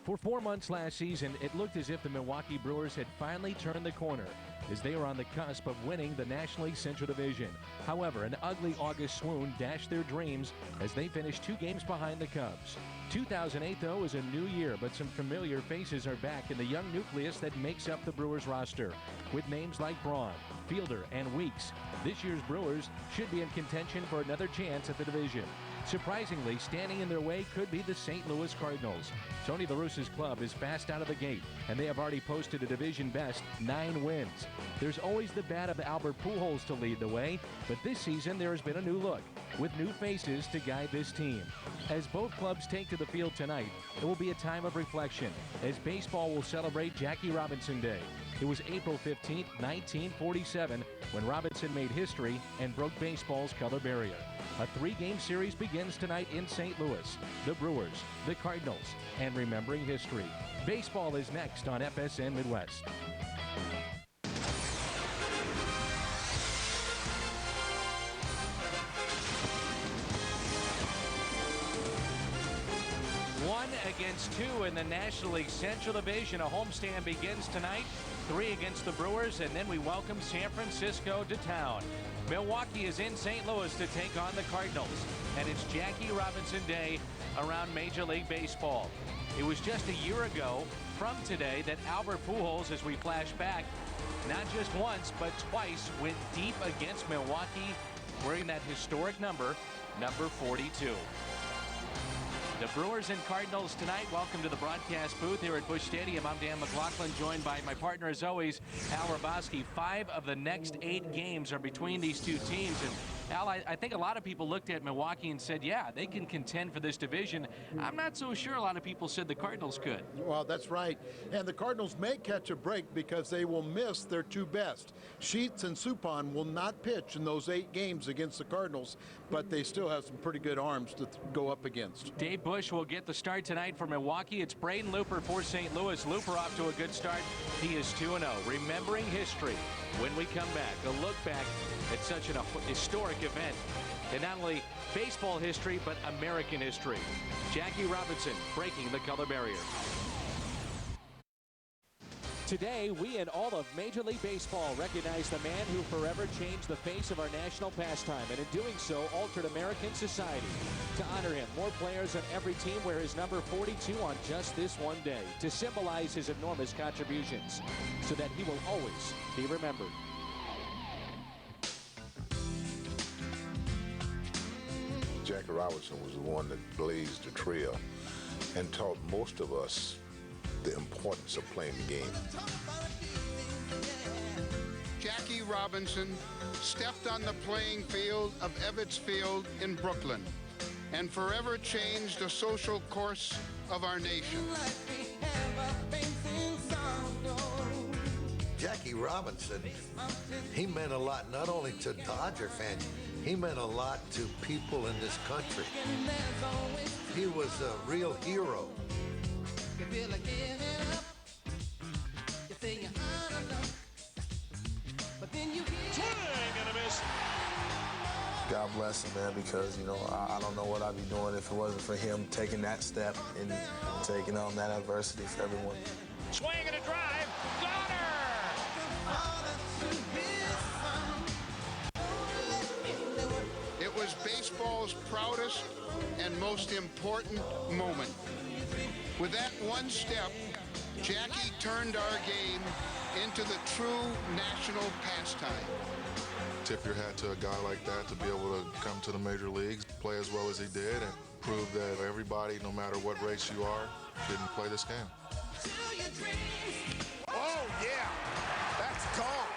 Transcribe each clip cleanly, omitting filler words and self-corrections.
For 4 months last season, it looked as if the Milwaukee Brewers had finally turned the corner as they were on the cusp of winning the National League Central Division. However, an ugly August swoon dashed their dreams as they finished 2 games behind the Cubs. 2008, though, is a new year, but some familiar faces are back in the young nucleus that makes up the Brewers roster. With names like Braun, Fielder, and Weeks, this year's Brewers should be in contention for another chance at the division. Surprisingly, standing in their way could be the St. Louis Cardinals. Tony La Russa's club is fast out of the gate, and they have already posted a division-best 9 wins. There's always the bat of Albert Pujols to lead the way, but this season there has been a new look, with new faces to guide this team. As both clubs take to the field tonight, it will be a time of reflection, as baseball will celebrate Jackie Robinson Day. It was April 15, 1947, when Robinson made history and broke baseball's color barrier. A 3-game series begins tonight in St. Louis. The Brewers, the Cardinals, and remembering history. Baseball is next on FSN Midwest. One against 2 in the National League Central Division. A homestand begins tonight. 3 against the Brewers, and then we welcome San Francisco to town. Milwaukee is in St. Louis to take on the Cardinals, and it's Jackie Robinson Day around Major League Baseball. It was just a year ago from today that Albert Pujols, as we flash back, not just once but twice went deep against Milwaukee, wearing that historic number 42. The Brewers and Cardinals tonight. Welcome to the broadcast booth here at Busch Stadium. I'm Dan McLaughlin, joined by my partner, as always, Al Hrabosky. 5 of the next 8 games are between these two teams. And Al, I think a lot of people looked at Milwaukee and said, yeah, they can contend for this division. I'm not so sure a lot of people said the Cardinals could. Well, that's right. And the Cardinals may catch a break because they will miss their 2 best. Sheets and Suppan will not pitch in those 8 games against the Cardinals, but they still have some pretty good arms to go up against. Dave Busch will get the start tonight for Milwaukee. It's Braden Looper for St. Louis. Looper off to a good start. He is 2-0. Remembering history. When we come back, a look back at such an historic event in not only baseball history, but American history. Jackie Robinson breaking the color barrier. Today, we and all of Major League Baseball recognize the man who forever changed the face of our national pastime, and in doing so, altered American society. To honor him, more players on every team wear his number 42 on just this one day, to symbolize his enormous contributions, so that he will always be remembered. Jackie Robinson was the one that blazed the trail and taught most of us the importance of playing the game. Jackie Robinson stepped on the playing field of Ebbets Field in Brooklyn and forever changed the social course of our nation. Jackie Robinson, he meant a lot not only to Dodger fans, he meant a lot to people in this country. He was a real hero. God bless him, man, because, you know, I don't know what I'd be doing if it wasn't for him taking that step and taking on that adversity for everyone. Swing and a drive. Goddard! It was baseball's proudest and most important moment. With that one step, Jackie turned our game into the true national pastime. Tip your hat to a guy like that to be able to come to the major leagues, play as well as he did, and prove that everybody, no matter what race you are, didn't play this game. Oh, yeah, that's gone.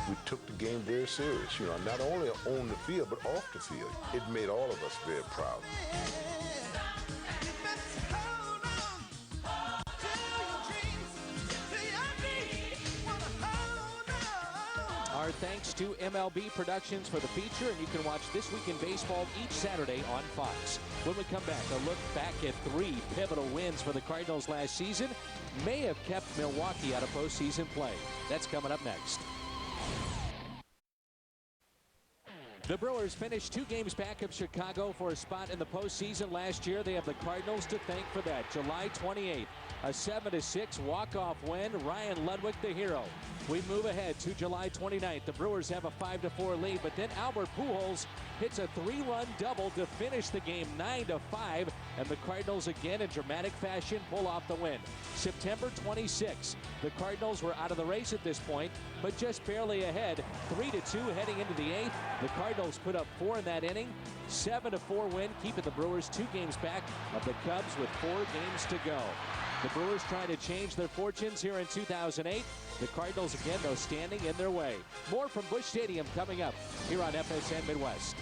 We took the game very serious, you know, not only on the field, but off the field. It made all of us very proud. Our thanks to MLB Productions for the feature, and you can watch This Week in Baseball each Saturday on Fox. When we come back, a look back at 3 pivotal wins for the Cardinals last season may have kept Milwaukee out of postseason play. That's coming up next. The Brewers finished 2 games back of Chicago for a spot in the postseason last year. They have the Cardinals to thank for that. July 28th, a 7-6 walk-off win. Ryan Ludwig, the hero. We move ahead to July 29th. The Brewers have a 5-4 lead, but then Albert Pujols hits a 3-run double to finish the game 9-5, and the Cardinals again in dramatic fashion pull off the win. September 26th, the Cardinals were out of the race at this point, but just barely ahead, 3-2 heading into the 8th. The Cardinals put up 4 in that inning, 7-4 win, keeping the Brewers 2 games back of the Cubs with 4 games to go. The Brewers trying to change their fortunes here in 2008. The Cardinals again, though, standing in their way. More from Busch Stadium coming up here on FSN Midwest.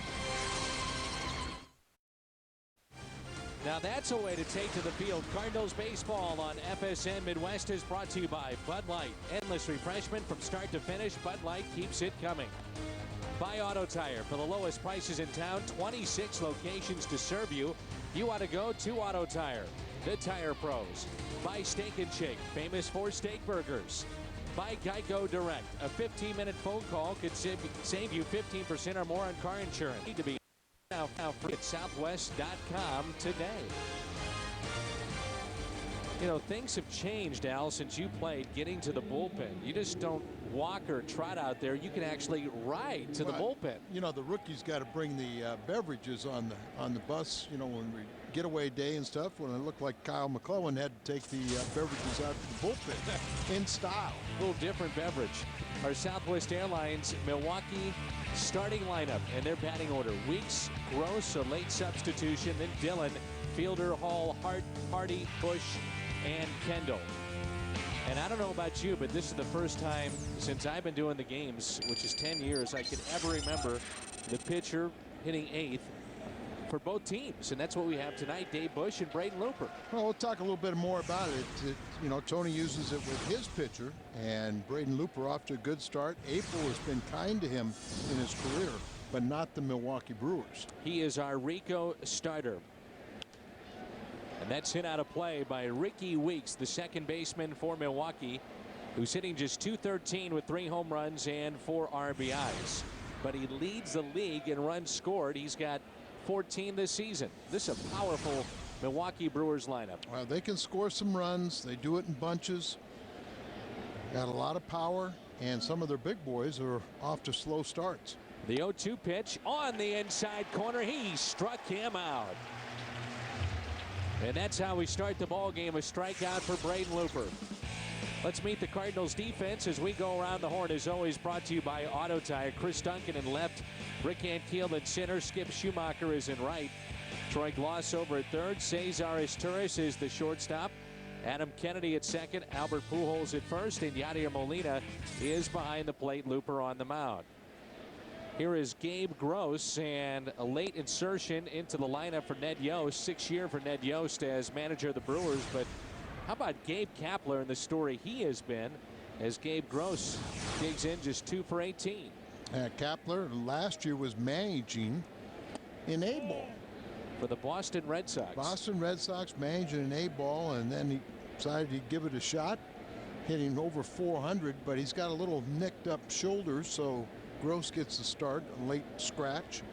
Now that's a way to take to the field. Cardinals baseball on FSN Midwest is brought to you by Bud Light. Endless refreshment from start to finish. Bud Light keeps it coming. By Auto Tire. For the lowest prices in town, 26 locations to serve you. You ought to go to Auto Tire. The Tire Pros. By Steak and Shake, famous for steak burgers. By Geico Direct. A 15-minute phone call could save you 15% or more on car insurance. Need to be now free at Southwest.com today. You know, things have changed, Al, since you played getting to the bullpen. You just don't walk or trot out there. You can actually ride to the bullpen. You know, the rookies got to bring the beverages on the bus, you know, when we getaway day and stuff, when it looked like Kyle McClellan had to take the beverages out to the bullpen in style. A little different beverage. Our Southwest Airlines Milwaukee starting lineup and their batting order. Weeks, Gross, a late substitution, then Dillon, Fielder, Hall, Hart, Hardy, Bush, and Kendall. And I don't know about you, but this is the first time since I've been doing the games, which is 10 years, I could ever remember the pitcher hitting 8th for both teams. And that's what we have tonight, Dave Bush and Braden Looper. Well, we'll talk a little bit more about it. You know, Tony uses it with his pitcher, and Braden Looper off to a good start. April has been kind to him in his career, but not the Milwaukee Brewers. He is our Rico starter. And that's hit out of play by Ricky Weeks, the second baseman for Milwaukee, who's hitting just .213 with 3 home runs and 4 RBIs. But he leads the league in runs scored. He's got 14 this season. This is a powerful Milwaukee Brewers lineup. Well, they can score some runs. They do it in bunches. Got a lot of power, and some of their big boys are off to slow starts. The 0-2 pitch on the inside corner. He struck him out. And that's how we start the ball game. A strikeout for Braden Looper. Let's meet the Cardinals defense as we go around the horn. As always, brought to you by Auto Tire. Chris Duncan in left, Rick Ankiel in center, Skip Schumacher is in right, Troy Gloss over at third, Cesar Izturis is the shortstop, Adam Kennedy at second, Albert Pujols at first, and Yadier Molina is behind the plate. Looper on the mound. Here is Gabe Gross, and a late insertion into the lineup for Ned Yost. 6th year for Ned Yost as manager of the Brewers. But how about Gabe Kapler and the story he has been as Gabe Gross digs in just 2 for 18. Kapler last year was managing in A-ball for the Boston Red Sox. Boston Red Sox managing an A-ball, and then he decided he'd give it a shot, hitting over 400, but he's got a little nicked up shoulder, so Gross gets the start, a late scratch.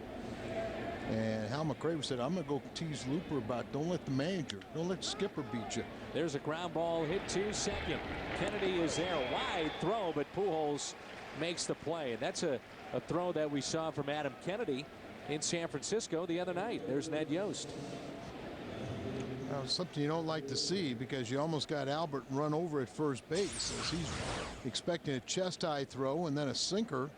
And Hal McRae said, I'm going to go tease Looper about don't let the manager, don't let the skipper beat you. There's a ground ball hit to second. Kennedy is there, wide throw, but Pujols makes the play. And that's a throw that we saw from Adam Kennedy in San Francisco the other night. There's Ned Yost. Well, something you don't like to see, because you almost got Albert run over at first base as he's expecting a chest-high throw and then a sinker.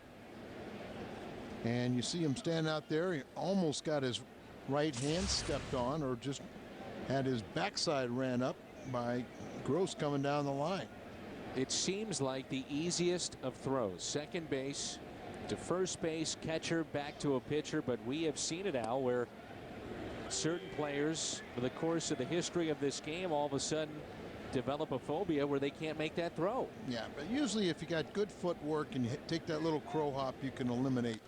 And you see him stand out there. He almost got his right hand stepped on, or just had his backside ran up by Gross coming down the line. It seems like the easiest of throws. Second base to first base, catcher back to a pitcher. But we have seen it, Al, where certain players, for the course of the history of this game, all of a sudden develop a phobia where they can't make that throw. Yeah, but usually if you got good footwork and you take that little crow hop, you can eliminate.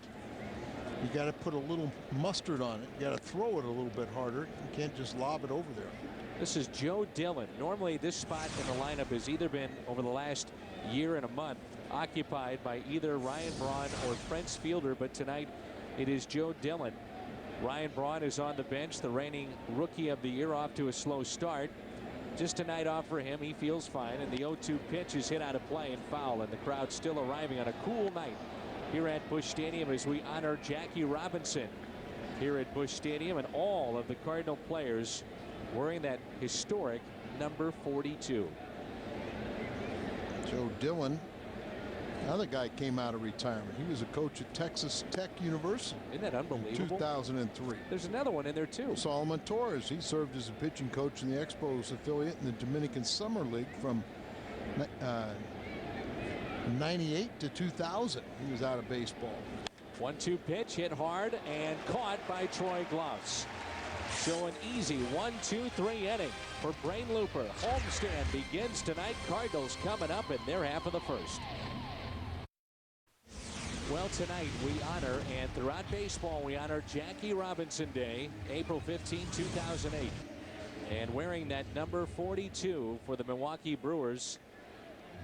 You got to put a little mustard on it. You got to throw it a little bit harder. You can't just lob it over there. This is Joe Dillon. Normally this spot in the lineup has either been, over the last year and a month, occupied by either Ryan Braun or Prince Fielder, but tonight it is Joe Dillon. Ryan Braun is on the bench, the reigning Rookie of the Year, off to a slow start. Just a night off for him. He feels fine, and the 0-2 pitch is hit out of play and foul, and the crowd still arriving on a cool night here at Busch Stadium as we honor Jackie Robinson here at Busch Stadium, and all of the Cardinal players wearing that historic number 42. Joe Dillon, another guy, came out of retirement. He was a coach at Texas Tech University. Isn't that unbelievable? 2003. There's another one in there too. Solomon Torres. He served as a pitching coach in the Expos affiliate in the Dominican Summer League from 98 to 2000. He was out of baseball. 1-2 pitch hit hard and caught by Troy Glaus. So an easy 1-2-3 inning for Brain Looper. Homestand begins tonight. Cardinals coming up in their half of the first. Well, tonight we honor, and throughout baseball we honor Jackie Robinson Day, April 15, 2008. And wearing that number 42 for the Milwaukee Brewers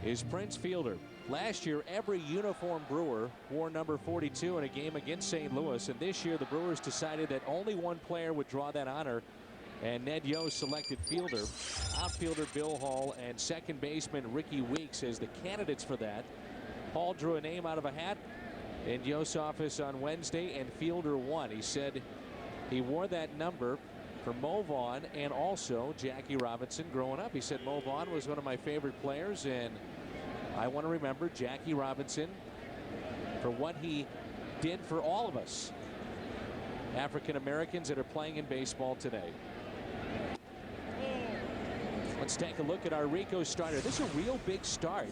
is Prince Fielder. Last year, every uniform Brewer wore number 42 in a game against St. Louis, and this year the Brewers decided that only one player would draw that honor, and Ned Yost selected Fielder. Outfielder Bill Hall and second baseman Ricky Weeks as the candidates for that. Hall drew a name out of a hat in Yost's office on Wednesday, and Fielder won. He said he wore that number for Mo Vaughn and also Jackie Robinson growing up. He said Mo Vaughn was one of my favorite players, and I want to remember Jackie Robinson for what he did for all of us African Americans that are playing in baseball today. Let's take a look at our Rico starter. This is a real big start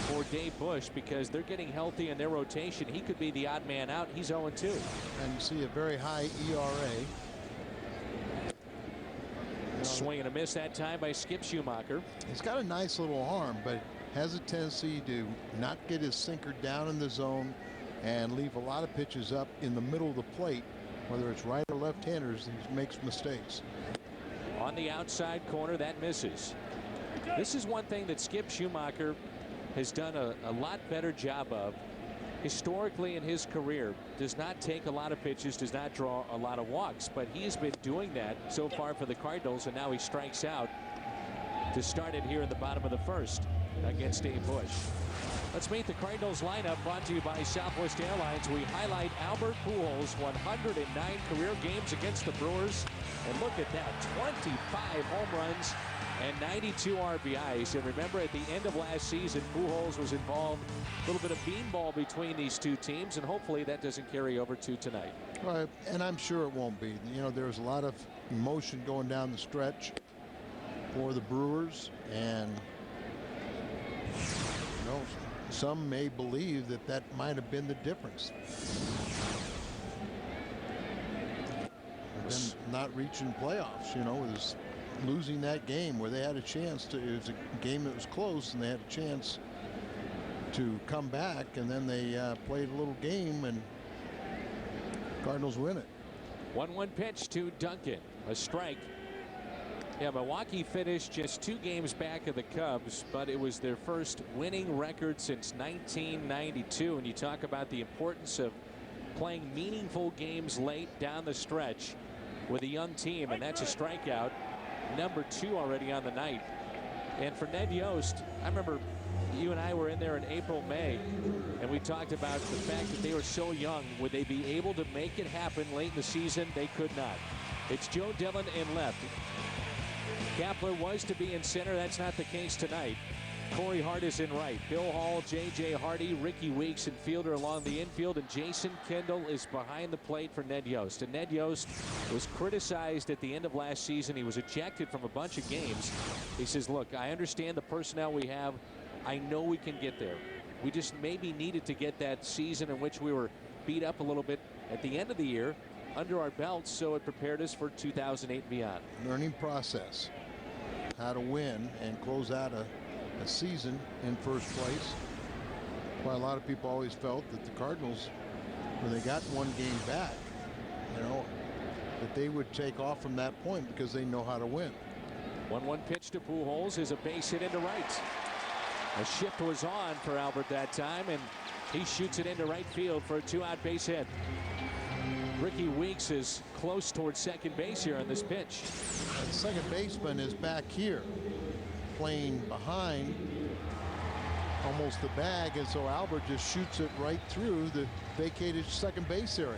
for Dave Busch because they're getting healthy in their rotation. He could be the odd man out. He's 0-2. And you see a very high ERA. Swing and a miss that time by Skip Schumacher. He's got a nice little arm, but has a tendency to not get his sinker down in the zone and leave a lot of pitches up in the middle of the plate, whether it's right or left-handers. He makes mistakes. On the outside corner, that misses. This is one thing that Skip Schumacher has done a lot better job of historically in his career. Does not take a lot of pitches, does not draw a lot of walks, but he's been doing that so far for the Cardinals, and now he strikes out to start it here in the bottom of the first against Dave Busch. Let's meet the Cardinals lineup, brought to you by Southwest Airlines. We highlight Albert Pujols, 109 career games against the Brewers, and look at that, 25 home runs and 92 RBIs. And remember, at the end of last season, Pujols was involved, a little bit of beanball between these two teams, and hopefully that doesn't carry over to tonight. Right, and I'm sure it won't be. You know, there's a lot of emotion going down the stretch for the Brewers, and you know, some may believe that that might have been the difference. Them not reaching playoffs, you know, was losing that game where they had a chance to. It was a game that was close, and they had a chance to come back, and then they played a little game, and Cardinals win it. 1-1 pitch to Duncan, a strike. Yeah, Milwaukee finished just 2 games back of the Cubs, but it was their first winning record since 1992. And you talk about the importance of playing meaningful games late down the stretch with a young team, and that's a strikeout, number 2 already on the night. And for Ned Yost, I remember you and I were in there in April, May, and we talked about the fact that they were so young. Would they be able to make it happen late in the season? They could not. It's Joe Dillon in left. Kapler was to be in center. That's not the case tonight. Corey Hart is in right. Bill Hall, J.J. Hardy, Ricky Weeks, and Fielder along the infield. And Jason Kendall is behind the plate for Ned Yost. And Ned Yost was criticized at the end of last season. He was ejected from a bunch of games. He says, look, I understand the personnel we have. I know we can get there. We just maybe needed to get that season in which we were beat up a little bit at the end of the year under our belts, so it prepared us for 2008 and beyond. Learning process, how to win and close out a season in first place. Well, a lot of people always felt that the Cardinals, when they got one game back, you know, that they would take off from that point because they know how to win. 1-1 pitch to Pujols is a base hit into right. A shift was on for Albert that time, and he shoots it into right field for a 2-out base hit. Ricky Weeks is close towards second base here on this pitch. The second baseman is back here, playing behind almost the bag, and so Albert just shoots it right through the vacated second base area.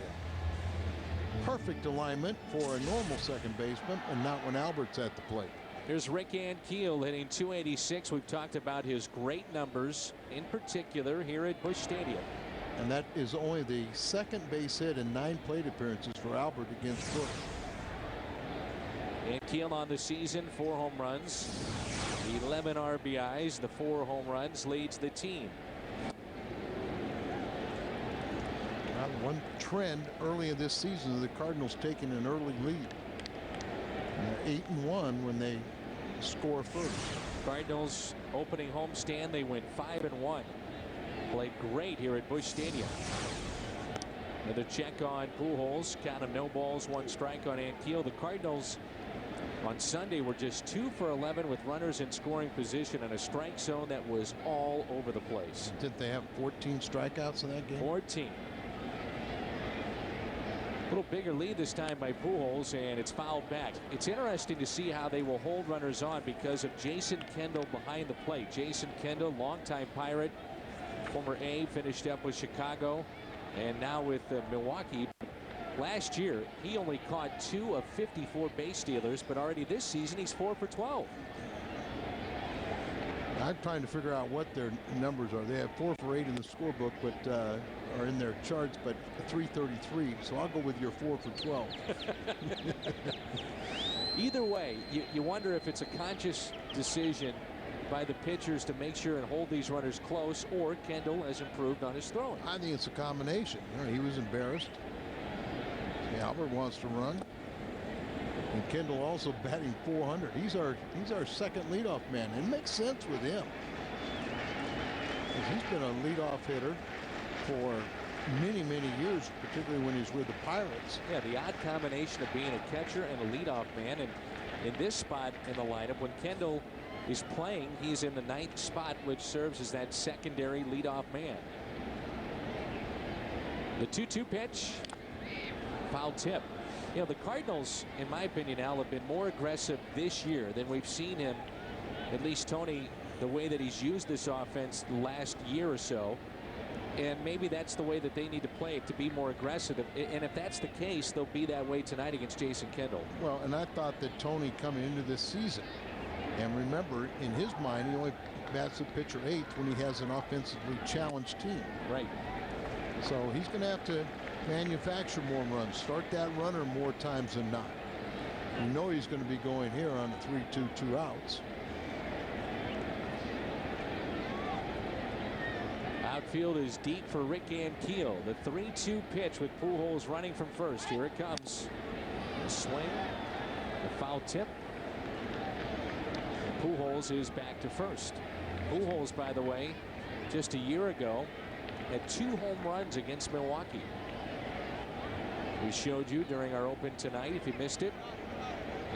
Perfect alignment for a normal second baseman, and not when Albert's at the plate. Here's Rick Ankiel hitting .286. We've talked about his great numbers, in particular here at Busch Stadium. And that is only the second base hit in 9 plate appearances for Albert against Busch. Ankiel on the season, 4 home runs, 11 RBIs. The 4 home runs leads the team. One trend early in this season, the Cardinals taking an early lead. They're 8-1 when they score first. Cardinals opening homestand, they went 5-1. Played great here at Busch Stadium. Another check on Pujols. Count of no balls, 1 strike on Ankiel. The Cardinals on Sunday were just 2 for 11 with runners in scoring position and a strike zone that was all over the place. Didn't they have 14 strikeouts in that game? 14. A little bigger lead this time by Pujols, and it's fouled back. It's interesting to see how they will hold runners on because of Jason Kendall behind the plate. Jason Kendall, longtime Pirate, former A, finished up with Chicago, and now with Milwaukee. Last year, he only caught 2 of 54 base stealers, but already this season, he's 4 for 12. I'm trying to figure out what their numbers are. They have 4 for 8 in the scorebook, but are in their charts, but 333. So I'll go with your 4 for 12. Either way, you wonder if it's a conscious decision by the pitchers to make sure and hold these runners close, or Kendall has improved on his throwing. I think it's a combination. You know, he was embarrassed. Albert wants to run. And Kendall also batting .400. He's our second leadoff man. It makes sense with him. He's been a leadoff hitter for many, many years, particularly when he's with the Pirates. Yeah, the odd combination of being a catcher and a leadoff man. And in this spot in the lineup, when Kendall is playing, he's in the 9th spot, which serves as that secondary leadoff man. The 2-2 pitch. Foul tip. You know, the Cardinals, in my opinion, Al, have been more aggressive this year than we've seen him, at least Tony, the way that he's used this offense the last year or so. And maybe that's the way that they need to play it, to be more aggressive. And if that's the case, they'll be that way tonight against Jason Kendall. Well, and I thought that Tony coming into this season, and remember, in his mind, he only bats the pitcher 8th when he has an offensively challenged team. Right. So he's going to have to manufacture more runs, start that runner more times than not. You know he's going to be going here on a 3-2, 2 outs. Outfield is deep for Rick Ankiel. The 3-2 pitch with Pujols running from first. Here it comes. The swing, the foul tip. Pujols is back to first. Pujols, by the way, just a year ago, had 2 home runs against Milwaukee. We showed you during our open tonight, if you missed it.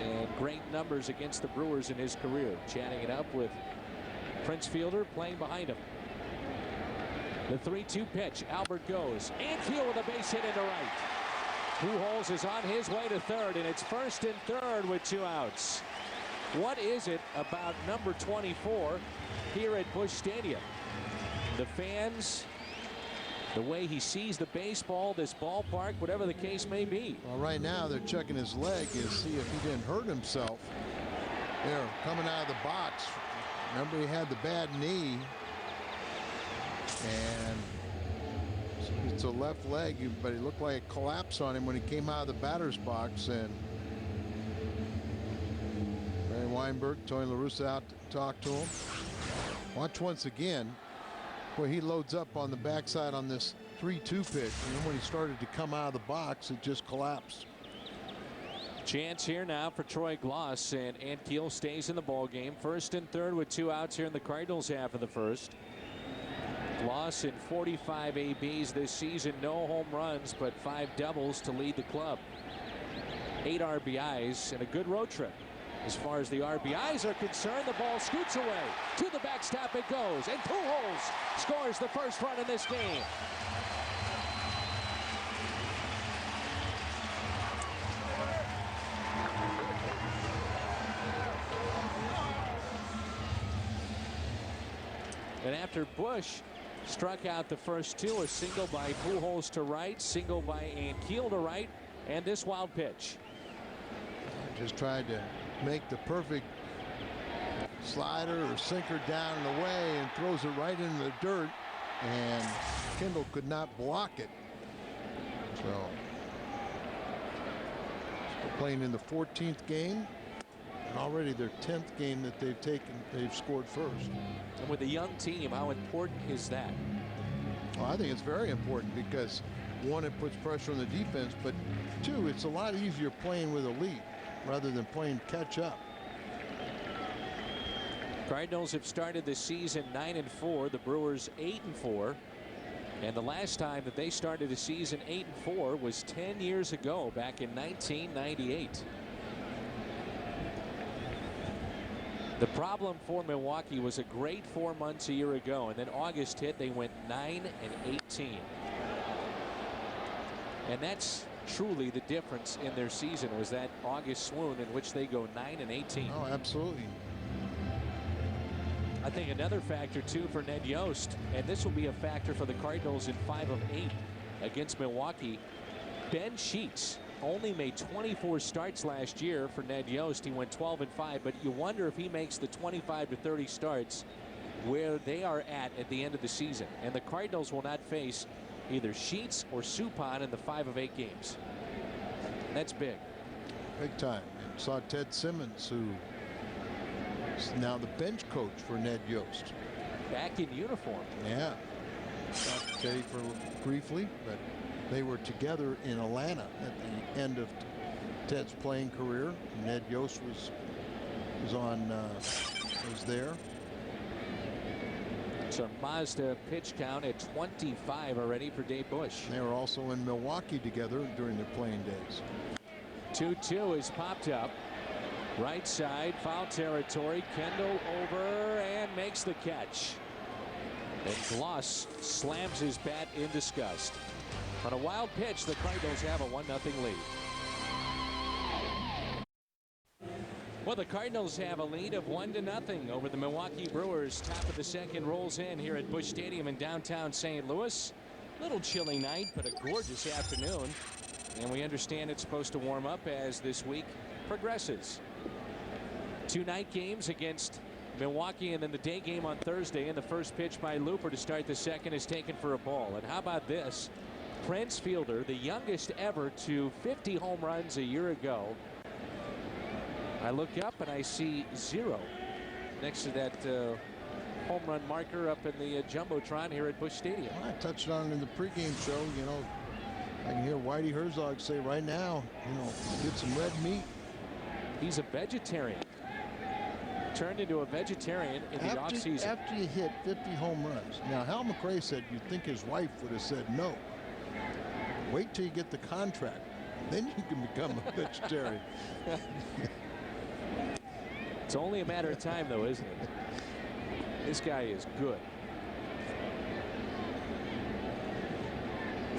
And great numbers against the Brewers in his career. Chatting it up with Prince Fielder playing behind him. The 3-2 pitch. Albert goes. Ankiel with a base hit into right. Pujols is on his way to third, and it's first and third with 2 outs. What is it about number 24 here at Busch Stadium? The fans, the way he sees the baseball, this ballpark, whatever the case may be. Well, right now they're checking his leg to see if he didn't hurt himself. There, coming out of the box. Remember, he had the bad knee. And it's a left leg, but it looked like a collapse on him when he came out of the batter's box. And Barry Weinberg, Tony La Russa out to talk to him. Watch once again where he loads up on the backside on this 3-2 pitch. And then when he started to come out of the box, it just collapsed. Chance here now for Troy Glaus, and Ankiel stays in the ball game. First and third with 2 outs here in the Cardinals half of the first. Glaus in 45 ABs this season, no home runs, but 5 doubles to lead the club. 8 RBIs and a good road trip. As far as the RBIs are concerned, the ball scoots away. To the backstop it goes, and Pujols scores the first run in this game. And after Bush struck out the first two, a single by Pujols to right, single by Ankiel to right, and this wild pitch. Just tried to make the perfect slider or sinker down and away and throws it right into the dirt, and Kendall could not block it. So still playing in the 14th game, and already their 10th game that they've scored first. And with a young team, how important is that? Well, I think it's very important because, one, it puts pressure on the defense, but two, it's a lot easier playing with a lead rather than playing catch up. Cardinals have started the season 9-4, the Brewers 8-4. And the last time that they started a season 8-4 was 10 years ago, back in 1998. The problem for Milwaukee was a great 4 months a year ago, and then August hit, they went 9-18. And that's truly the difference in their season, was that August swoon in which they go 9-18. Oh, absolutely. I think another factor too for Ned Yost, and this will be a factor for the Cardinals in 5 of 8 against Milwaukee. Ben Sheets only made 24 starts last year for Ned Yost. He went 12-5, but you wonder if he makes the 25 to 30 starts where they are at the end of the season. And the Cardinals will not face either Sheets or Suppan in the 5 of 8 games. That's big. Big time. And saw Ted Simmons, who is now the bench coach for Ned Yost. Back in uniform. Yeah. Talked to Teddy for briefly, but they were together in Atlanta at the end of Ted's playing career. Ned Yost was there. So Mazda pitch count at 25 already for Dave Bush. They were also in Milwaukee together during their playing days. 2-2 is popped up. Right side, foul territory. Kendall over and makes the catch. And Gloss slams his bat in disgust. On a wild pitch, the Cardinals have a 1-0 lead. Well, the Cardinals have a lead of 1-0 over the Milwaukee Brewers. Top of the second rolls in here at Busch Stadium in downtown St. Louis. Little chilly night, but a gorgeous afternoon. And we understand it's supposed to warm up as this week progresses. 2 night games against Milwaukee, and then the day game on Thursday. And the first pitch by Looper to start the second is taken for a ball. And how about this? Prince Fielder, the youngest ever to 50 home runs a year ago. I look up and I see 0 next to that home run marker up in the Jumbotron here at Busch Stadium. Well, I touched on it in the pregame show. You know, I can hear Whitey Herzog say right now, you know, get some red meat. He's a vegetarian. Turned into a vegetarian in the offseason. After you hit 50 home runs. Now, Hal McRae said you'd think his wife would have said no. Wait till you get the contract. Then you can become a vegetarian. It's only a matter of time, though, isn't it? This guy is good.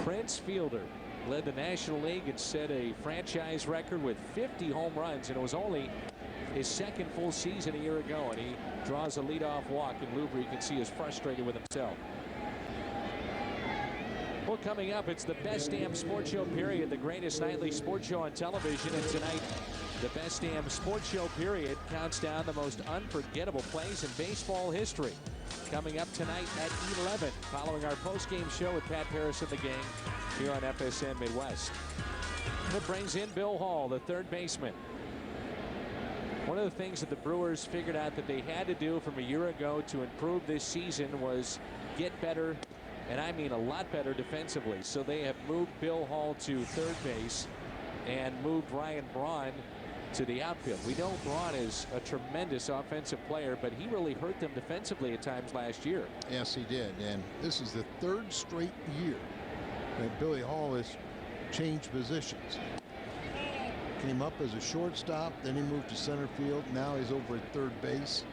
Prince Fielder led the National League and set a franchise record with 50 home runs, and it was only his second full season a year ago, and he draws a leadoff walk, and Looper, you can see, is frustrated with himself. Well, coming up, it's the Best Damn Sports Show period, the greatest nightly sports show on television, and tonight the Best Damn Sports Show period counts down the most unforgettable plays in baseball history. Coming up tonight at 11, following our post-game show with Pat Paris and the gang here on FSN Midwest. That brings in Bill Hall, the third baseman. One of the things that the Brewers figured out that they had to do from a year ago to improve this season was get better, and I mean a lot better defensively. So they have moved Bill Hall to third base and moved Ryan Braun to the outfield. We know Braun is a tremendous offensive player, but he really hurt them defensively at times last year. Yes, he did. And this is the 3rd straight year that Billy Hall has changed positions. Came up as a shortstop, then he moved to center field. Now he's over at third base.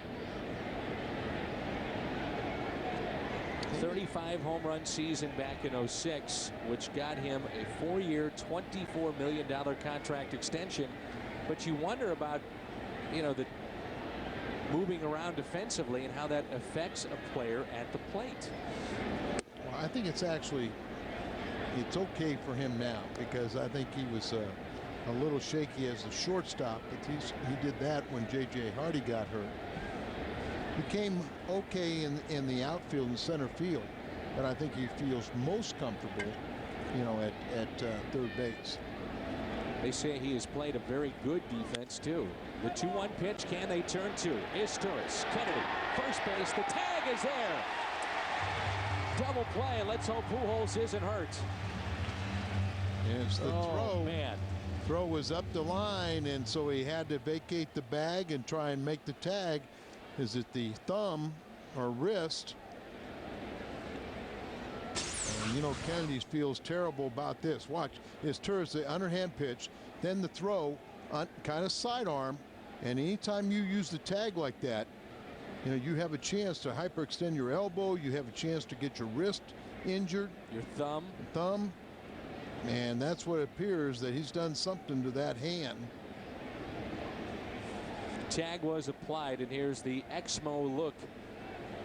35 home run season back in 06, which got him a 4-year, $24 million contract extension. But you wonder about, you know, the moving around defensively and how that affects a player at the plate. Well, I think it's okay for him now, because I think he was a little shaky as a shortstop, but he did that when J.J. Hardy got hurt. Became okay in the outfield and center field, but I think he feels most comfortable, at third base. They say he has played a very good defense too. The 2-1 pitch, can they turn to? Is Torres. Kennedy, first base, the tag is there. Double play, let's hope Pujols isn't hurt. It's the throw. Man. Throw was up the line, and so he had to vacate the bag and try and make the tag. Is it the thumb or wrist? And Kennedy feels terrible about this. Watch, it's Torres, the underhand pitch, then the throw, kind of sidearm, and anytime you use the tag like that, you have a chance to hyperextend your elbow. You have a chance to get your wrist injured. Your thumb. And that's what it appears, that he's done something to that hand. Tag was applied, and here's the Exmo look.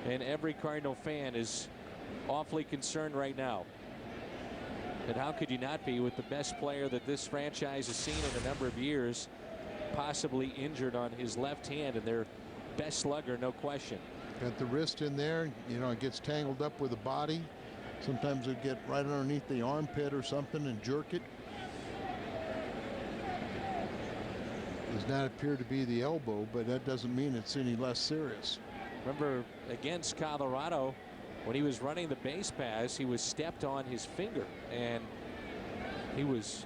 And every Cardinal fan is awfully concerned right now. And how could you not be, with the best player that this franchise has seen in a number of years possibly injured on his left hand, and their best slugger, no question. Got the wrist in there, it gets tangled up with the body. Sometimes it'll get right underneath the armpit or something and jerk it. Does not appear to be the elbow, but that doesn't mean it's any less serious. Remember, against Colorado, when he was running the base pass, he was stepped on his finger, and he was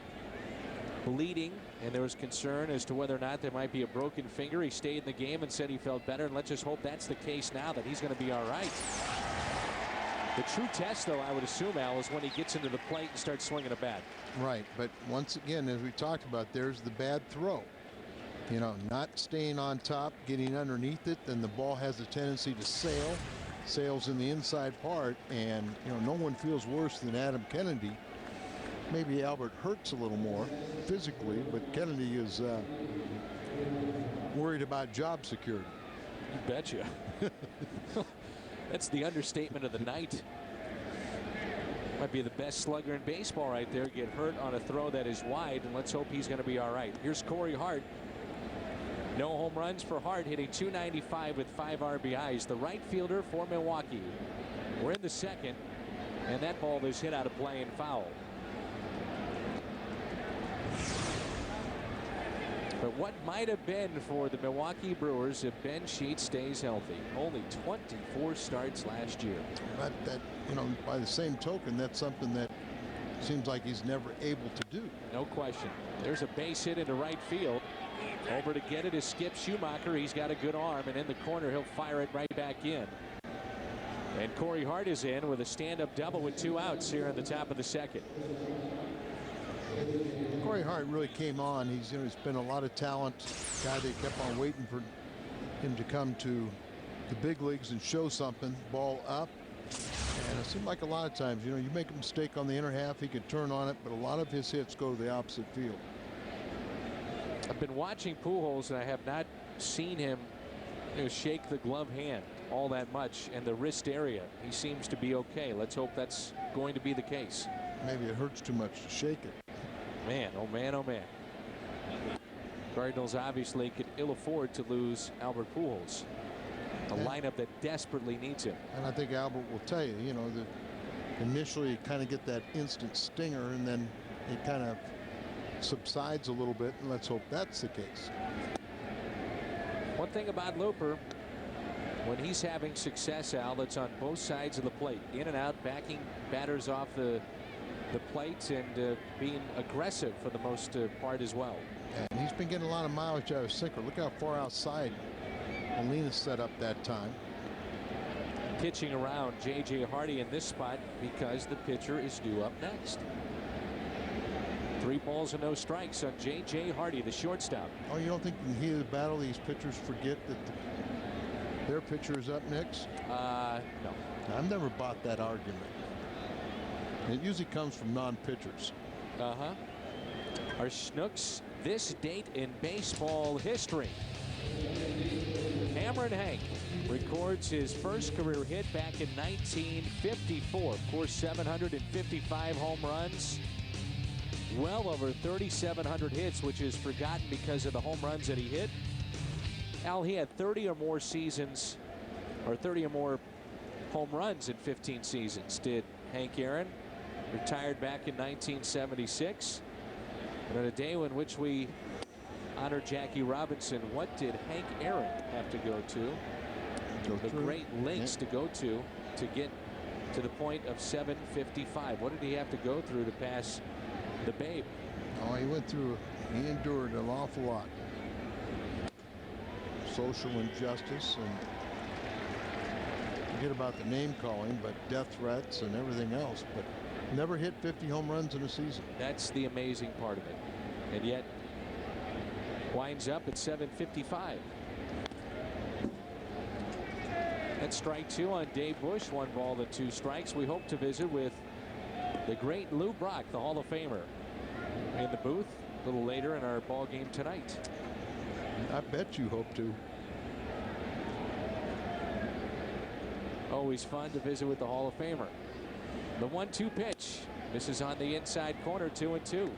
bleeding, and there was concern as to whether or not there might be a broken finger. He stayed in the game and said he felt better, and let's just hope that's the case now, that he's going to be all right. The true test, though, I would assume, Al, is when he gets into the plate and starts swinging a bat. Right, but once again, as we talked about, there's the bad throw. Not staying on top, getting underneath it, then the ball has a tendency to sails in the inside part, and no one feels worse than Adam Kennedy. Maybe Albert hurts a little more physically, but Kennedy is worried about job security. You betcha. That's the understatement of the night. Might be the best slugger in baseball right there. Get hurt on a throw that is wide, and let's hope he's going to be all right. Here's Corey Hart. No home runs for Hart, hitting .295 with 5 RBIs. The right fielder for Milwaukee. We're in the second, and that ball is hit out of play and foul. But what might have been for the Milwaukee Brewers if Ben Sheets stays healthy? Only 24 starts last year. But that, by the same token, that's something that seems like he's never able to do. No question. There's a base hit into right field. Over to get it is Skip Schumacher. He's got a good arm, and in the corner he'll fire it right back in. And Corey Hart is in with a stand-up double with 2 outs here in the top of the second. Corey Hart really came on. He's been a lot of talent. Guy they kept on waiting for him to come to the big leagues and show something. Ball up, and it seemed like a lot of times, you make a mistake on the inner half, he could turn on it, but a lot of his hits go to the opposite field. I've been watching Pujols, and I have not seen him shake the glove hand all that much in the wrist area. He seems to be okay. Let's hope that's going to be the case. Maybe it hurts too much to shake it. Man, oh man, oh man. Cardinals obviously could ill afford to lose Albert Pujols. A lineup that desperately needs him. And I think Albert will tell you, that initially you kind of get that instant stinger, and then it kind of subsides a little bit, and let's hope that's the case. One thing about Looper, when he's having success, Al, that's on both sides of the plate, in and out, backing batters off the plate, and being aggressive for the most part as well. And he's been getting a lot of mileage out of sinker. Look how far outside Molina set up that time. Pitching around J.J. Hardy in this spot because the pitcher is due up next. 3 balls and no strikes on J.J. Hardy, the shortstop. Oh, you don't think in the heat of the battle these pitchers forget that their pitcher is up next? No. I've never bought that argument. It usually comes from non-pitchers. Our Schnooks, this date in baseball history. Cameron Hank records his first career hit back in 1954. Of course, 755 home runs, well over 3,700 hits, which is forgotten because of the home runs that he hit. Al, he had 30 or more seasons, or 30 or more home runs in 15 seasons, did Hank Aaron. Retired back in 1976. And on a day in which we honor Jackie Robinson, what did Hank Aaron have to go to? The great lengths to go to get to the point of 755. What did he have to go through to pass the Babe? Oh, he endured an awful lot. Social injustice, and forget about the name calling, but death threats and everything else, but never hit 50 home runs in a season. That's the amazing part of it. And yet winds up at 755. That's strike 2 on Dave Bush. 1 ball and 2 strikes. We hope to visit with the great Lou Brock, the Hall of Famer, in the booth a little later in our ball game tonight. I bet you hope to. Always fun to visit with the Hall of Famer. The 1-2 pitch. This is on the inside corner, 2-2.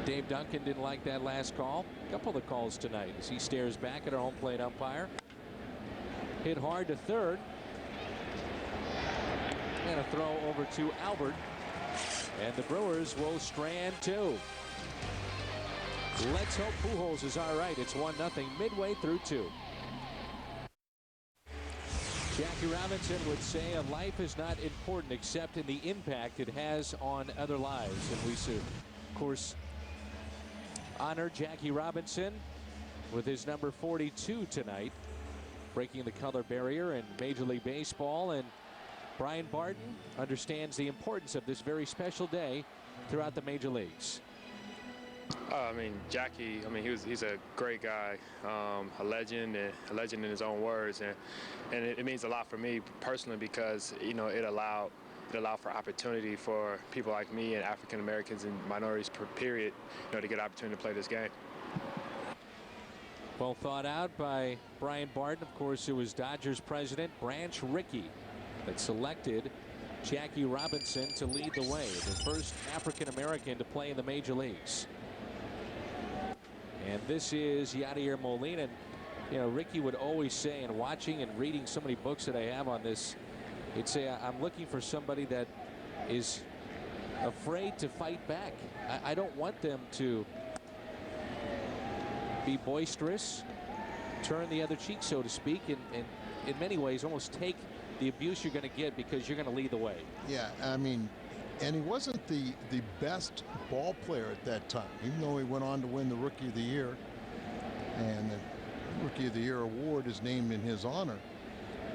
Dave Duncan didn't like that last call. A couple of the calls tonight as he stares back at our home plate umpire. Hit hard to third. And a throw over to Albert. And the Brewers will strand 2. Let's hope Pujols is all right. It's 1-0 midway through 2. Jackie Robinson would say a life is not important except in the impact it has on other lives. And we should, of course, honor Jackie Robinson with his number 42 tonight, breaking the color barrier in Major League Baseball. And Brian Barton understands the importance of this very special day throughout the major leagues. I mean, Jackie, he's a great guy, a legend in his own words, and it means a lot for me personally because, you know, it allowed for opportunity for people like me and African Americans and minorities period, you know, to get opportunity to play this game. Well thought out by Brian Barton. Of course, it was Dodgers president Branch Rickey that selected Jackie Robinson to lead the way, the first African American to play in the major leagues. And this is Yadier Molina. And, you know, Rickey would always say, and watching and reading so many books that I have on this, he'd say, I'm looking for somebody that is afraid to fight back. I don't want them to be boisterous, turn the other cheek, so to speak, and in many ways almost take the abuse you're going to get because you're going to lead the way. Yeah, I mean, and he wasn't the best ball player at that time, even though he went on to win the Rookie of the Year. And the Rookie of the Year award is named in his honor.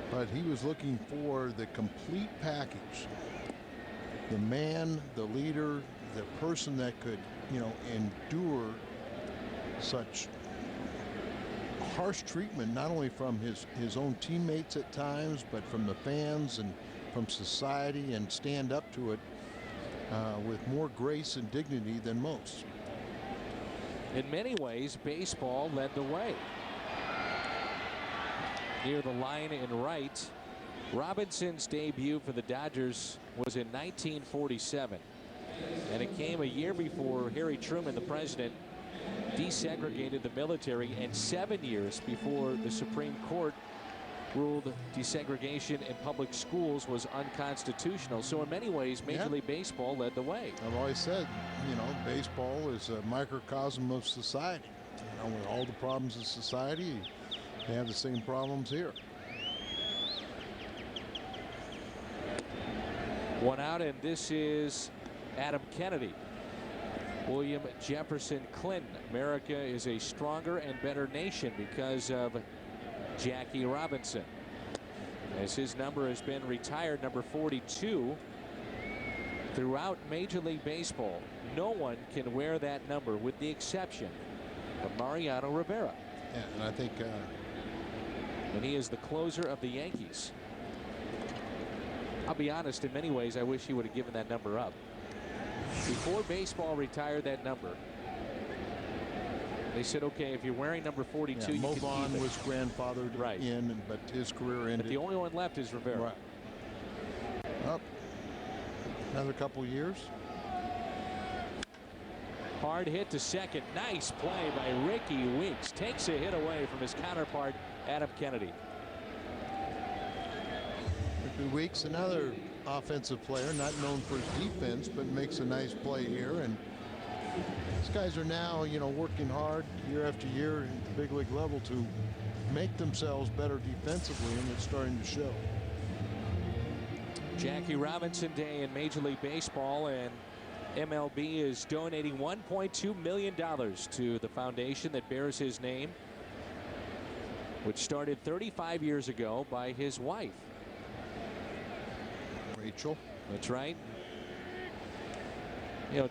But he was looking for the complete package. The man, the leader, the person that could, you know, endure such harsh treatment, not only from his own teammates at times, but from the fans and from society, and stand up to it with more grace and dignity than most. In many ways, baseball led the way. Near the line in right, Robinson's debut for the Dodgers was in 1947. And it came a year before Harry Truman, the president, desegregated the military, and 7 years before the Supreme Court ruled desegregation in public schools was unconstitutional. So in many ways, Major League Baseball led the way. I've always said, you know, baseball is a microcosm of society. You know, with all the problems of society, they have the same problems here. One out, and this is Adam Kennedy. William Jefferson Clinton. America is a stronger and better nation because of Jackie Robinson, as his number has been retired, number 42, throughout Major League Baseball. No one can wear that number with the exception of Mariano Rivera. Yeah, and I think and he is the closer of the Yankees. I'll be honest, in many ways I wish he would have given that number up. Before baseball retired that number, they said, okay, if you're wearing number 42, you can keep Movon it. was grandfathered in, but his career ended. But the only one left is Rivera. Right. Up another couple years. Hard hit to second. Nice play by Ricky Weeks. Takes a hit away from his counterpart, Adam Kennedy. Ricky Weeks, another offensive player, not known for his defense, but makes a nice play here. And these guys are now, working hard year after year at the big league level to make themselves better defensively, and it's starting to show. Jackie Robinson Day in Major League Baseball, and MLB is donating $1.2 million to the foundation that bears his name, which started 35 years ago by his wife. Rachel. That's right.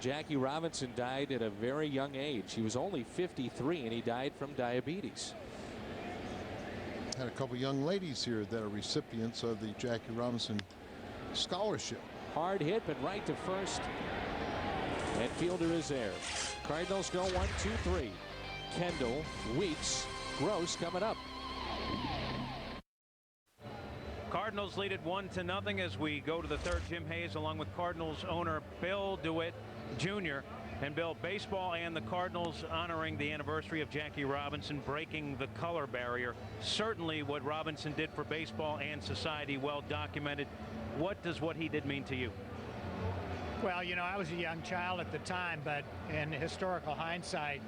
Jackie Robinson died at a very young age. He was only 53, and he died from diabetes. Had a couple young ladies here that are recipients of the Jackie Robinson Scholarship. Hard hit, but right to first. And fielder is there. Cardinals go 1-2-3. Kendall, Weeks, Gross coming up. Cardinals lead it 1-0 as we go to the third. Jim Hayes along with Cardinals owner Bill DeWitt Jr. And Bill, baseball and the Cardinals honoring the anniversary of Jackie Robinson breaking the color barrier. Certainly what Robinson did for baseball and society, well documented. What does what he did mean to you? Well, I was a young child at the time, but in historical hindsight,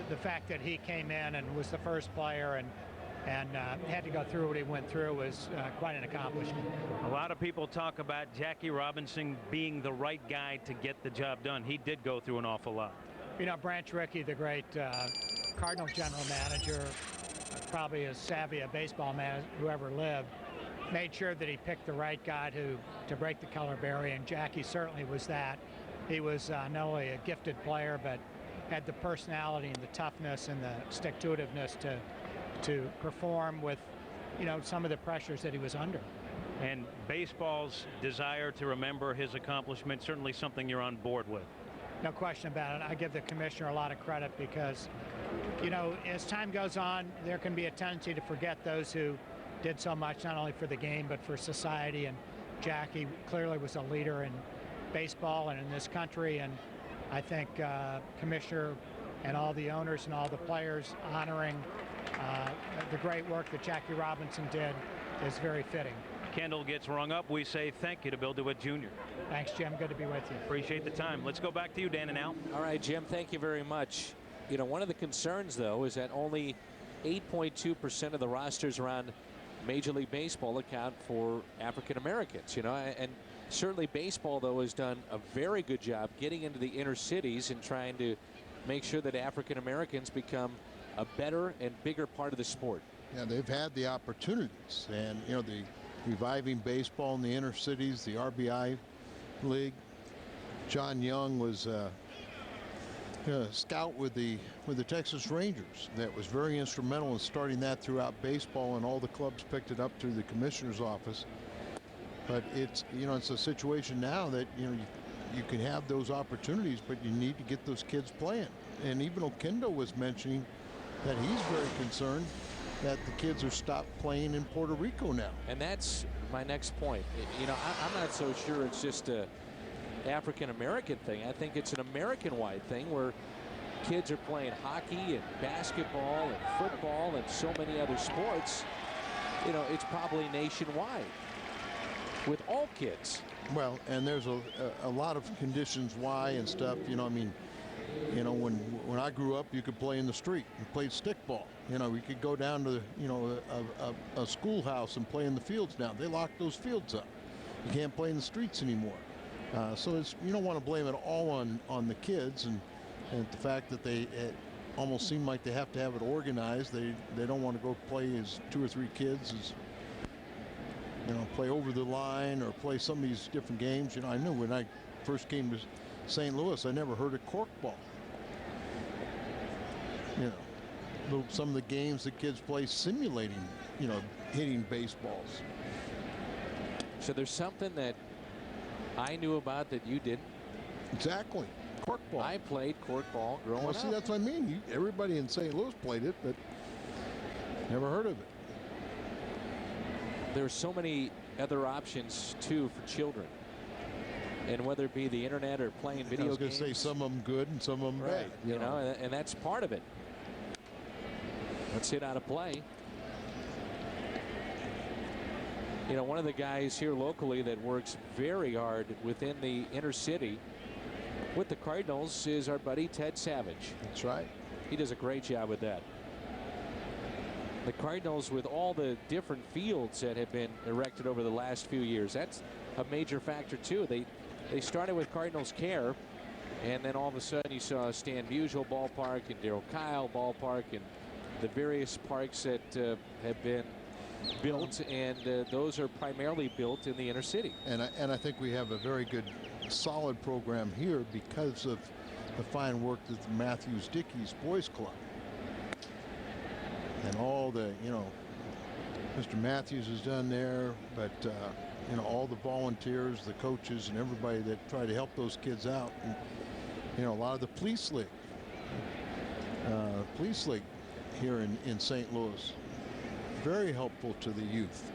the fact that he came in and was the first player and had to go through what he went through was quite an accomplishment. A lot of people talk about Jackie Robinson being the right guy to get the job done. He did go through an awful lot. Branch Rickey, the great Cardinals general manager, probably as savvy a baseball man who ever lived, made sure that he picked the right guy to break the color barrier, and Jackie certainly was that. He was not only a gifted player, but had the personality and the toughness and the stick-to-itiveness to perform with, some of the pressures that he was under. And baseball's desire to remember his accomplishment, certainly something you're on board with. No question about it. I give the commissioner a lot of credit because, as time goes on, there can be a tendency to forget those who did so much, not only for the game, but for society. And Jackie clearly was a leader in baseball and in this country. And I think Commissioner and all the owners and all the players honoring the great work that Jackie Robinson did is very fitting. Kendall gets rung up. We say thank you to Bill DeWitt Jr. Thanks, Jim. Good to be with you. Appreciate the time. Let's go back to you, Dan and Al. All right, Jim, thank you very much. One of the concerns, though, is that only 8.2% of the rosters around Major League Baseball account for African Americans, and certainly baseball, though, has done a very good job getting into the inner cities and trying to make sure that African Americans become a better and bigger part of the sport. Yeah, they've had the opportunities, and the reviving baseball in the inner cities, the RBI League. John Young was a scout with the Texas Rangers that was very instrumental in starting that throughout baseball, and all the clubs picked it up through the commissioner's office. But it's it's a situation now that you can have those opportunities, but you need to get those kids playing. And even Oquendo was mentioning that he's very concerned that the kids are stopped playing in Puerto Rico now. And that's my next point. I'm not so sure it's just a African-American thing. I think it's an American-wide thing where kids are playing hockey and basketball and football and so many other sports. It's probably nationwide with all kids. Well, and there's a lot of conditions why and stuff. When I grew up, you could play in the street. You played stickball. We could go down to a schoolhouse and play in the fields now. They locked those fields up. You can't play in the streets anymore. So you don't want to blame it all on the kids and the fact that it almost seem like they have to have it organized. They don't want to go play as 2 or 3 kids as play over the line or play some of these different games. I knew when I first came to St. Louis, I never heard of corkball. Some of the games that kids play simulating, hitting baseballs. So there's something that I knew about that you didn't. Exactly. Corkball. I played corkball growing Well, see, up. that's what I mean. Everybody in St. Louis played it, but never heard of it. There's so many other options too for children, and whether it be the internet or playing video games. I was going to say some of them good and some of them right. bad. You know, and that's part of it. Let's hit out of play. You know, one of the guys here locally that works very hard within the inner city with the Cardinals is our buddy Ted Savage. That's right. He does a great job with that. The Cardinals, with all the different fields that have been erected over the last few years, that's a major factor too. They started with Cardinals Care, and then all of a sudden you saw Stan Musial Ballpark and Darryl Kyle Ballpark and the various parks that have been built, and those are primarily built in the inner city. And I think we have a very good, solid program here because of the fine work that the Matthews Dickey's Boys Club and all the, you know, Mr. Matthews has done there, but you know, all the volunteers, the coaches, and everybody that try to help those kids out. And, you know, a lot of the police league here in St. Louis, very helpful to the youth.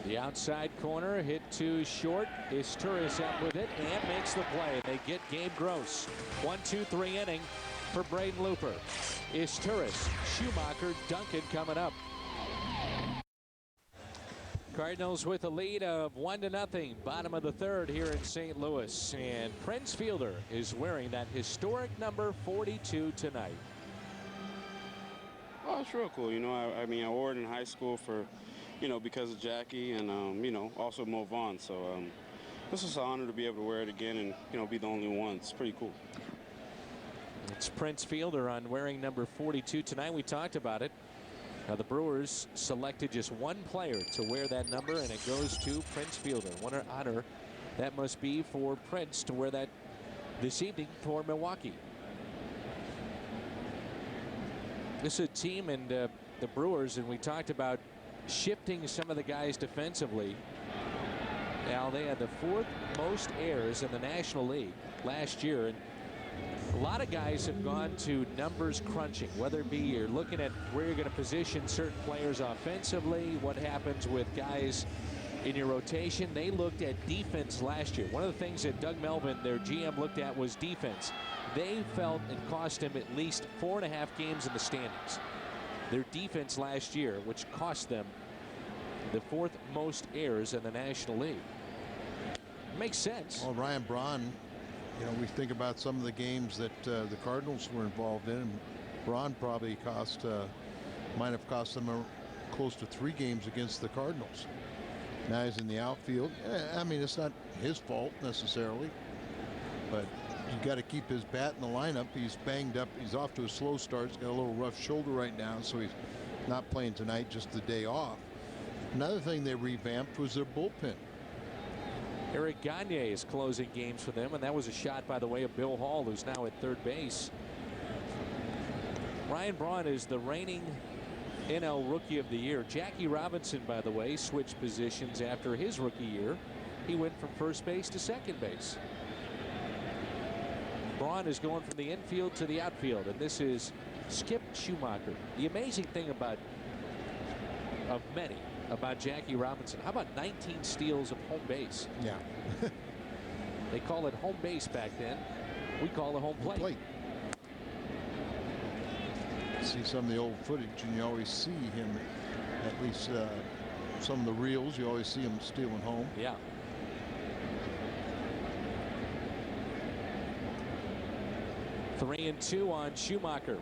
The outside corner hit to short. Izturis up with it and makes the play. They get Gabe Gross. 1-2-3 inning for Braden Looper. Izturis, Schumacher, Duncan coming up. Cardinals with a lead of 1-0, bottom of the third here in St. Louis. And Prince Fielder is wearing that historic number 42 tonight. Oh, it's real cool. You know, I mean, I wore it in high school for, you know, because of Jackie and, you know, also Mo Vaughn. So this is an honor to be able to wear it again and, you know, be the only one. It's pretty cool. It's Prince Fielder on wearing number 42 tonight. We talked about it. Now the Brewers selected just one player to wear that number, and it goes to Prince Fielder. What an honor that must be for Prince to wear that this evening for Milwaukee. This is a team, and the Brewers, and we talked about shifting some of the guys defensively. Now they had the 4th most errors in the National League last year, and a lot of guys have gone to numbers crunching, whether it be you're looking at where you're going to position certain players offensively, what happens with guys in your rotation. They looked at defense last year. One of the things that Doug Melvin, their GM, looked at was defense. They felt it cost them at least 4.5 games in the standings. Their defense last year, which cost them the 4th most errors in the National League. Makes sense. Well, Ryan Braun, you know, we think about some of the games that the Cardinals were involved in. And Braun probably might have cost them close to 3 games against the Cardinals. Now he's in the outfield. I mean, it's not his fault necessarily, but you got to keep his bat in the lineup. He's banged up. He's off to a slow start. He's got a little rough shoulder right now, so he's not playing tonight, just the day off. Another thing they revamped was their bullpen. Eric Gagne is closing games for them, and that was a shot, by the way, of Bill Hall, who's now at third base. Ryan Braun is the reigning NL Rookie of the Year. Jackie Robinson, by the way, switched positions after his rookie year. He went from first base to second base. Braun is going from the infield to the outfield, and this is Skip Schumacher. The amazing thing about Jackie Robinson, how about 19 steals of home base? Yeah. They call it home base back then. We call it home plate. See some of the old footage, and you always see him, at least some of the reels, you always see him stealing home. Yeah. 3-2 on Schumacher.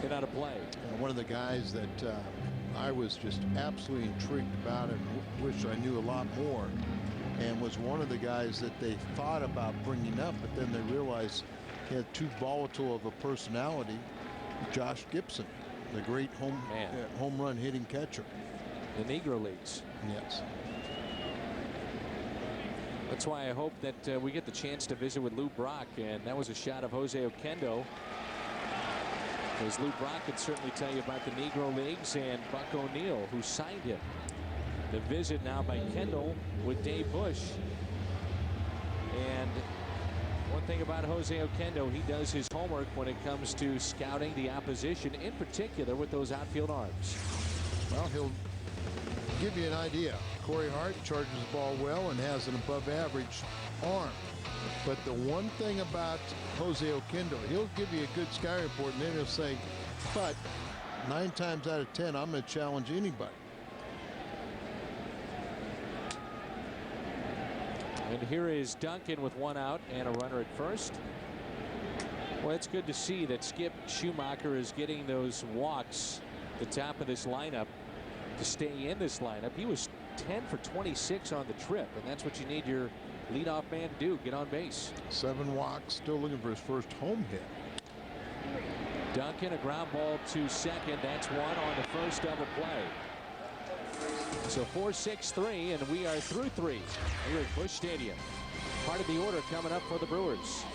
Get out of play. One of the guys that I was just absolutely intrigued about and wish I knew a lot more, and was one of the guys that they thought about bringing up, but then they realized he had too volatile of a personality. Josh Gibson, the great home run hitting catcher. The Negro Leagues. Yes. That's why I hope that we get the chance to visit with Lou Brock, and that was a shot of Jose Oquendo. As Lou Brock could certainly tell you about the Negro Leagues and Buck O'Neill, who signed him. The visit now by Kendall with Dave Bush. And one thing about Jose Oquendo, he does his homework when it comes to scouting the opposition, in particular with those outfield arms. Well, he'll give you an idea. Corey Hart charges the ball well and has an above-average arm. But the one thing about Jose Oquendo, he'll give you a good sky report, and then he'll say, but 9 times out of 10, I'm going to challenge anybody. And here is Duncan with 1 out and a runner at first. Well, it's good to see that Skip Schumacher is getting those walks at the top of this lineup to stay in this lineup. He was 10 for 26 on the trip, and that's what you need your leadoff man to do, get on base. 7 walks, still looking for his first home hit. Duncan, a ground ball to second. That's 1 on the first double play. So 4-6-3, and we are through 3 here at Busch Stadium. Part of the order coming up for the Brewers.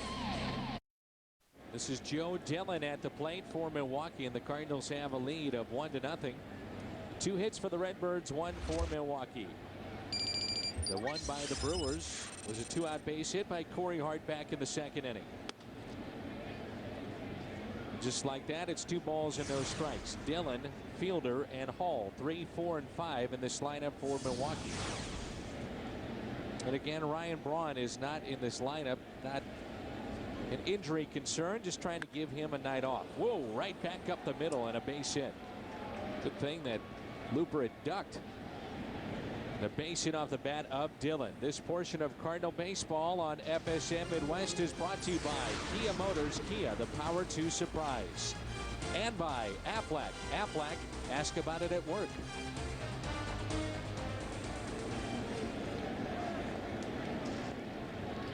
This is Joe Dillon at the plate for Milwaukee, and the Cardinals have a lead of 1-0. 2 hits for the Redbirds, 1 for Milwaukee. The one by the Brewers was a 2-out base hit by Corey Hart back in the 2nd inning. Just like that, it's 2 balls and no strikes. Dillon, Fielder, and Hall, 3, 4, and 5 in this lineup for Milwaukee. And again, Ryan Braun is not in this lineup. Not an injury concern, just trying to give him a night off. Whoa, right back up the middle and a base hit. Good thing that Looper had ducked. The base hit off the bat of Dillon. This portion of Cardinal Baseball on FSM Midwest is brought to you by Kia Motors. Kia, the power to surprise. And by Aflac. Aflac, ask about it at work.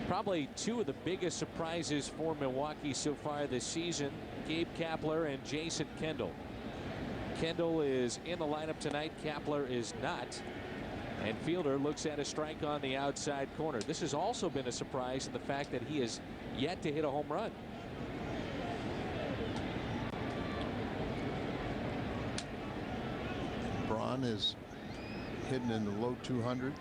Probably 2 of the biggest surprises for Milwaukee so far this season, Gabe Kapler and Jason Kendall. Kendall is in the lineup tonight. Kapler is not. And Fielder looks at a strike on the outside corner. This has also been a surprise in the fact that he has yet to hit a home run. Braun is hitting in the low 200s.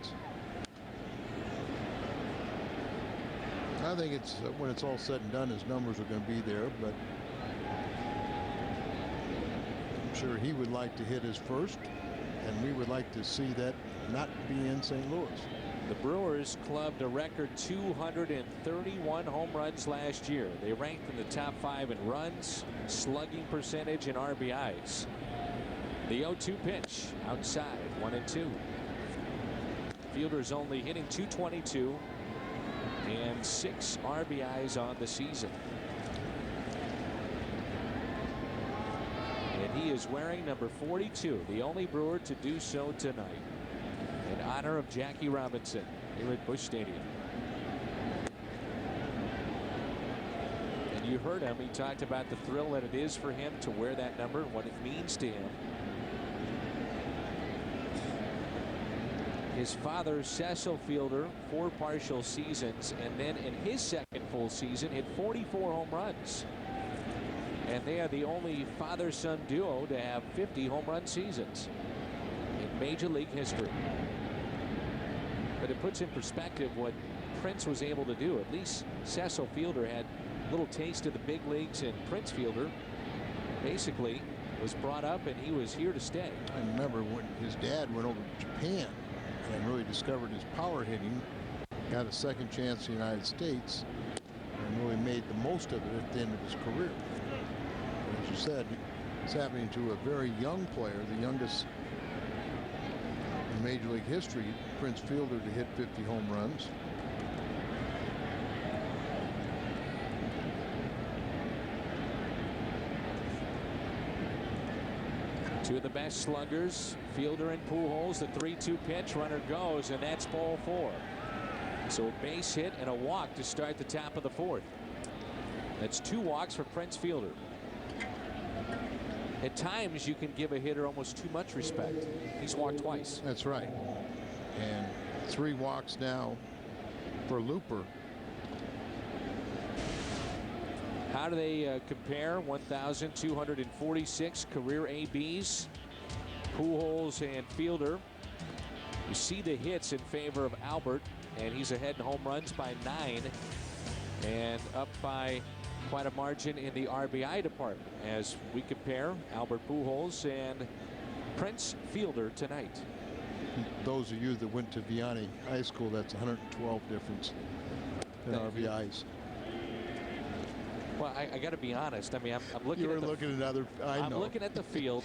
I think it's when it's all said and done, his numbers are going to be there, but I'm sure he would like to hit his first, and we would like to see that not be in St. Louis. The Brewers clubbed a record 231 home runs last year. They ranked in the top 5 in runs, slugging percentage, and RBIs. The 0-2 pitch outside, 1-2. Fielder's only hitting .222 and 6 RBIs on the season. And he is wearing number 42, the only Brewer to do so tonight, in honor of Jackie Robinson here at Busch Stadium. And you heard him. He talked about the thrill that it is for him to wear that number and what it means to him. His father, Cecil Fielder, 4 partial seasons, and then in his 2nd full season hit 44 home runs. And they are the only father-son duo to have 50 home run seasons in Major League history. But it puts in perspective what Prince was able to do. At least Cecil Fielder had a little taste of the big leagues, and Prince Fielder basically was brought up and he was here to stay. I remember when his dad went over to Japan and really discovered his power hitting, got a 2nd chance in the United States, and really made the most of it at the end of his career. As you said, it's happening to a very young player, the youngest in Major League history, Prince Fielder, to hit 50 home runs. Two of the best sluggers, Fielder and Pujols. The 3-2 pitch, runner goes, and that's ball 4. So a base hit and a walk to start the top of the 4th. That's 2 walks for Prince Fielder. At times you can give a hitter almost too much respect. He's walked twice. That's right. And 3 walks now for Looper. How do they compare? 1,246 career ABs. Pujols and Fielder. You see the hits in favor of Albert. and he's ahead in home runs by 9 and up by quite a margin in the RBI department as we compare Albert Pujols and Prince Fielder tonight. Those of you that went to Vianney High School, that's 112 difference in RBIs. Well, I got to be honest. I mean, I'm looking. You were at looking at other. I'm looking at the field.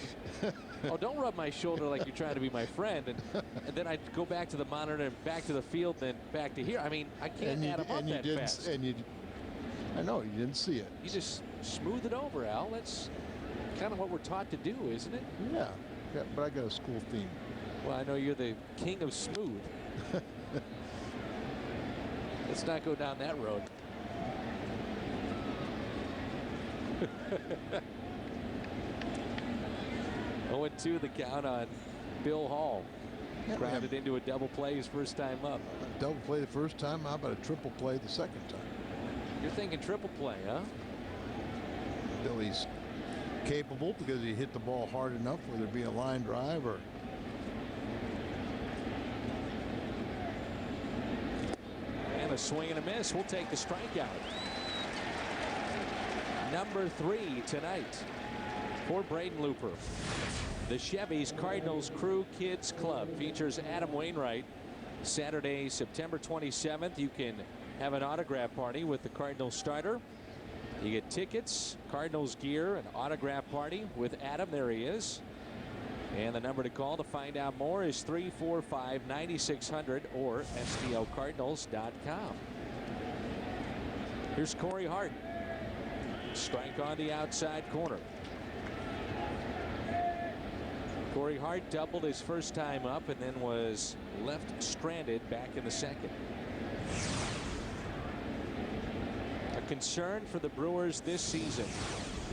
Oh, don't rub my shoulder like you're trying to be my friend. And then I go back to the monitor and back to the field, then back to here. I mean, I can't add them up that fast. I know you didn't see it. You just smooth it over, Al. That's kind of what we're taught to do, isn't it? Yeah, but I got a school theme. Well, I know you're the king of smooth. Let's not go down that road. 0-2 the count on Bill Hall. Grounded into a double play his first time up. A double play the first time. How about a triple play the second time? You're thinking triple play, huh? Billy's capable because he hit the ball hard enough, whether it be a line drive or. And a swing and a miss. We'll take the strikeout. Number 3 tonight for Braden Looper. The Chevy's Cardinals Crew Kids Club features Adam Wainwright. Saturday, September 27th. You can have an autograph party with the Cardinals starter. You get tickets, Cardinals gear, an autograph party with Adam. There he is. And the number to call to find out more is 345-9600 or stlcardinals.com. Here's Corey Hart. Strike on the outside corner. Corey Hart doubled his first time up and then was left stranded back in the second. A concern for the Brewers this season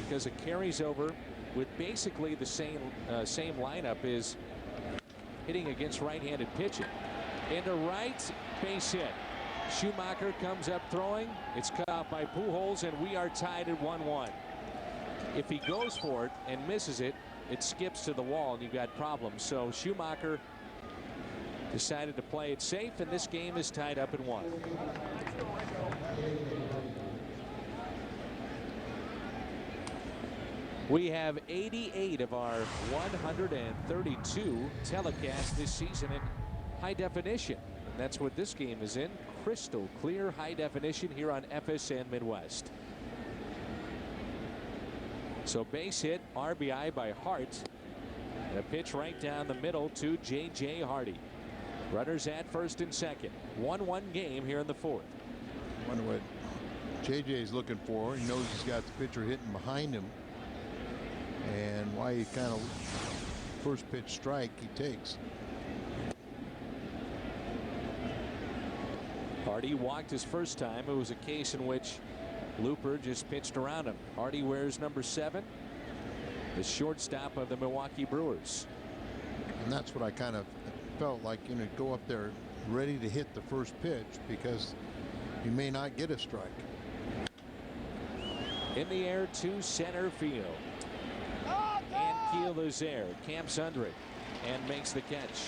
because it carries over with basically the same lineup is hitting against right-handed pitching. Into right, base hit. Schumacher comes up throwing. It's cut off by Pujols, and we are tied at 1-1. If he goes for it and misses it, it skips to the wall, and you've got problems. So Schumacher decided to play it safe, and this game is tied up at 1. We have 88 of our 132 telecasts this season in high definition. And that's what this game is in. Crystal clear high definition here on FSN Midwest. So base hit, RBI by Hart. And a pitch right down the middle to J.J. Hardy. Runners at first and second. 1-1 game here in the fourth. I wonder what J.J.'s looking for. He knows he's got the pitcher hitting behind him. And why he kind of first pitch strike he takes. Hardy walked his first time. It was a case in which Looper just pitched around him. Hardy wears number 7, the shortstop of the Milwaukee Brewers. And that's what I kind of felt like, you know, go up there ready to hit the first pitch because you may not get a strike. In the air to center field. And Keel is there. Camps under it and makes the catch.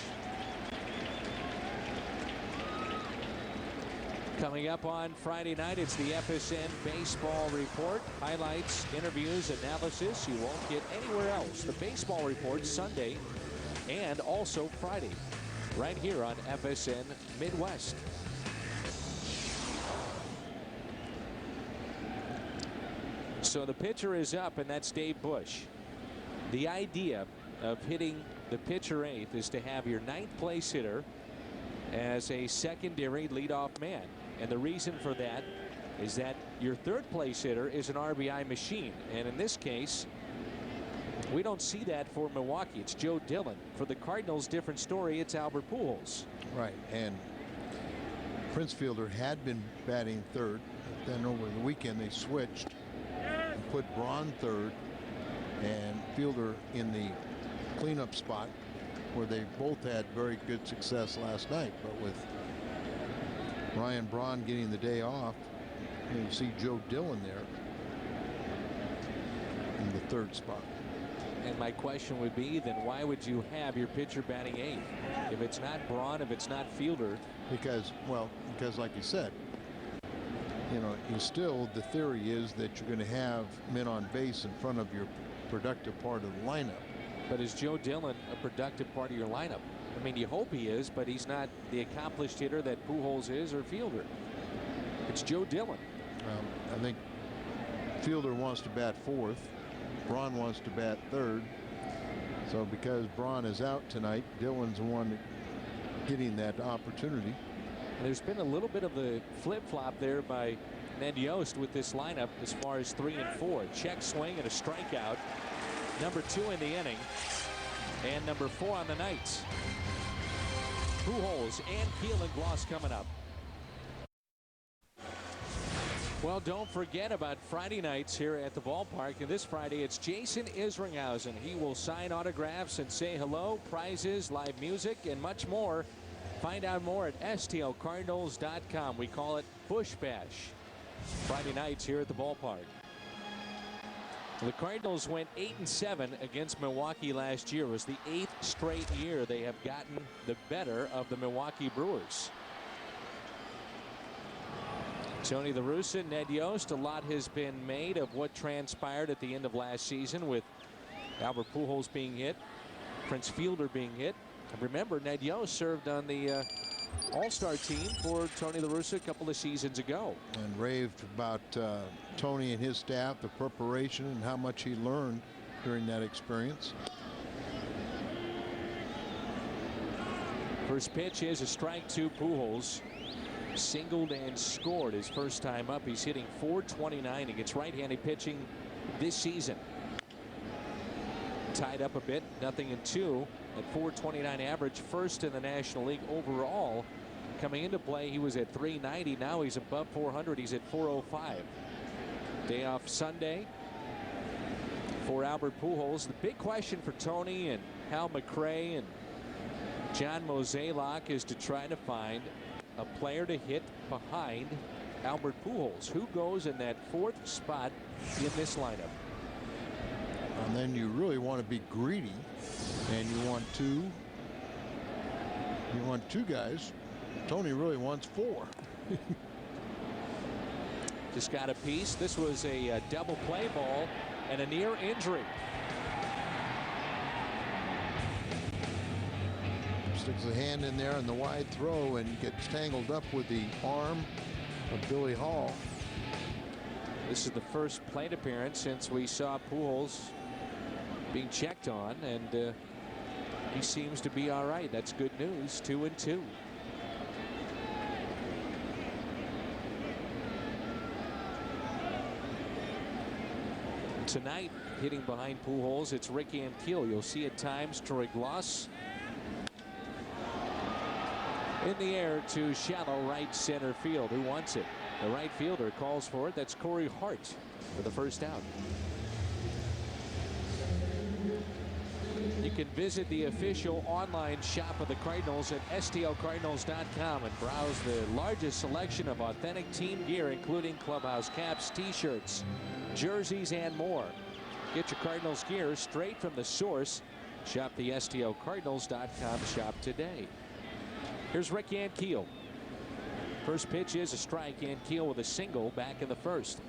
Coming up on Friday night, it's the FSN Baseball Report. Highlights, interviews, analysis you won't get anywhere else. The Baseball Report Sunday and also Friday right here on FSN Midwest. So the pitcher is up, and that's Dave Bush. The idea of hitting the pitcher 8th is to have your 9th place hitter as a secondary leadoff man. And the reason for that is that your 3rd place hitter is an RBI machine. And in this case, we don't see that for Milwaukee. It's Joe Dillon. For the Cardinals, different story. It's Albert Pujols. Right. And Prince Fielder had been batting 3rd. Then over the weekend, they switched and put Braun 3rd and Fielder in the cleanup spot where they both had very good success last night. But with Ryan Braun getting the day off, you see Joe Dillon there in the 3rd spot. And my question would be, then why would you have your pitcher batting eighth? If it's not Braun, if it's not Fielder. Because like you said, you know, the theory is that you're going to have men on base in front of your productive part of the lineup. But is Joe Dillon a productive part of your lineup? I mean, you hope he is, but he's not the accomplished hitter that Pujols is or Fielder. It's Joe Dillon. I think Fielder wants to bat fourth. Braun wants to bat third. So because Braun is out tonight, Dillon's the one getting that opportunity. There's been a little bit of the flip-flop there by Ned Yost with this lineup as far as 3 and 4. Check swing and a strikeout. Number 2 in the inning. And number 4 on the night. Pujols and Keel and Gloss coming up. Well, don't forget about Friday nights here at the ballpark. And this Friday, it's Jason Isringhausen. He will sign autographs and say hello, prizes, live music, and much more. Find out more at STLCardinals.com. We call it Bush Bash. Friday nights here at the ballpark. The Cardinals went 8-7 against Milwaukee last year. It was the 8th straight year they have gotten the better of the Milwaukee Brewers. Tony La Russa, Ned Yost, a lot has been made of what transpired at the end of last season with Albert Pujols being hit, Prince Fielder being hit. And remember, Ned Yost served on the All-Star team for Tony La Russa a couple of seasons ago. And raved about Tony and his staff, the preparation, and how much he learned during that experience. First pitch is a strike to Pujols. Singled and scored his first time up. He's hitting .429 against right-handed pitching this season. Tied up a bit, 0-2 at .429 average, first in the National League overall. Coming into play, he was at .390. Now he's above .400. He's at .405. Day off Sunday for Albert Pujols. The big question for Tony and Hal McRae and John Mozeliak is to try to find a player to hit behind Albert Pujols. Who goes in that 4th spot in this lineup? And then you really want to be greedy, and you want two guys. Tony really wants 4. Just got a piece. This was a double play ball and a near injury. Sticks a hand in there in the wide throw and gets tangled up with the arm of Billy Hall. This is the first plate appearance since we saw Pujols being checked on, and he seems to be all right. That's good news. 2-2. Tonight, hitting behind Pujols, it's Rick Ankiel. You'll see at times Troy Gloss in the air to shallow right center field. Who wants it? The right fielder calls for it. That's Corey Hart for the first out. You can visit the official online shop of the Cardinals at STLCardinals.com and browse the largest selection of authentic team gear, including clubhouse caps, t-shirts, jerseys, and more. Get your Cardinals gear straight from the source. Shop the STLCardinals.com shop today. Here's Rick Ankiel. First pitch is a strike. Ankiel with a single back in the first.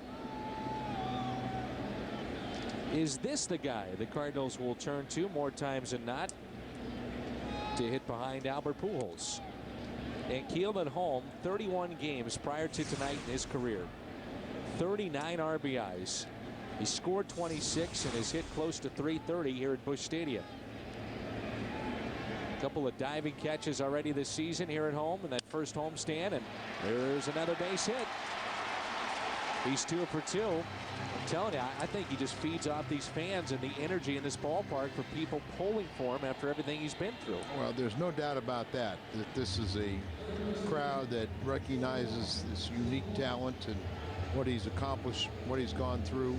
Is this the guy the Cardinals will turn to more times than not to hit behind Albert Pujols? Ankiel at home, 31 games prior to tonight in his career. 39 RBIs. He scored 26 and has hit close to .330 here at Busch Stadium. A couple of diving catches already this season here at home in that first homestand, and there's another base hit. He's 2 for 2. I'm telling you, I think he just feeds off these fans and the energy in this ballpark for people pulling for him after everything he's been through. Well, there's no doubt about that this is a crowd that recognizes this unique talent and what he's accomplished, what he's gone through.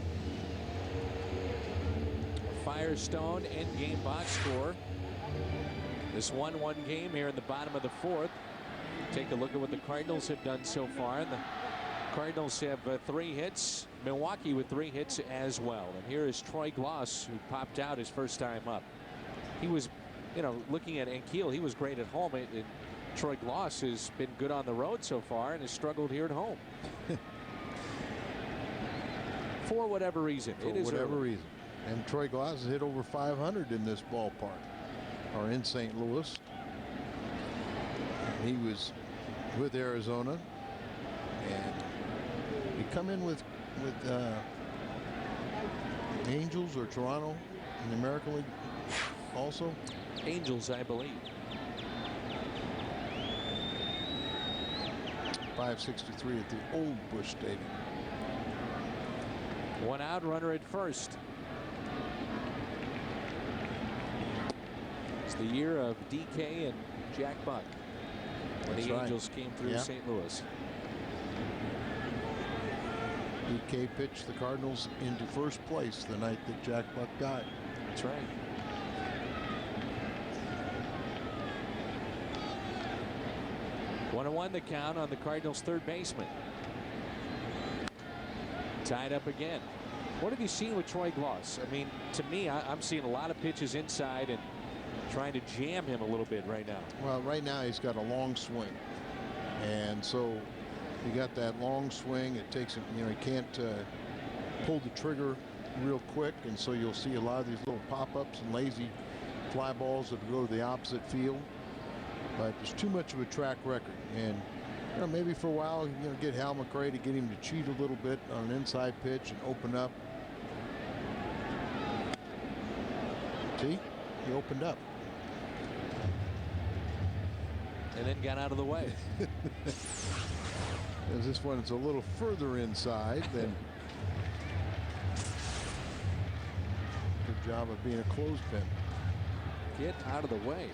Firestone end-game box score. This 1-1 game here in the bottom of the 4th. Take a look at what the Cardinals have done so far. In the Cardinals have 3 hits. Milwaukee with 3 hits as well. And here is Troy Glaus, who popped out his first time up. He was, looking at Ankiel, he was great at home. And Troy Glaus has been good on the road so far and has struggled here at home. For whatever reason. For whatever reason. And Troy Glaus has hit over 500 in this ballpark, or in St. Louis. He was with Arizona, and he come in with Angels or Toronto in the American League also? Angels, I believe. 563 at the old Busch Stadium. 1 out, runner at first. It's the year of DK and Jack Buck when the Angels came through St. Louis. DK pitched the Cardinals into first place the night that Jack Buck died. That's right. One and 1 the count on the Cardinals' third baseman. Tied up again. What have you seen with Troy Glaus? I mean, to me, I'm seeing a lot of pitches inside and trying to jam him a little bit right now. Well, right now he's got a long swing, and so you got that long swing. It takes him, he can't pull the trigger real quick, and so you'll see a lot of these little pop-ups and lazy fly balls that go to the opposite field. But there's too much of a track record, and maybe for a while, get Hal McRae to get him to cheat a little bit on an inside pitch and open up. See, he opened up. And then got out of the way. As this one is a little further inside than. Good job of being a clothespin. Get out of the way.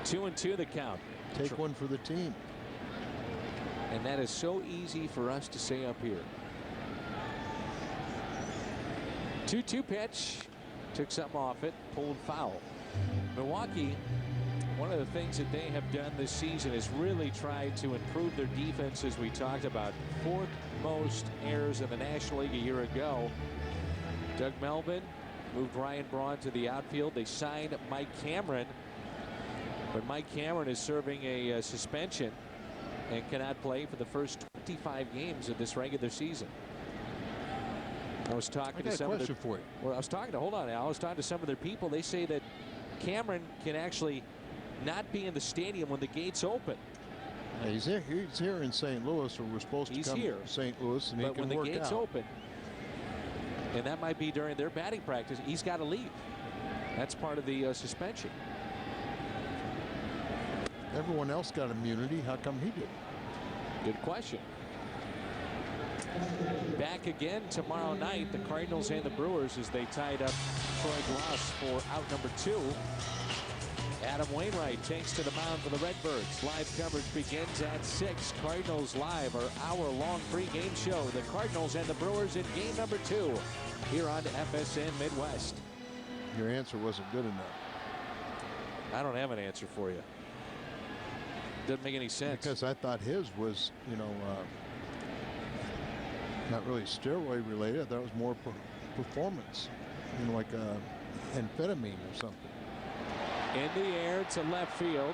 2-2 the count. Take one for the team. And that is so easy for us to say up here. 2-2 pitch. Took something off it. Pulled foul. Milwaukee, one of the things that they have done this season is really tried to improve their defense, as we talked about. 4th most errors in the National League a year ago. Doug Melvin moved Ryan Braun to the outfield. They signed Mike Cameron, but Mike Cameron is serving a suspension and cannot play for the first 25 games of this regular season. I was talking to some of their, for you. Well, I was talking to, hold on, Al. I was talking to some of their people. They say that Cameron can actually not be in the stadium when the gates open. Yeah, he's here in St. Louis, or we're supposed to come to St. Louis, and but he can when work the gates out. open, and that might be during their batting practice, he's got to leave. That's part of the suspension. Everyone else got immunity. How come he didn't? Good question. Back again tomorrow night, the Cardinals and the Brewers, as they tied up Troy Glaus for out number 2. Adam Wainwright takes to the mound for the Redbirds. Live coverage begins at 6. Cardinals Live, our hour-long pregame show. The Cardinals and the Brewers in game number 2 here on FSN Midwest. Your answer wasn't good enough. I don't have an answer for you. Doesn't make any sense. Because I thought his was, not really steroid related. I thought it was more performance, like amphetamine or something. In the air to left field.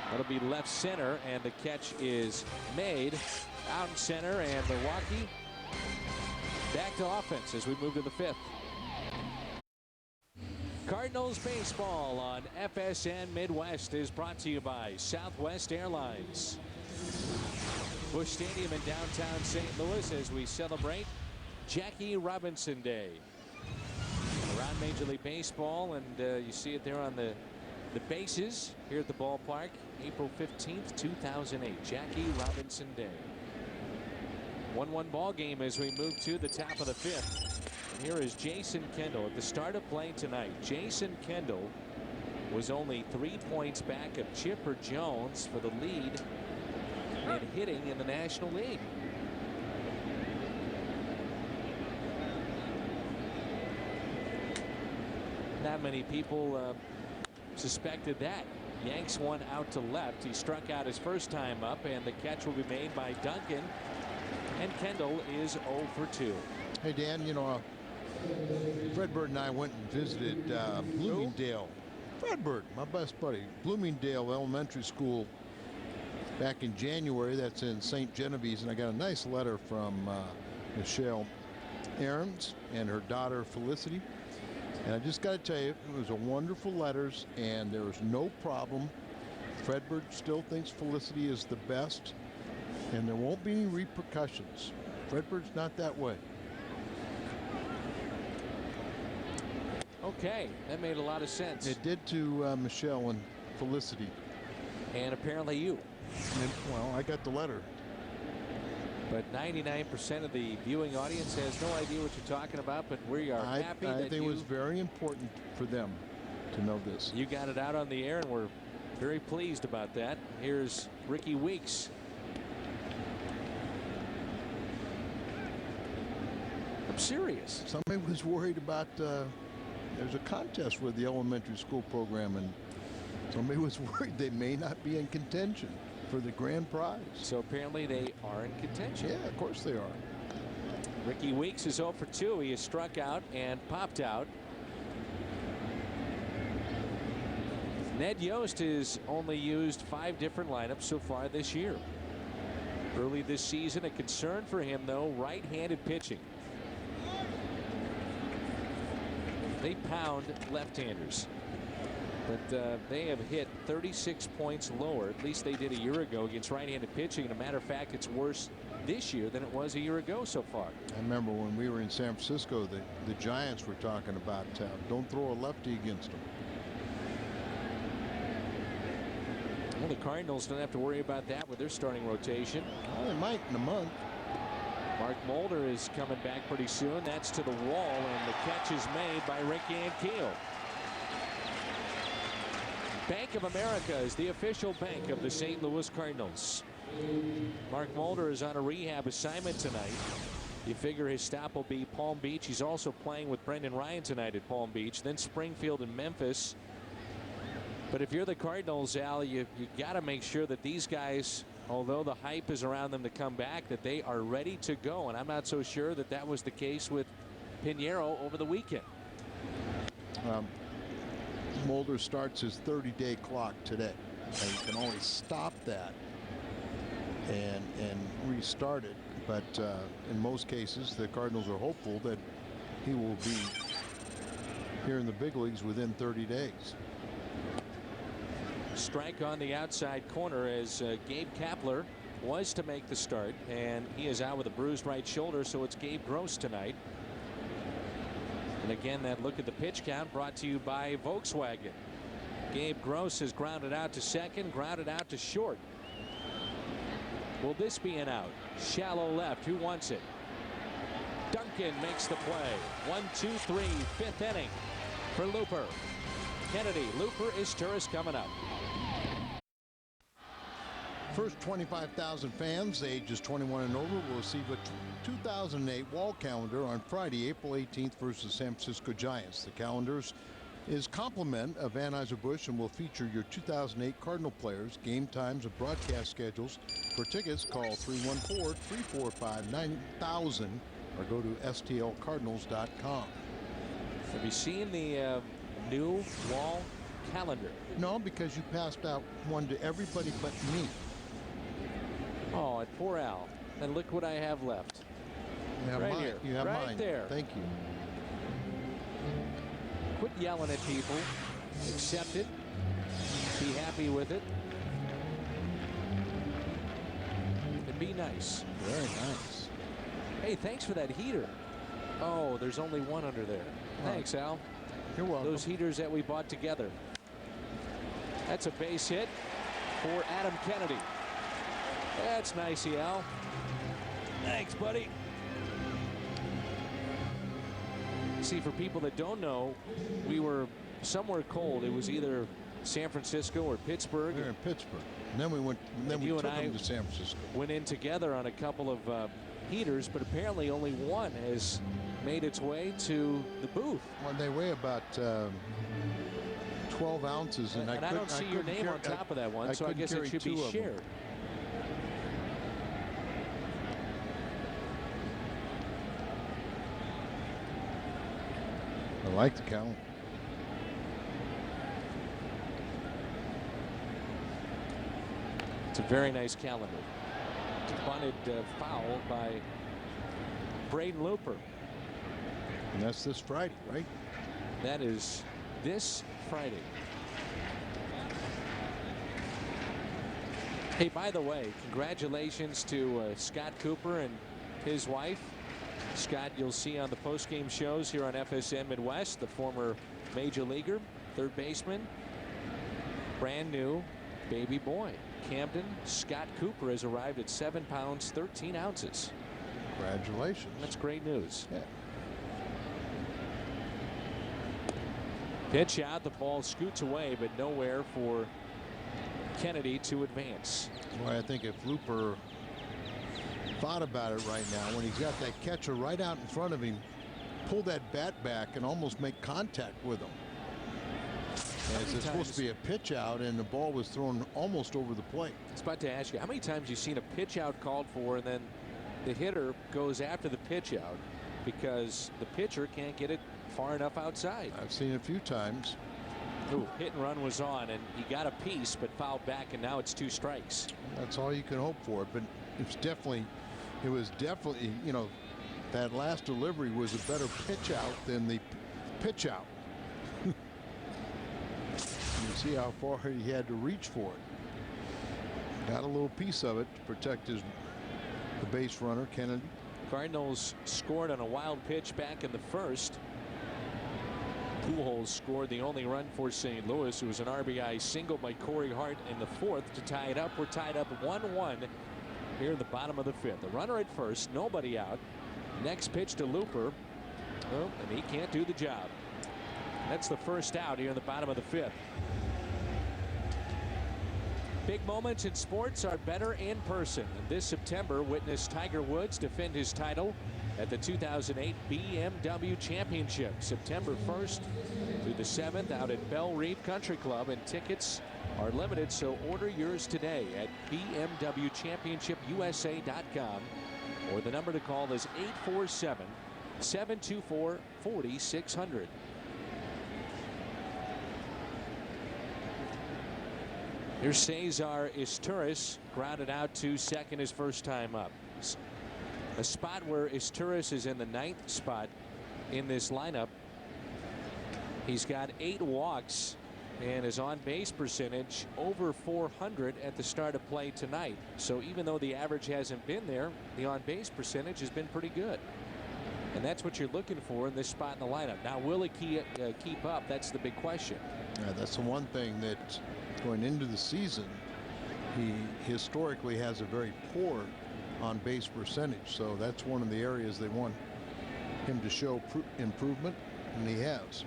That'll be left center, and the catch is made. Out in center, and Milwaukee back to offense as we move to the 5th. Cardinals baseball on FSN Midwest is brought to you by Southwest Airlines. Busch Stadium in downtown St. Louis as we celebrate Jackie Robinson Day. Around Major League Baseball, and you see it there on the bases here at the ballpark. April 15th, 2008, Jackie Robinson Day. 1-1 ball game as we move to the top of the 5th. Here is Jason Kendall at the start of play tonight. Jason Kendall was only 3 points back of Chipper Jones for the lead in hitting in the National League. Not many people suspected that. Yanks one out to left. He struck out his first time up, and the catch will be made by Duncan. and Kendall is 0 for 2. Hey, Dan, you know, Fred Bird and I went and visited Bloomingdale. Fred Bird, my best buddy, Bloomingdale Elementary School back in January. That's in St. Genevieve's, and I got a nice letter from Michelle Aarons and her daughter Felicity. And I just got to tell you, it was a wonderful letters, and there was no problem. Fred Bird still thinks Felicity is the best, and there won't be any repercussions. Fred Bird's not that way. Okay, that made a lot of sense. It did to Michelle and Felicity. And apparently you. Well, I got the letter. But 99% of the viewing audience has no idea what you're talking about, but we are happy that I think it was very important for them to know this. You got it out on the air, and we're very pleased about that. Here's Ricky Weeks. I'm serious. Somebody was worried about there's a contest with the elementary school program, and somebody was worried they may not be in contention for the grand prize. So apparently they are in contention. Yeah, of course they are. Ricky Weeks is 0 for 2. He is struck out and popped out. Ned Yost has only used 5 different lineups so far this year. Early this season, a concern for him, though, right-handed pitching. They pound left-handers, but they have hit 36 points lower. At least they did a year ago against right-handed pitching. And a matter of fact, it's worse this year than it was a year ago so far. I remember when we were in San Francisco, the Giants were talking about don't throw a lefty against them. Well, the Cardinals don't have to worry about that with their starting rotation. Well, they might in a month. Mark Mulder is coming back pretty soon. That's to the wall, and the catch is made by Rick Ankiel. Bank of America is the official bank of the St. Louis Cardinals. Mark Mulder is on a rehab assignment tonight. You figure his stop will be Palm Beach. He's also playing with Brendan Ryan tonight at Palm Beach, then Springfield and Memphis. But if you're the Cardinals, Al, you got to make sure that these guys, although the hype is around them to come back, that they are ready to go. And I'm not so sure that that was the case with Pinheiro over the weekend. Mulder starts his 30-day clock today. And you can always stop that and restart it. But in most cases, the Cardinals are hopeful that he will be here in the big leagues within 30 days. Strike on the outside corner as Gabe Kapler was to make the start, and he is out with a bruised right shoulder, so it's Gabe Gross tonight. And again, that look at the pitch count brought to you by Volkswagen. Gabe Gross has grounded out to second, grounded out to short. Will this be an out? Shallow left. Who wants it? Duncan makes the play. 1, 2, 3, 5th inning for Looper. Kennedy, Looper, Izturis coming up. First 25,000 fans ages 21 and over will receive a 2008 wall calendar on Friday, April 18th versus San Francisco Giants. The calendars is complement of Anheuser-Busch and will feature your 2008 Cardinal players, game times, and broadcast schedules. For tickets, call 314-345-9000 or go to stlcardinals.com. Have you seen the new wall calendar? No, because you passed out one to everybody but me. Oh, and poor Al. And look what I have left. You have right mine. here. You have right mine. there. Thank you. Quit yelling at people. Accept it. Be happy with it. And be nice. Very nice. Hey, thanks for that heater. Oh, there's only one under there. Thanks, Al. You're welcome. Those heaters that we bought together. That's a base hit for Adam Kennedy. That's nice, Al. Thanks, buddy. See, for people that don't know, we were somewhere cold. It was either San Francisco or Pittsburgh. We were in Pittsburgh. And then we went. Then we took them to San Francisco. Went in together on a couple of heaters, but apparently only one has made its way to the booth. Well, they weigh about 12 ounces, and I don't see your name on top of that one, so I guess it should be shared. I like the calendar. It's a very nice calendar. It's a bunted foul by Braden Looper. And that's this Friday, right? That is this Friday. Hey, by the way, congratulations to Scott Cooper and his wife. Scott, you'll see on the post-game shows here on FSN Midwest, the former major leaguer, third baseman, brand new baby boy. Camden Scott Cooper has arrived at 7 pounds 13 ounces. Congratulations. That's great news. Yeah. Pitch out, the ball scoots away, but nowhere for Kennedy to advance. That's why I think if Looper thought about it right now, when he's got that catcher right out in front of him, pull that bat back and almost make contact with him. As it's supposed to be a pitch out, and the ball was thrown almost over the plate. I was about to ask you, how many times you've seen a pitch out called for, and then the hitter goes after the pitch out because the pitcher can't get it far enough outside? I've seen it a few times. Ooh, hit and run was on, and he got a piece, but fouled back, and now it's 2 strikes. That's all you can hope for. But it was definitely, you know, that last delivery was a better pitch out than the pitch out. You see how far he had to reach for it. Got a little piece of it to protect the base runner, Kennedy. Cardinals scored on a wild pitch back in the first. Pujols scored the only run for St. Louis. It was an RBI single by Corey Hart in the fourth to tie it up. We're tied up 1-1 here in the bottom of the fifth. The runner at first, nobody out. Next pitch to Looper. Oh, and he can't do the job. That's the first out here in the bottom of the fifth. Big moments in sports are better in person. And this September, witness Tiger Woods defend his title at the 2008 BMW Championship, September 1st through the 7th out at Belle Reve Country Club, and tickets are limited, so order yours today at bmwchampionshipusa.com, or the number to call is 847-724-4600. Here's Cesar Izturis, grounded out to second his first time up. A spot where Izturis is in the 9th spot in this lineup. He's got 8 walks and his on-base percentage over 400 at the start of play tonight. So even though the average hasn't been there, the on-base percentage has been pretty good. And that's what you're looking for in this spot in the lineup. Now, will he keep up? That's the big question. Yeah, that's the one thing that going into the season, he historically has a very poor on base percentage, so that's one of the areas they want him to show improvement, and he has.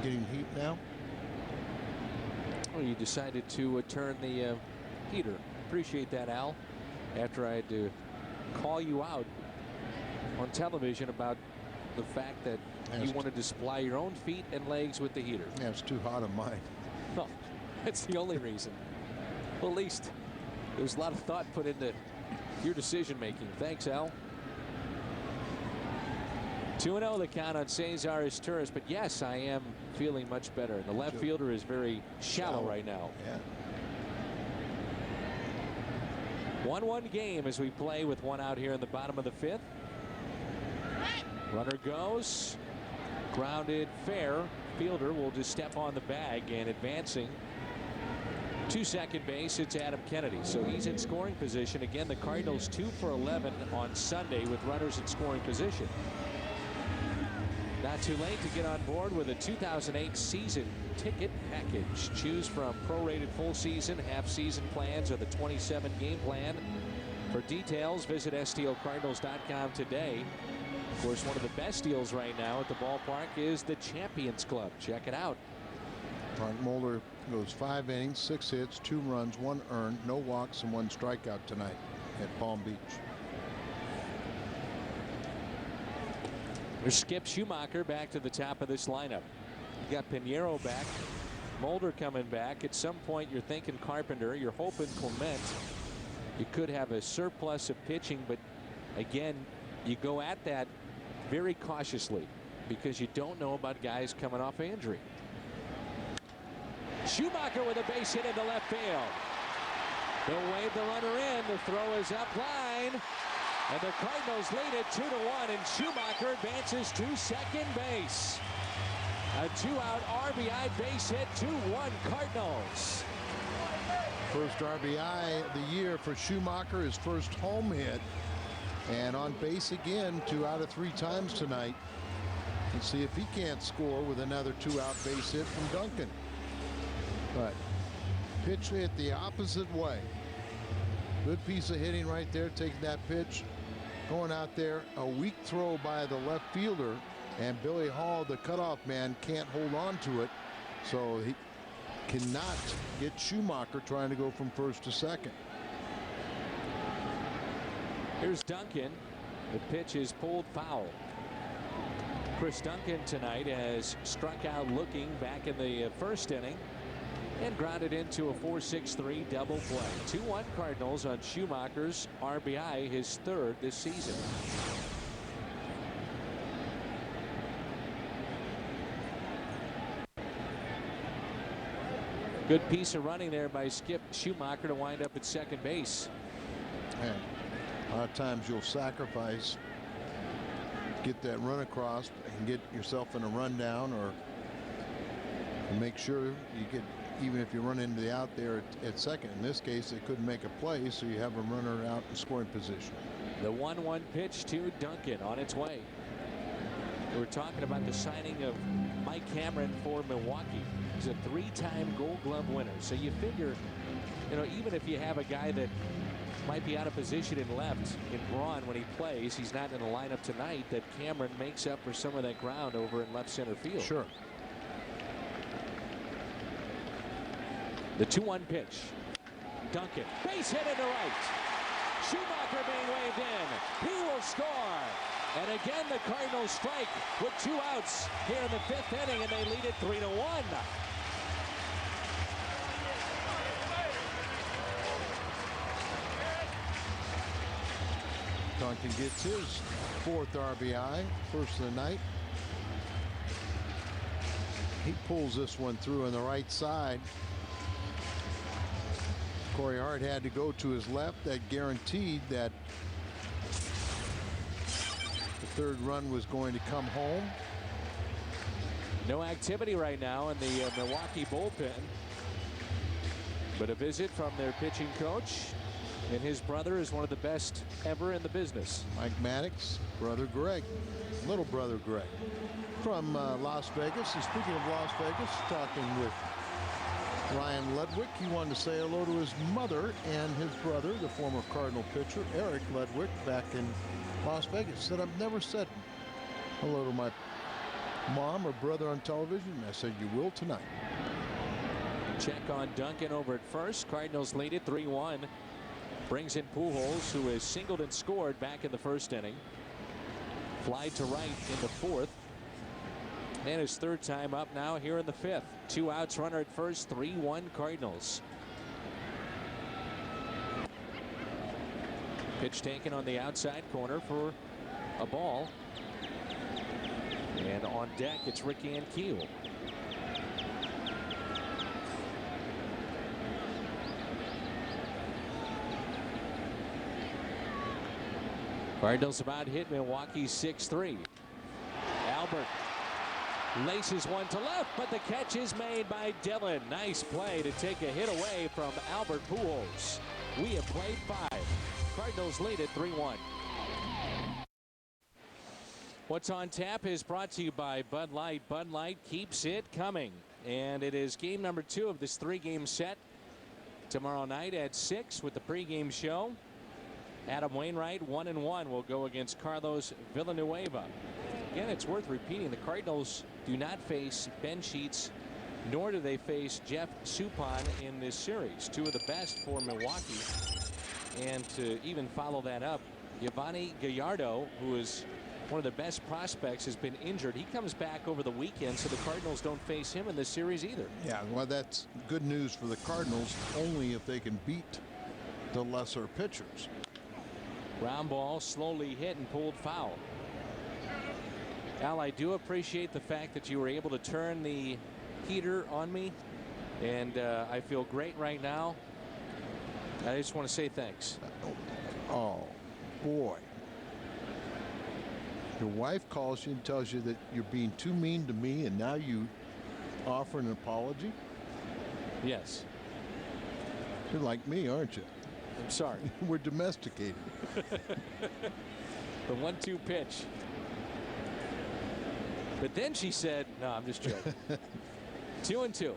Getting heat now. Well, you decided to turn the heater. Appreciate that, Al. After I had to call you out on television about the fact that you wanted to supply your own feet and legs with the heater. Yeah, it's too hot on mine. No, that's the only reason. Well, at least there was a lot of thought put into your decision making. Thanks, Al. 2-0 the count on Cesar Izturis, but yes, I am feeling much better. The left fielder is very shallow right now. Yeah. 1-1 game as we play with 1 out here in the bottom of the fifth. Runner goes, grounded fair. Fielder will just step on the bag, and advancing to second base, it's Adam Kennedy. So he's in scoring position. Again, the Cardinals 2 for 11 on Sunday with runners in scoring position. Not too late to get on board with a 2008 season ticket package. Choose from prorated full season, half season plans, or the 27 game plan. For details, visit STLCardinals.com today. Of course, one of the best deals right now at the ballpark is the Champions Club. Check it out. Frank Mulder goes 5 innings, 6 hits, 2 runs, 1 earned, no walks, and 1 strikeout tonight at Palm Beach. There's Skip Schumacher back to the top of this lineup. You got Pinheiro back, Mulder coming back. At some point, you're thinking Carpenter, you're hoping Clement. you could have a surplus of pitching, but again, you go at that very cautiously because you don't know about guys coming off of injury. Schumacher with a base hit into left field. They'll wave the runner in. The throw is up line. And the Cardinals lead it 2-1, and Schumacher advances to second base. A 2-out RBI base hit, 2-1 Cardinals. First RBI of the year for Schumacher, his first home hit. And on base again 2 out of 3 times tonight. Let's see if he can't score with another 2-out base hit from Duncan. But pitch hit the opposite way. Good piece of hitting right there, taking that pitch. Going out there, a weak throw by the left fielder, and Billy Hall, the cutoff man, can't hold on to it, so he cannot get Schumacher trying to go from first to second. Here's Duncan. The pitch is pulled foul. Chris Duncan tonight has struck out looking back in the first inning and grounded into a 4-6-3 double play. 2-1 Cardinals on Schumacher's RBI, his third this season. Good piece of running there by Skip Schumacher to wind up at second base. And a lot of times you'll sacrifice, get that run across and get yourself in a rundown, or make sure you get, even if you run into the out there at second. In this case, they couldn't make a play, so you have a runner out in scoring position. The 1-1 pitch to Duncan on its way. We're talking about the signing of Mike Cameron for Milwaukee. He's a 3-time Gold Glove winner. So you figure, you know, even if you have a guy that might be out of position in left in Braun when he plays, he's not in the lineup tonight, that Cameron makes up for some of that ground over in left center field. Sure. The 2-1 pitch. Duncan, base hit into right. Schumacher being waved in. He will score. And again, the Cardinals strike with 2 outs here in the 5th inning, and they lead it 3-1. Duncan gets his 4th RBI, first of the night. He pulls this one through on the right side. Corey Hart had to go to his left. That guaranteed that the 3rd run was going to come home. No activity right now in the Milwaukee bullpen, but a visit from their pitching coach, and his brother is one of the best ever in the business. Mike Maddox, brother Greg, little brother Greg, from Las Vegas. And speaking of Las Vegas, talking with Ryan Ludwig. He wanted to say hello to his mother and his brother, the former Cardinal pitcher Eric Ludwig, back in Las Vegas. Said, I've never said hello to my mom or brother on television. And I said, you will tonight. Check on Duncan over at first. Cardinals lead it 3-1. Brings in Pujols, who has singled and scored back in the 1st inning. Fly to right in the 4th. And his 3rd time up now here in the 5th. 2 outs, runner at first, 3-1 Cardinals. Pitch taken on the outside corner for a ball. And on deck, it's Rick Ankiel. Cardinals about hit Milwaukee 6-3. Albert laces one to left, but the catch is made by Dillon. Nice play to take a hit away from Albert Pujols. We have played 5. Cardinals lead at 3-1. What's on Tap is brought to you by Bud Light. Bud Light keeps it coming. And it is game number 2 of this 3-game set. Tomorrow night at 6 with the pregame show. Adam Wainwright, 1-1, will go against Carlos Villanueva. Again, it's worth repeating, the Cardinals do not face Ben Sheets, nor do they face Jeff Suppan in this series. 2 of the best for Milwaukee. And to even follow that up, Giovanni Gallardo, who is one of the best prospects, has been injured. He comes back over the weekend, so the Cardinals don't face him in this series either. Yeah, well, that's good news for the Cardinals, only if they can beat the lesser pitchers. Ground ball slowly hit and pulled foul. Al, I do appreciate the fact that you were able to turn the heater on me, and I feel great right now. I just want to say thanks. Oh, boy. Your wife calls you and tells you that you're being too mean to me, and now you offer an apology? Yes. You're like me, aren't you? I'm sorry. We're domesticated. The 1-2 pitch. But then she said, no, I'm just joking. 2-2.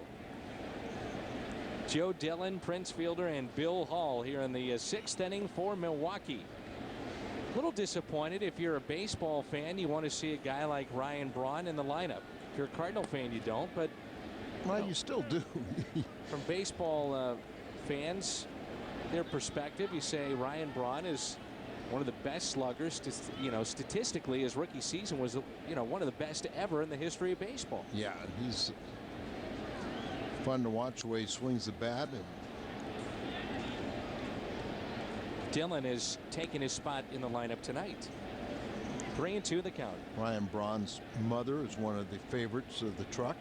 Joe Dillon, Prince Fielder, and Bill Hall here in the 6th inning for Milwaukee. A little disappointed. If you're a baseball fan, you want to see a guy like Ryan Braun in the lineup. If you're a Cardinal fan, you don't, but well, you still do. From baseball fans, their perspective, you say Ryan Braun is one of the best sluggers. Statistically, his rookie season was one of the best ever in the history of baseball. Yeah, he's fun to watch the way he swings the bat. And Dillon is taking his spot in the lineup tonight. 3-2 the count. Ryan Braun's mother is one of the favorites of the truck.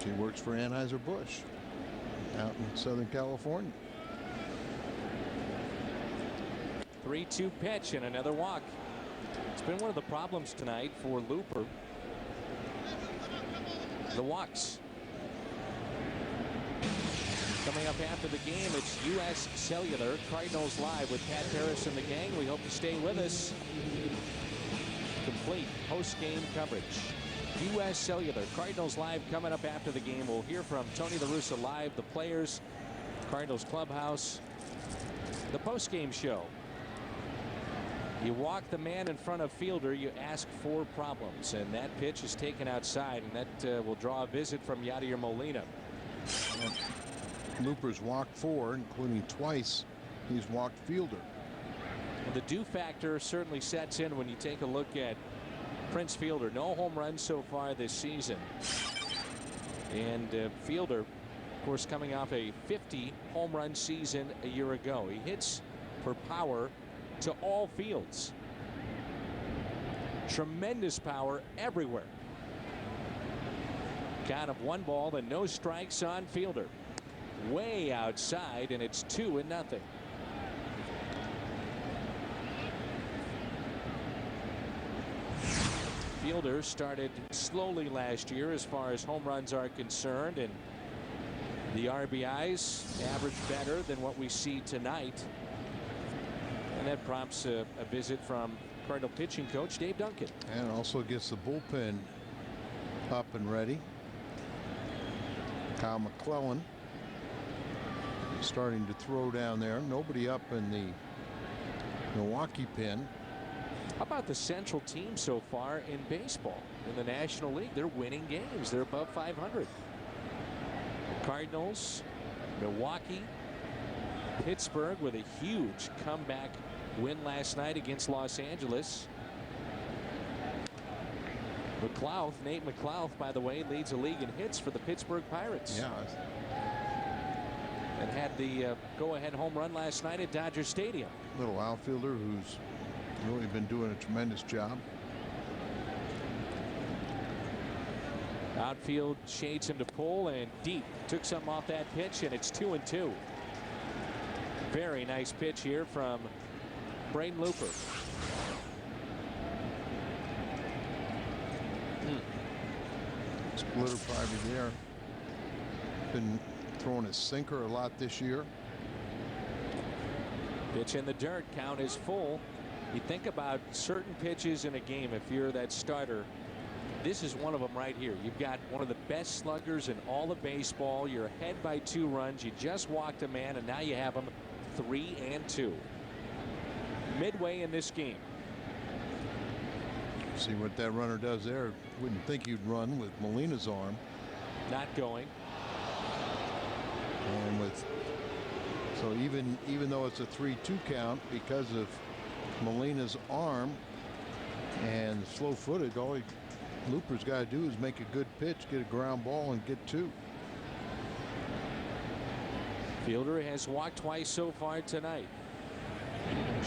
She works for Anheuser-Busch out in Southern California. 3-2 pitch and another walk. It's been one of the problems tonight for Looper. The walks. Coming up after the game, it's U.S. Cellular Cardinals Live with Pat Paris and the gang. We hope you stay with us. Complete post-game coverage. U.S. Cellular Cardinals Live coming up after the game. We'll hear from Tony La Russa live, the players, Cardinals clubhouse, the post-game show. You walk the man in front of Fielder, you ask for problems, and that pitch is taken outside, and that will draw a visit from Yadier Molina. Looper's walked 4, including twice he's walked Fielder. Well, the do factor certainly sets in when you take a look at Prince Fielder. No home runs so far this season. And Fielder, of course, coming off a 50 home run season a year ago. He hits for power to all fields. Tremendous power everywhere. Count of 1 ball and no strikes on Fielder. Way outside, and it's 2-0. Fielder started slowly last year as far as home runs are concerned, and the RBIs average better than what we see tonight. And that prompts a visit from Cardinal pitching coach Dave Duncan. And also gets the bullpen up and ready. Kyle McClellan starting to throw down there. Nobody up in the Milwaukee pen. How about the Central team so far in baseball in the National League? They're winning games. They're above 500. Cardinals, Milwaukee, Pittsburgh with a huge comeback win last night against Los Angeles. McLouth, Nate McLouth, by the way, leads the league in hits for the Pittsburgh Pirates. Yeah. And had the go-ahead home run last night at Dodger Stadium. Little outfielder who's really been doing a tremendous job. Outfield shades him to pull and deep. Took something off that pitch, and it's 2-2. Very nice pitch here from Braden Looper. Splitter probably there. Been throwing his sinker a lot this year. Pitch in the dirt. Count is full. You think about certain pitches in a game. If you're that starter, this is one of them right here. You've got one of the best sluggers in all of baseball. You're ahead by 2 runs. You just walked a man, and now you have him 3-2. Midway in this game. See what that runner does there. Wouldn't think you'd run with Molina's arm. Not going. And with so even though it's a 3-2 count, because of Molina's arm and slow-footed, all Looper's got to do is make a good pitch, get a ground ball, and get 2. Fielder has walked twice so far tonight.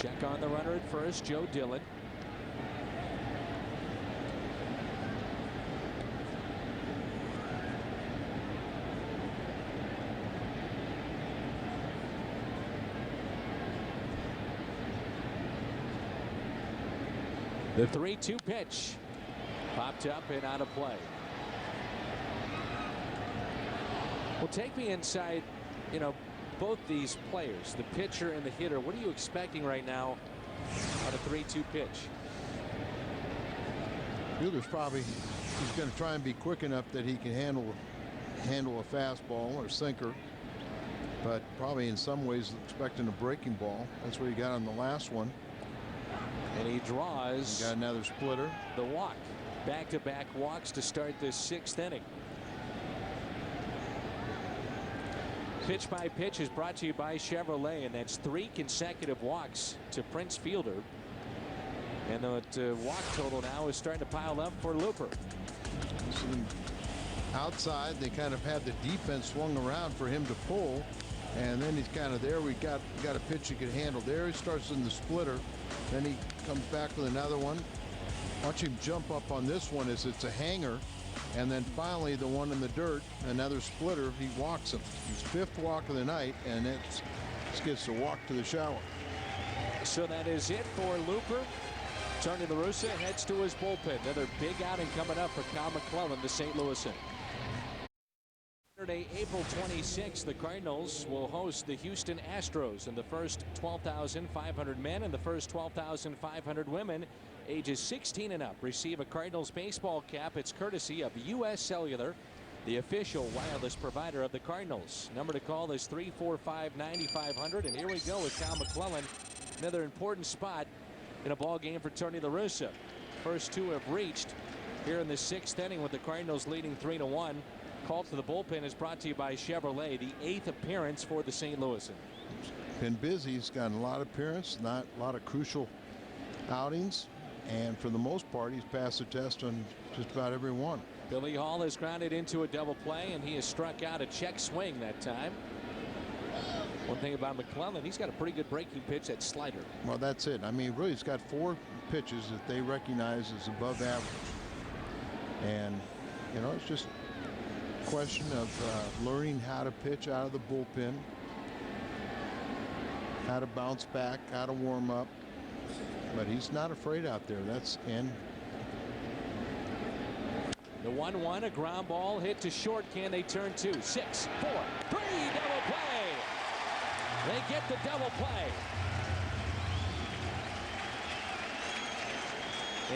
Check on the runner at first, Joe Dillon. The 3-2 pitch popped up and out of play. Well, take me inside, both these players, the pitcher and the hitter. What are you expecting right now on a 3-2 pitch? Fielder's he's going to try and be quick enough that he can handle a fastball or sinker, but probably in some ways expecting a breaking ball. That's what he got on the last one. And he draws. Got another splitter. The walk. Back-to-back walks to start this 6th inning. Pitch by Pitch is brought to you by Chevrolet, and that's 3 consecutive walks to Prince Fielder. And the walk total now is starting to pile up for Looper. So outside, they kind of had the defense swung around for him to pull, and then he's kind of there. We got a pitch he could handle there. He starts in the splitter. Then he comes back with another one. Watch him jump up on this one as it's a hanger. And then finally the one in the dirt, another splitter. He walks him. His 5th walk of the night, and it gets to walk to the shower. So that is it for Looper. Tony La Russa heads to his bullpen. Another big outing coming up for Cal McClellan, the St. Louisan. Saturday, April 26th, the Cardinals will host the Houston Astros in the first 12,500 men and the first 12,500 women ages 16 and up receive a Cardinals baseball cap. It's courtesy of U.S. Cellular, the official wireless provider of the Cardinals. Number to call is 345-9500. And here we go with Cal McClellan. Another important spot in a ball game for Tony La Russa. First 2 have reached here in the 6th inning with the Cardinals leading 3-1. Call to the bullpen is brought to you by Chevrolet, the 8th appearance for the St. Louisan. Been busy. He's gotten a lot of appearances, not a lot of crucial outings, and for the most part, he's passed the test on just about every one. Billy Hall has grounded into a double play, and he has struck out a check swing that time. One thing about McClellan, he's got a pretty good breaking pitch, that slider. Well, that's it. I mean, really, he's got 4 pitches that they recognize as above average, and it's just question of learning how to pitch out of the bullpen, how to bounce back, how to warm up, but he's not afraid out there. That's in. The 1-1, a ground ball hit to short. Can they turn 2? 6, 4, 3, double play. They get the double play.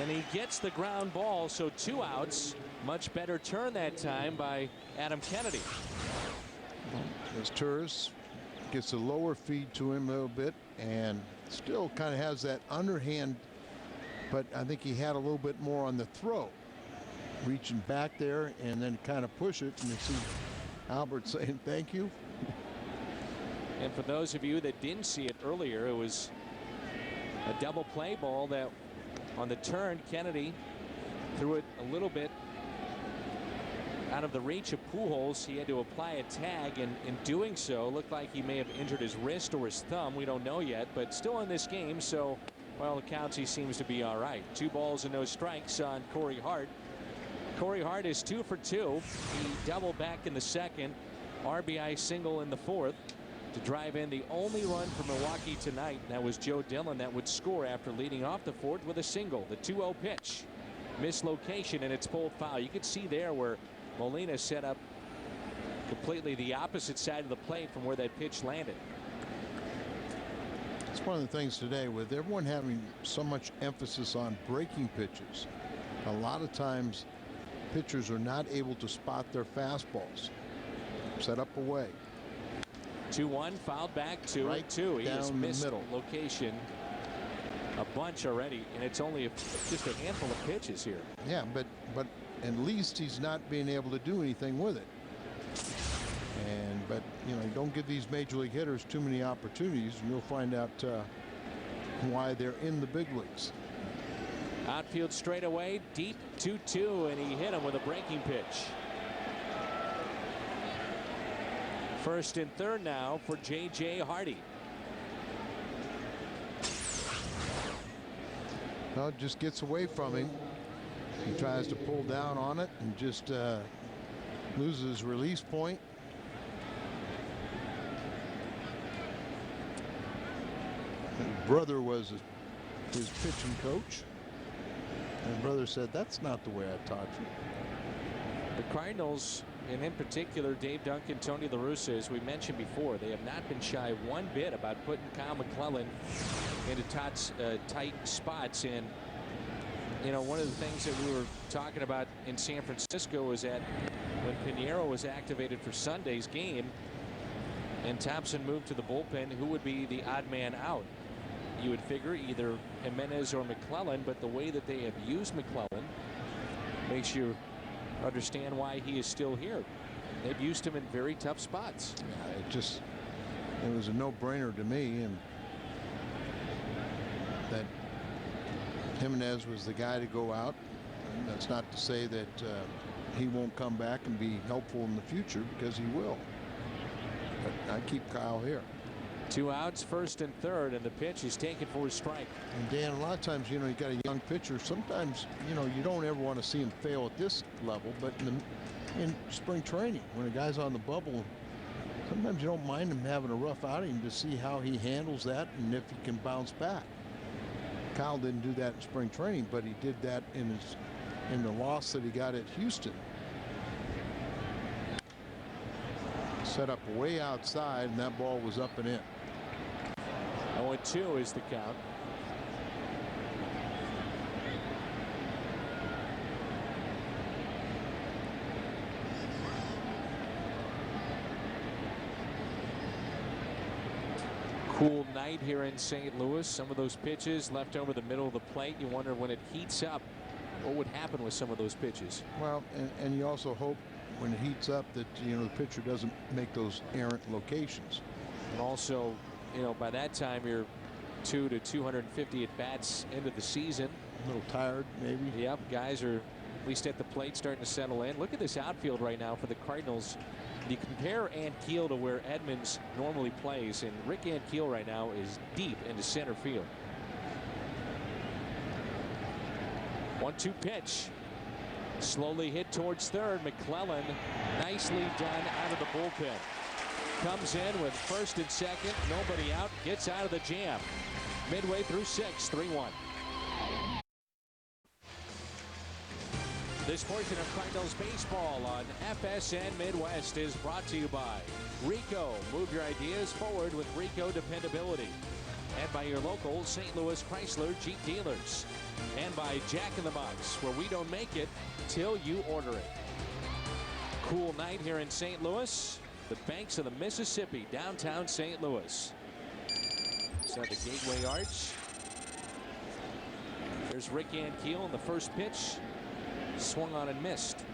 And he gets the ground ball, so 2 outs. Much better turn that time by Adam Kennedy. As Turris gets a lower feed to him a little bit and still kind of has that underhand, but I think he had a little bit more on the throw, reaching back there and then kind of push it, and you see Albert saying thank you. And for those of you that didn't see it earlier, it was a double play ball that on the turn Kennedy threw it a little bit out of the reach of Pujols. He had to apply a tag, and in doing so looked like he may have injured his wrist or his thumb. We don't know yet, but still in this game, so by all accounts he seems to be all right. 2 balls and no strikes on Corey Hart. Corey Hart is 2 for 2. He doubled back in the 2nd, RBI single in the 4th to drive in the only run for Milwaukee tonight. That was Joe Dillon that would score after leading off the 4th with a single. The 2-0 pitch, mislocation, and it's pulled foul. You could see there where Molina set up completely the opposite side of the plate from where that pitch landed. It's one of the things today with everyone having so much emphasis on breaking pitches. A lot of times pitchers are not able to spot their fastballs. Set up away. 2-1, fouled back, 2-2. He has missed location a bunch already, and it's only just a handful of pitches here. Yeah, but at least he's not being able to do anything with it. But don't give these major league hitters too many opportunities, and you'll find out why they're in the big leagues. Outfield straightaway, deep 2-2, and he hit him with a breaking pitch. First and third now for J.J. Hardy. Well, it just gets away from him. He tries to pull down on it and just loses release point. His brother was his pitching coach. And brother said, "That's not the way I taught you." The Cardinals, and in particular Dave Duncan, Tony La Russa, as we mentioned before, they have not been shy one bit about putting Kyle McClellan into tight spots. And you know, one of the things that we were talking about in San Francisco is that when Pinheiro was activated for Sunday's game and Thompson moved to the bullpen, who would be the odd man out? You would figure either Jimenez or McClellan, but the way that they have used McClellan makes you understand why he is still here. They've used him in very tough spots. Yeah, it was a no-brainer to me, and that Jimenez was the guy to go out. And that's not to say that he won't come back and be helpful in the future, because he will. But I keep Kyle here. 2 outs, first and third, and the pitch is taken for a strike. And Dan, a lot of times, you know, you got a young pitcher. Sometimes, you know, you don't ever want to see him fail at this level, but in spring training, when a guy's on the bubble, sometimes you don't mind him having a rough outing to see how he handles that and if he can bounce back. Kyle didn't do that in spring training, but he did that in the loss that he got at Houston. Set up way outside, and that ball was up and in. 0-2 is the count. Cool night here in St. Louis. Some of those pitches left over the middle of the plate. You wonder when it heats up, what would happen with some of those pitches. Well, and you also hope when it heats up that, you know, the pitcher doesn't make those errant locations. And also, you know, by that time you're 200 to 250 at bats into the season. A little tired, maybe. Yep, guys are at least at the plate starting to settle in. Look at this outfield right now for the Cardinals. You compare Ankiel to where Edmonds normally plays, and Rick Ankiel right now is deep into center field. 1-2 pitch. Slowly hit towards third. McClellan nicely done out of the bullpen. Comes in with first and second. Nobody out. Gets out of the jam. Midway through 6, 3-1. This portion of Cardinals baseball on FSN Midwest is brought to you by Rico. Move your ideas forward with Rico dependability. And by your local St. Louis Chrysler Jeep dealers. And by Jack in the Box, where we don't make it till you order it. Cool night here in St. Louis. The banks of the Mississippi, downtown St. Louis. So the Gateway Arch. There's Rick Ankiel in the first pitch. Swung on and missed.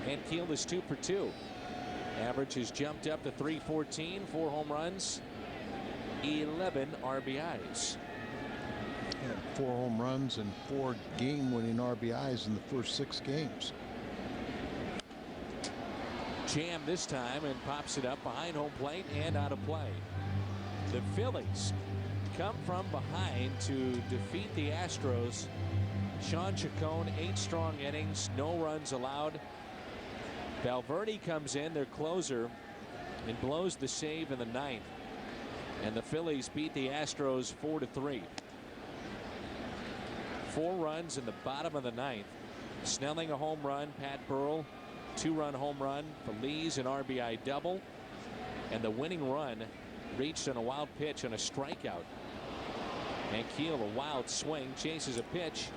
Ankiel is 2 for 2. Average has jumped up to 314. 4 home runs. 11 RBIs. Had 4 home runs and 4 game-winning RBIs in the first 6 games. Jam this time and pops it up behind home plate and out of play. The Phillies come from behind to defeat the Astros. Sean Chacon, 8 strong innings, no runs allowed. Valverde comes in, their closer, and blows the save in the 9th. And the Phillies beat the Astros 4-3. 4 runs in the bottom of the 9th. Snelling a home run, Pat Burrell 2-run home run, Feliz an RBI double, and the winning run reached on a wild pitch on a strikeout. Ankiel, a wild swing, chases a pitch,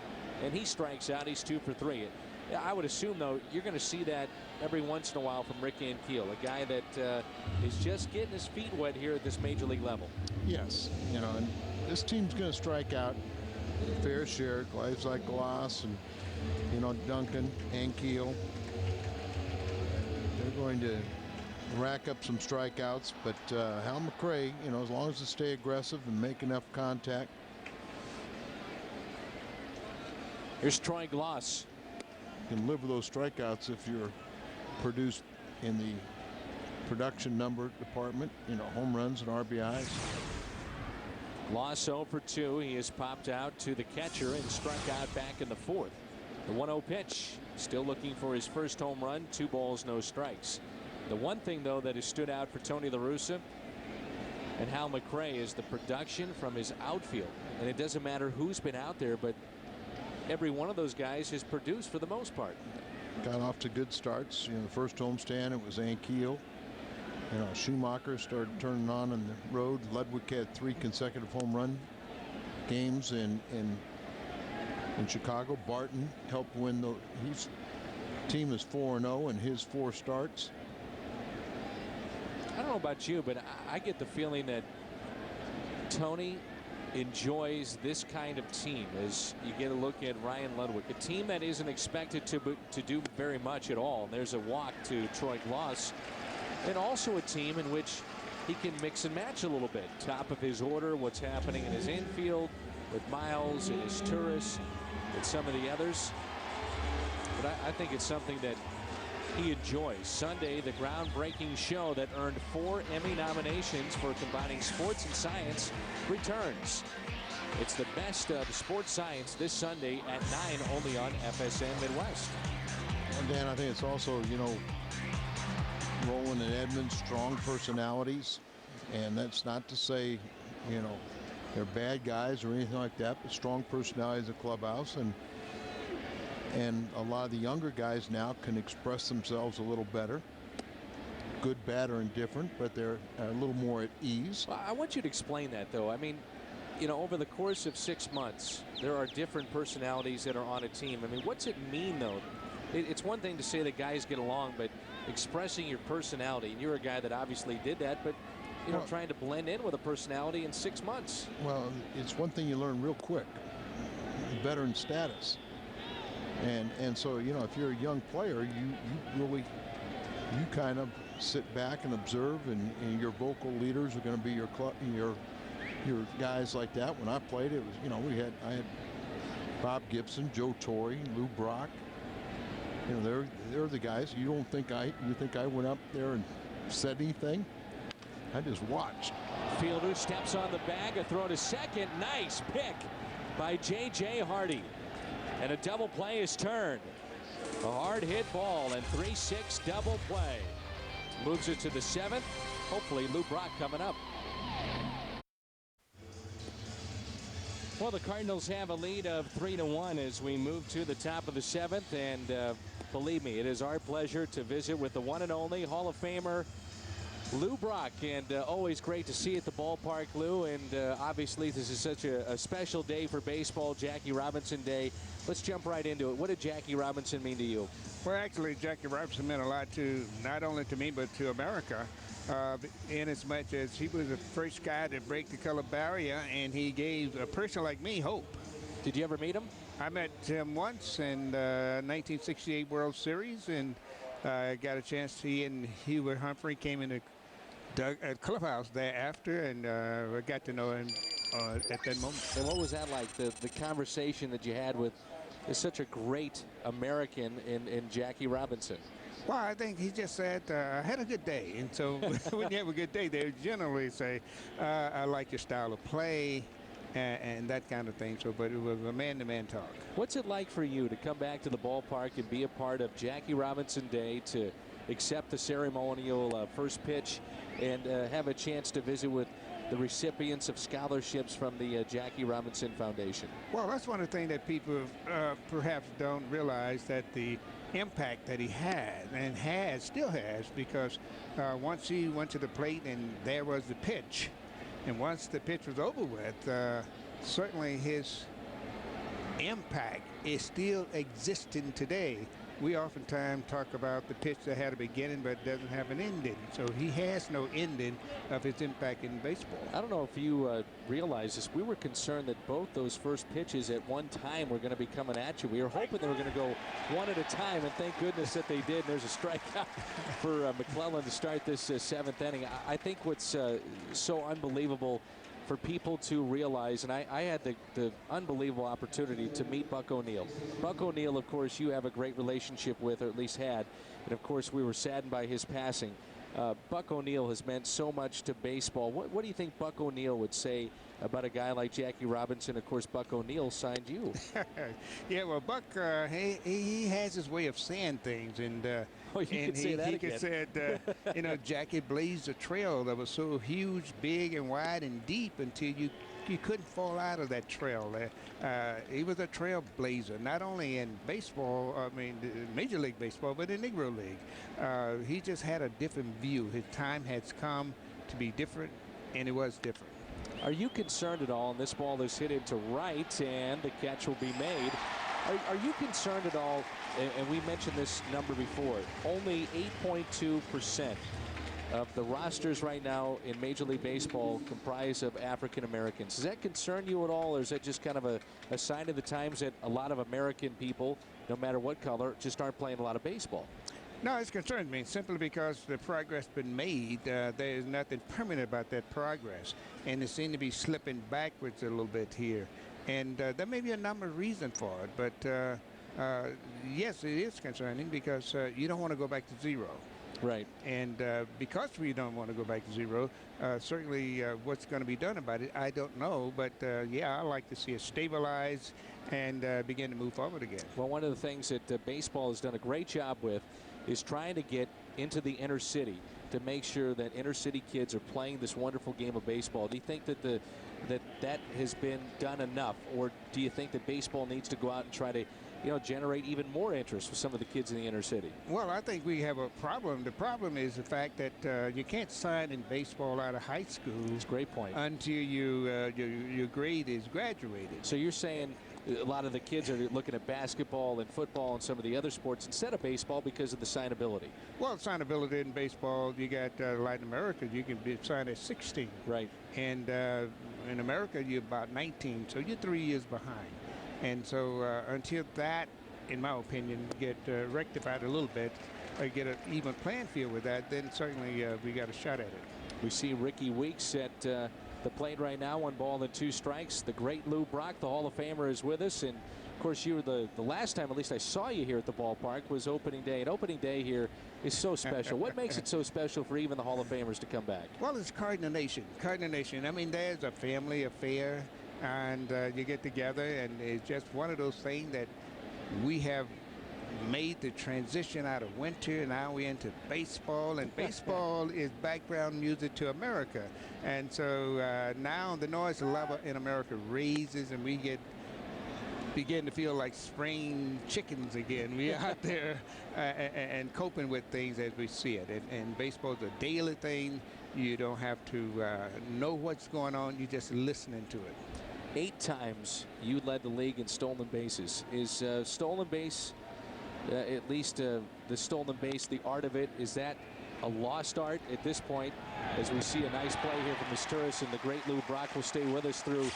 and he strikes out. He's 2 for 3. I would assume, though, you're going to see that every once in a while from Rick Ankiel, a guy that is just getting his feet wet here at this major league level. Yes, you know, and this team's going to strike out a fair share. Guys like Glass and, you know, Duncan, Ankiel. They're going to rack up some strikeouts, but Hal McRae, you know, as long as they stay aggressive and make enough contact. Here's Troy Glass. You can live with those strikeouts if you're produced in the production number department, home runs and RBIs. Loss 0 for 2. He has popped out to the catcher and struck out back in the 4th. The 1-0 pitch. Still looking for his first home run. 2 balls, no strikes. The one thing, though, that has stood out for Tony La Russa and Hal McRae is the production from his outfield. And it doesn't matter who's been out there, but every one of those guys has produced for the most part. Got off to good starts. The first homestand, it was Ankiel. Schumacher started turning on the road. Ludwig had 3 consecutive home run games in Chicago. Barton helped win his team is 4-0 in his 4 starts. I don't know about you, but I get the feeling that Tony enjoys this kind of team as you get a look at Ryan Ludwig, a team that isn't expected to do very much at all. And there's a walk to Troy Glaus, and also a team in which he can mix and match a little bit. Top of his order, what's happening in his infield with Miles and his Turris and some of the others. But I think it's something that he enjoys. Sunday, the groundbreaking show that earned 4 Emmy nominations for combining sports and science returns. It's the best of sports science this Sunday at 9 only on FSN Midwest. And Dan, I think it's also, Roland and Edmonds, strong personalities. And that's not to say, they're bad guys or anything like that, but strong personalities in the clubhouse. And a lot of the younger guys now can express themselves a little better. Good, bad, or indifferent, but they're a little more at ease. Well, I want you to explain that, though. I mean, over the course of 6 months, there are different personalities that are on a team. I mean, what's it mean, though? It's one thing to say that guys get along, but expressing your personality, and you're a guy that obviously did that, but, trying to blend in with a personality in 6 months. Well, it's one thing you learn real quick. Veteran status. And so, if you're a young player, you kind of sit back and observe, and your vocal leaders are going to be your guys like that. When I played, it was, I had Bob Gibson, Joe Torre, Lou Brock. They're the guys. You think I went up there and said anything? I just watched. Fielder steps on the bag, a throw to second. Nice pick by J.J. Hardy. And a double play is turned. A hard hit ball and 3-6 double play. Moves it to the 7th. Hopefully Lou Brock coming up. Well, the Cardinals have a lead of 3-1 as we move to the top of the 7th. And believe me, it is our pleasure to visit with the one and only Hall of Famer Lou Brock, and always great to see you at the ballpark, Lou. And obviously this is such a special day for baseball, Jackie Robinson Day. Let's jump right into it. What did Jackie Robinson mean to you? Well, actually, Jackie Robinson meant a lot to not only to me but to America, in as much as he was the first guy to break the color barrier, and he gave a person like me hope. Did you ever meet him? I met him once in the 1968 World Series, and I got a chance. He and Hubert Humphrey came in the clubhouse thereafter, and I got to know him at that moment. And what was that like, the conversation that you had with such a great American in Jackie Robinson? Well, I think he just said, I had a good day. And so when you have a good day, they generally say, I like your style of play and that kind of thing. So, but it was a man-to-man talk. What's it like for you to come back to the ballpark and be a part of Jackie Robinson Day, to accept the ceremonial first pitch and have a chance to visit with the recipients of scholarships from the Jackie Robinson Foundation? Well, that's one of the things that people perhaps don't realize, that the impact that he had and still has, because once he went to the plate and there was the pitch, and once the pitch was over with, certainly his impact is still existing today. We oftentimes talk about the pitch that had a beginning but doesn't have an ending. So he has no ending of his impact in baseball. I don't know if you realize this. We were concerned that both those first pitches at one time were going to be coming at you. We were hoping they were going to go one at a time, and thank goodness that they did. There's a strikeout for McClellan to start this 7th inning. I think what's so unbelievable for people to realize, and I had the unbelievable opportunity to meet Buck O'Neil. Buck O'Neil, of course, you have a great relationship with, or at least had, and of course we were saddened by his passing. Buck O'Neil has meant so much to baseball. What do you think Buck O'Neil would say about a guy like Jackie Robinson? Of course, Buck O'Neil signed you. Yeah, well, Buck, he has his way of saying things, and he could say, you know, Jackie blazed a trail that was so huge, big, and wide and deep until you couldn't fall out of that trail. He was a trailblazer, not only in baseball, I mean, Major League Baseball, but in Negro League. He just had a different view. His time has come to be different, and it was different. Are you concerned at all? And this ball is hit into right, and the catch will be made. Are you concerned at all? And we mentioned this number before. Only 8.2% of the rosters right now in Major League Baseball comprise of African Americans. Does that concern you at all, or is that just kind of a sign of the times that a lot of American people, no matter what color, just aren't playing a lot of baseball? No, it concerns me simply because the progress been made. There is nothing permanent about that progress, and it seems to be slipping backwards a little bit here. And there may be a number of reasons for it, but yes, it is concerning because you don't want to go back to zero. Right. And because we don't want to go back to zero, certainly what's going to be done about it, I don't know. But, yeah, I like to see it stabilize and begin to move forward again. Well, one of the things that baseball has done a great job with is trying to get into the inner city to make sure that inner city kids are playing this wonderful game of baseball. Do you think that that has been done enough, or do you think that baseball needs to go out and try to, you know, generate even more interest with some of the kids in the inner city? Well, I think we have a problem. The problem is the fact that you can't sign in baseball out of high school. That's a great point. Until your grade is graduated. So you're saying a lot of the kids are looking at basketball and football and some of the other sports instead of baseball because of the signability. Well, signability in baseball, you got Latin America, you can be signed at 16. Right. And in America, you're about 19, so you're 3 years behind. And so until that, in my opinion, get rectified a little bit, get an even playing field with that, then certainly we got a shot at it. We see Ricky Weeks at the plate right now, 1 ball and 2 strikes. The great Lou Brock, the Hall of Famer, is with us. And, of course, you were the last time, at least I saw you here at the ballpark, was opening day. And opening day here is so special. What makes it so special for even the Hall of Famers to come back? Well, it's Cardinal Nation. Cardinal Nation. I mean, there's a family affair, and you get together, and it's just one of those things that we have made the transition out of winter, and now we're into baseball, and baseball is background music to America. And so now the noise level in America raises, and we begin to feel like spring chickens again. We're out there and coping with things as we see it. And baseball is a daily thing. You don't have to know what's going on. You're just listening to it. 8 times you led the league in stolen bases. Is stolen base, at least the stolen base, the art of it, is that a lost art at this point? As we see a nice play here from Misturis, and the great Lou Brock will stay with us through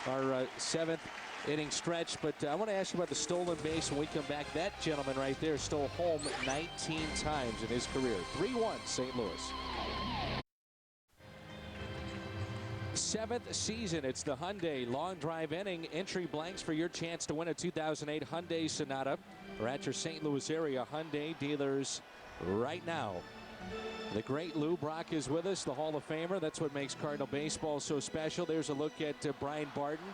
our 7th inning stretch. But I want to ask you about the stolen base when we come back. That gentleman right there stole home 19 times in his career. 3-1 St. Louis. 7th season. It's the Hyundai Long Drive inning. Entry blanks for your chance to win a 2008 Hyundai Sonata. We're at your St. Louis area Hyundai dealers right now. The great Lou Brock is with us, the Hall of Famer. That's what makes Cardinal baseball so special. There's a look at Brian Barton.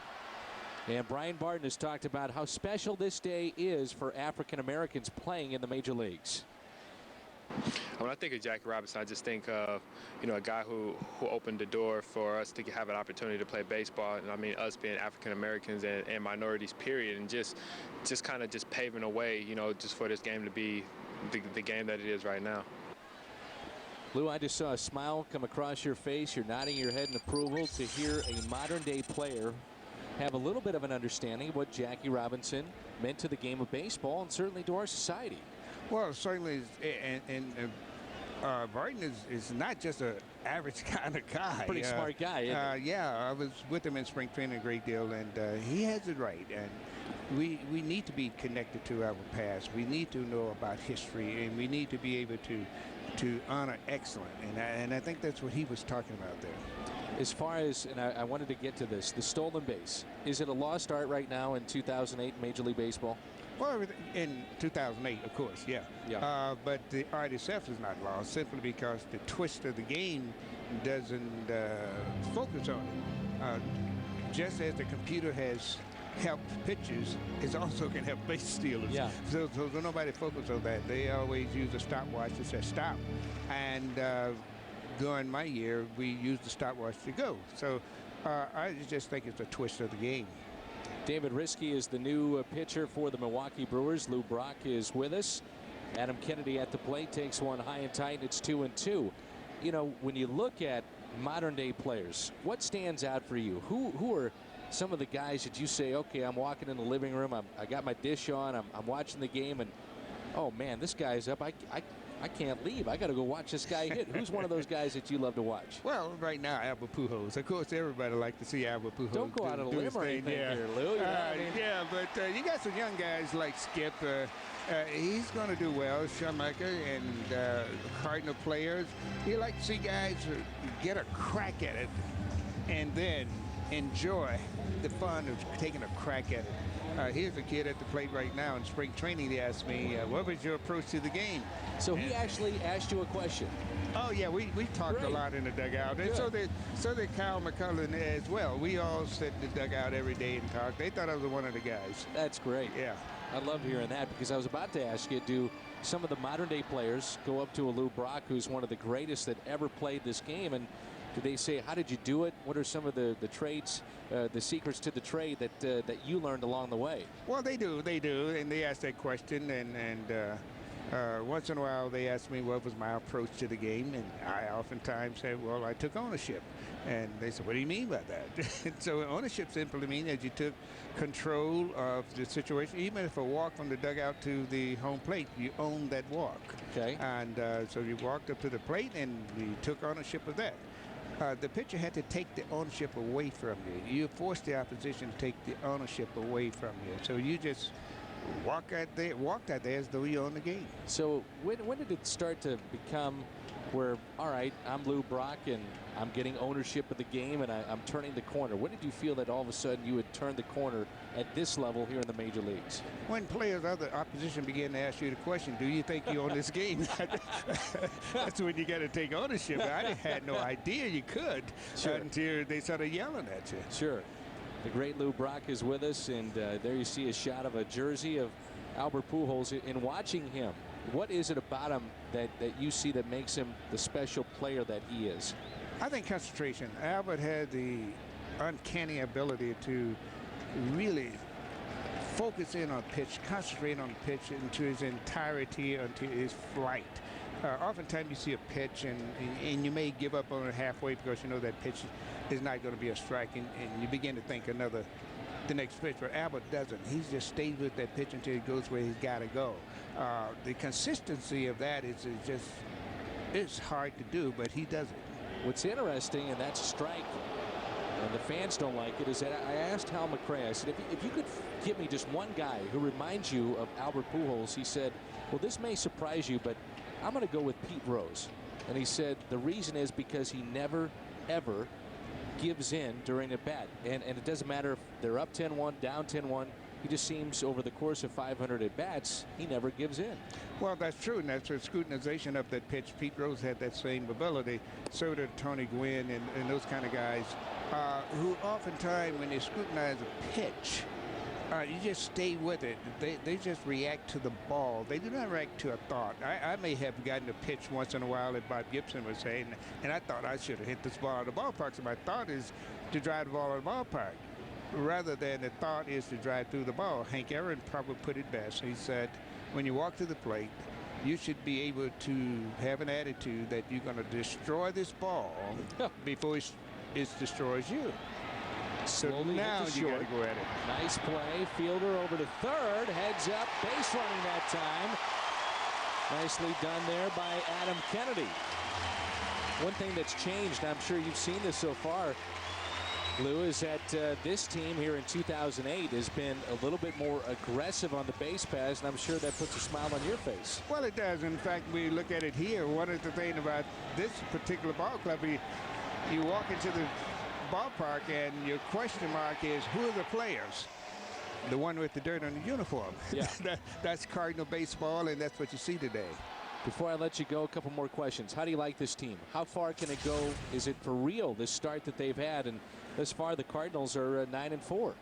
And Brian Barton has talked about how special this day is for African Americans playing in the major leagues. When I think of Jackie Robinson, I just think of, you know, a guy who opened the door for us to have an opportunity to play baseball. And I mean, us being African Americans and minorities, period, and just kind of just paving a way, you know, just for this game to be the game that it is right now. Lou, I just saw a smile come across your face. You're nodding your head in approval to hear a modern-day player have a little bit of an understanding of what Jackie Robinson meant to the game of baseball and certainly to our society. Well, certainly, and Barton is not just an average kind of guy. Pretty smart guy, isn't he? Yeah, I was with him in spring training a great deal, and he has it right. And we need to be connected to our past. We need to know about history, and we need to be able to honor excellence. And I think that's what he was talking about there. As far as, and I wanted to get to this, the stolen base, is it a lost art right now in 2008 Major League Baseball? Well, in 2008, of course, yeah. But the art itself is not lost simply because the twist of the game doesn't focus on it. Just as the computer has helped pitchers, it also can help base stealers. Yeah. So nobody focuses on that. They always use a stopwatch that says stop. And during my year, we used the stopwatch to go. So I just think it's a twist of the game. David Riske is the new pitcher for the Milwaukee Brewers. Lou Brock is with us. Adam Kennedy at the plate takes one high and tight. It's 2-2. You know, when you look at modern day players, what stands out for you? Who are some of the guys that you say, okay, I'm walking in the living room, I got my dish on, I'm watching the game, and oh man, this guy's up. I can't leave. I got to go watch this guy hit. Who's one of those guys that you love to watch? Well, right now, Albert Pujols. Of course, everybody like to see Albert Pujols. Don't go out on a limb or anything here, Lou. You know I mean? Yeah, but you got some young guys like Skip. He's going to do well. Schumacher and Cardinal players. You like to see guys get a crack at it and then enjoy the fun of taking a crack at it. Here's a kid at the plate right now in spring training. He asked me, what was your approach to the game? So he actually asked you a question. Oh, yeah, we talked a lot in the dugout. And so did Kyle McCullough as well. We all sit in the dugout every day and talk. They thought I was one of the guys. That's great. Yeah. I love hearing that, because I was about to ask you, do some of the modern day players go up to a Lou Brock, who's one of the greatest that ever played this game, and do they say, how did you do it? What are some of the traits, the secrets to the trade that you learned along the way? Well, they do, and they ask that question, and once in a while they ask me what was my approach to the game, and I oftentimes say, well, I took ownership. And they said, what do you mean by that? So ownership simply means that you took control of the situation. Even if a walk from the dugout to the home plate, you own that walk. Okay. And so you walked up to the plate and you took ownership of that. The pitcher had to take the ownership away from you. You forced the opposition to take the ownership away from you. So you just walked out there as though you own the game. So when did it start to become where, all right, I'm Lou Brock and I'm getting ownership of the game and I'm turning the corner? When did you feel that all of a sudden you had turned the corner at this level here in the major leagues? When players of the opposition began to ask you the question, do you think you own this game? That's when you got to take ownership. I had no idea you could until they started yelling at you. Sure. The great Lou Brock is with us, and there you see a shot of a jersey of Albert Pujols. In watching him, what is it about him that you see that makes him the special player that he is? I think concentration. Albert had the uncanny ability to really focus in on pitch, concentrate on the pitch into his entirety, until his flight. Oftentimes you see a pitch and you may give up on it halfway because you know that pitch is not going to be a strike, and you begin to think the next pitch. But Albert doesn't. He just stays with that pitch until he goes where he's got to go. The consistency of that is just, it's hard to do, but he does it. What's interesting, and that's a strike, and the fans don't like it, is that I asked Hal McRae, I said, if you could give me just one guy who reminds you of Albert Pujols, he said, well, this may surprise you, but I'm going to go with Pete Rose. And he said the reason is because he never, ever gives in during a bat. And it doesn't matter if they're up 10-1, down 10-1. He just seems, over the course of 500 at-bats, he never gives in. Well, that's true, and that's a scrutinization of that pitch. Pete Rose had that same ability. So did Tony Gwynn and those kind of guys who oftentimes, when they scrutinize a pitch, you just stay with it. They just react to the ball. They do not react to a thought. I may have gotten a pitch once in a while that Bob Gibson was saying, and I thought I should have hit this ball out of the ballpark. So my thought is to drive the ball out of the ballpark, rather than the thought is to drive through the ball. Hank Aaron probably put it best. He said, when you walk to the plate, you should be able to have an attitude that you're going to destroy this ball before it destroys you. So Slowly now you got to go at it. Nice play. Fielder over to third. Heads up. Base running that time. Nicely done there by Adam Kennedy. One thing that's changed, I'm sure you've seen this so far, Lou, is that this team here in 2008 has been a little bit more aggressive on the base paths, and I'm sure that puts a smile on your face. Well, it does. In fact, we look at it here. One of the things about this particular ball club, you walk into the ballpark and your question mark is, who are the players? the one with the dirt on the uniform. Yeah. That's Cardinal baseball, and that's what you see today. Before I let you go, a couple more questions. How do you like this team? How far can it go? Is it for real, this start that they've had? And thus far, the Cardinals are 9-4.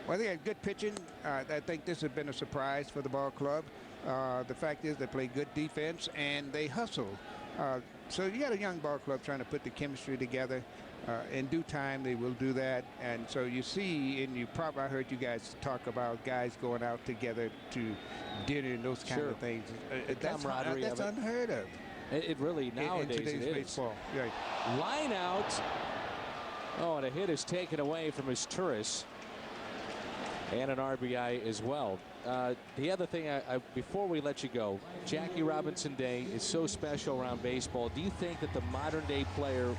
Well, they had good pitching. I think this has been a surprise for the ball club. The fact is they play good defense and they hustle. So you got a young ball club trying to put the chemistry together. In due time, they will do that. And so you see, and I heard you guys talk about guys going out together to dinner and those kind of things. That's unheard of. It really, nowadays, in today's baseball. Right. Line out. Oh, and a hit is taken away from his Turris. And an RBI as well. The other thing, before we let you go, Jackie Robinson Day is so special around baseball. Do you think that the modern day player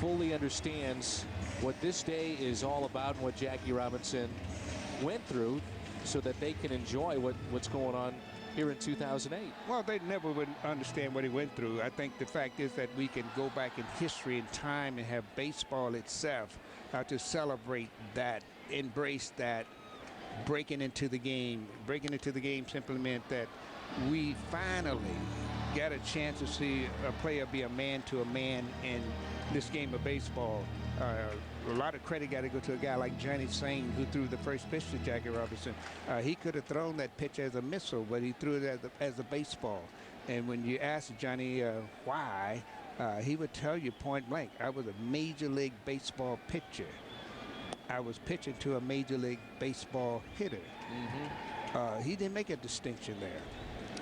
fully understands what this day is all about and what Jackie Robinson went through so that they can enjoy what's going on here in 2008? Well, they never would understand what he went through. I think the fact is that we can go back in history and time and have baseball itself to celebrate that, embrace that. Breaking into the game simply meant that we finally got a chance to see a player be a man to a man in this game of baseball. A lot of credit got to go to a guy like Johnny Singh, who threw the first pitch to Jackie Robinson. He could have thrown that pitch as a missile, but he threw it as a baseball. And when you ask Johnny why, he would tell you point blank, I was a Major League Baseball pitcher. I was pitching to a Major League Baseball hitter. He didn't make a distinction there.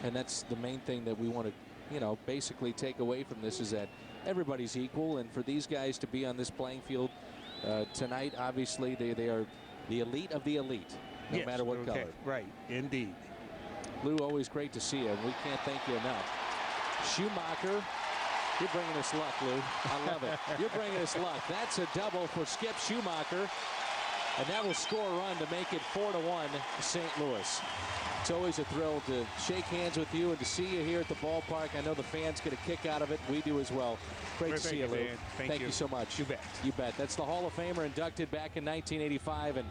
And that's the main thing that we want to, basically take away from this, is that everybody's equal. And for these guys to be on this playing field tonight, obviously they are the elite of the elite, no matter what color. Right, indeed. Lou, always great to see you. We can't thank you enough. Schumacher. You're bringing us luck, Lou. I love it. You're bringing us luck. That's a double for Skip Schumacher. And that will score a run to make it 4-1 St. Louis. It's always a thrill to shake hands with you and to see you here at the ballpark. I know the fans get a kick out of it. We do as well. Great to see you, Lou. Thank you so much. You bet. You bet. That's the Hall of Famer inducted back in 1985, and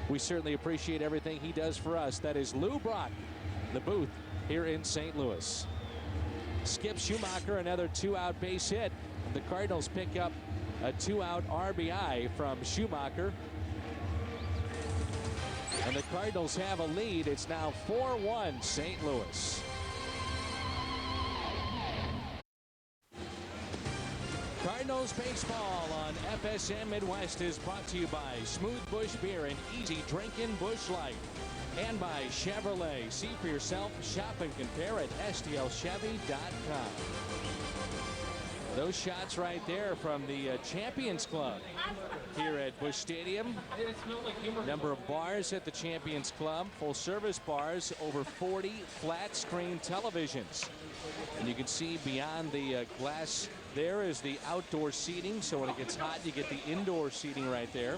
we certainly appreciate everything he does for us. That is Lou Brock, the booth here in St. Louis. Skip Schumacher, another 2-out base hit. The Cardinals pick up a 2-out RBI from Schumacher. And the Cardinals have a lead. It's now 4-1 St. Louis. Cardinals baseball on FSM Midwest is brought to you by Smooth Bush Beer and Easy Drinking Bush Light. And by Chevrolet. See for yourself, shop and compare at STLChevy.com. Those shots right there from the Champions Club here at Busch Stadium. Number of bars at the Champions Club, full service bars, over 40 flat screen televisions. And you can see beyond the glass there is the outdoor seating. So when it gets hot, you get the indoor seating right there.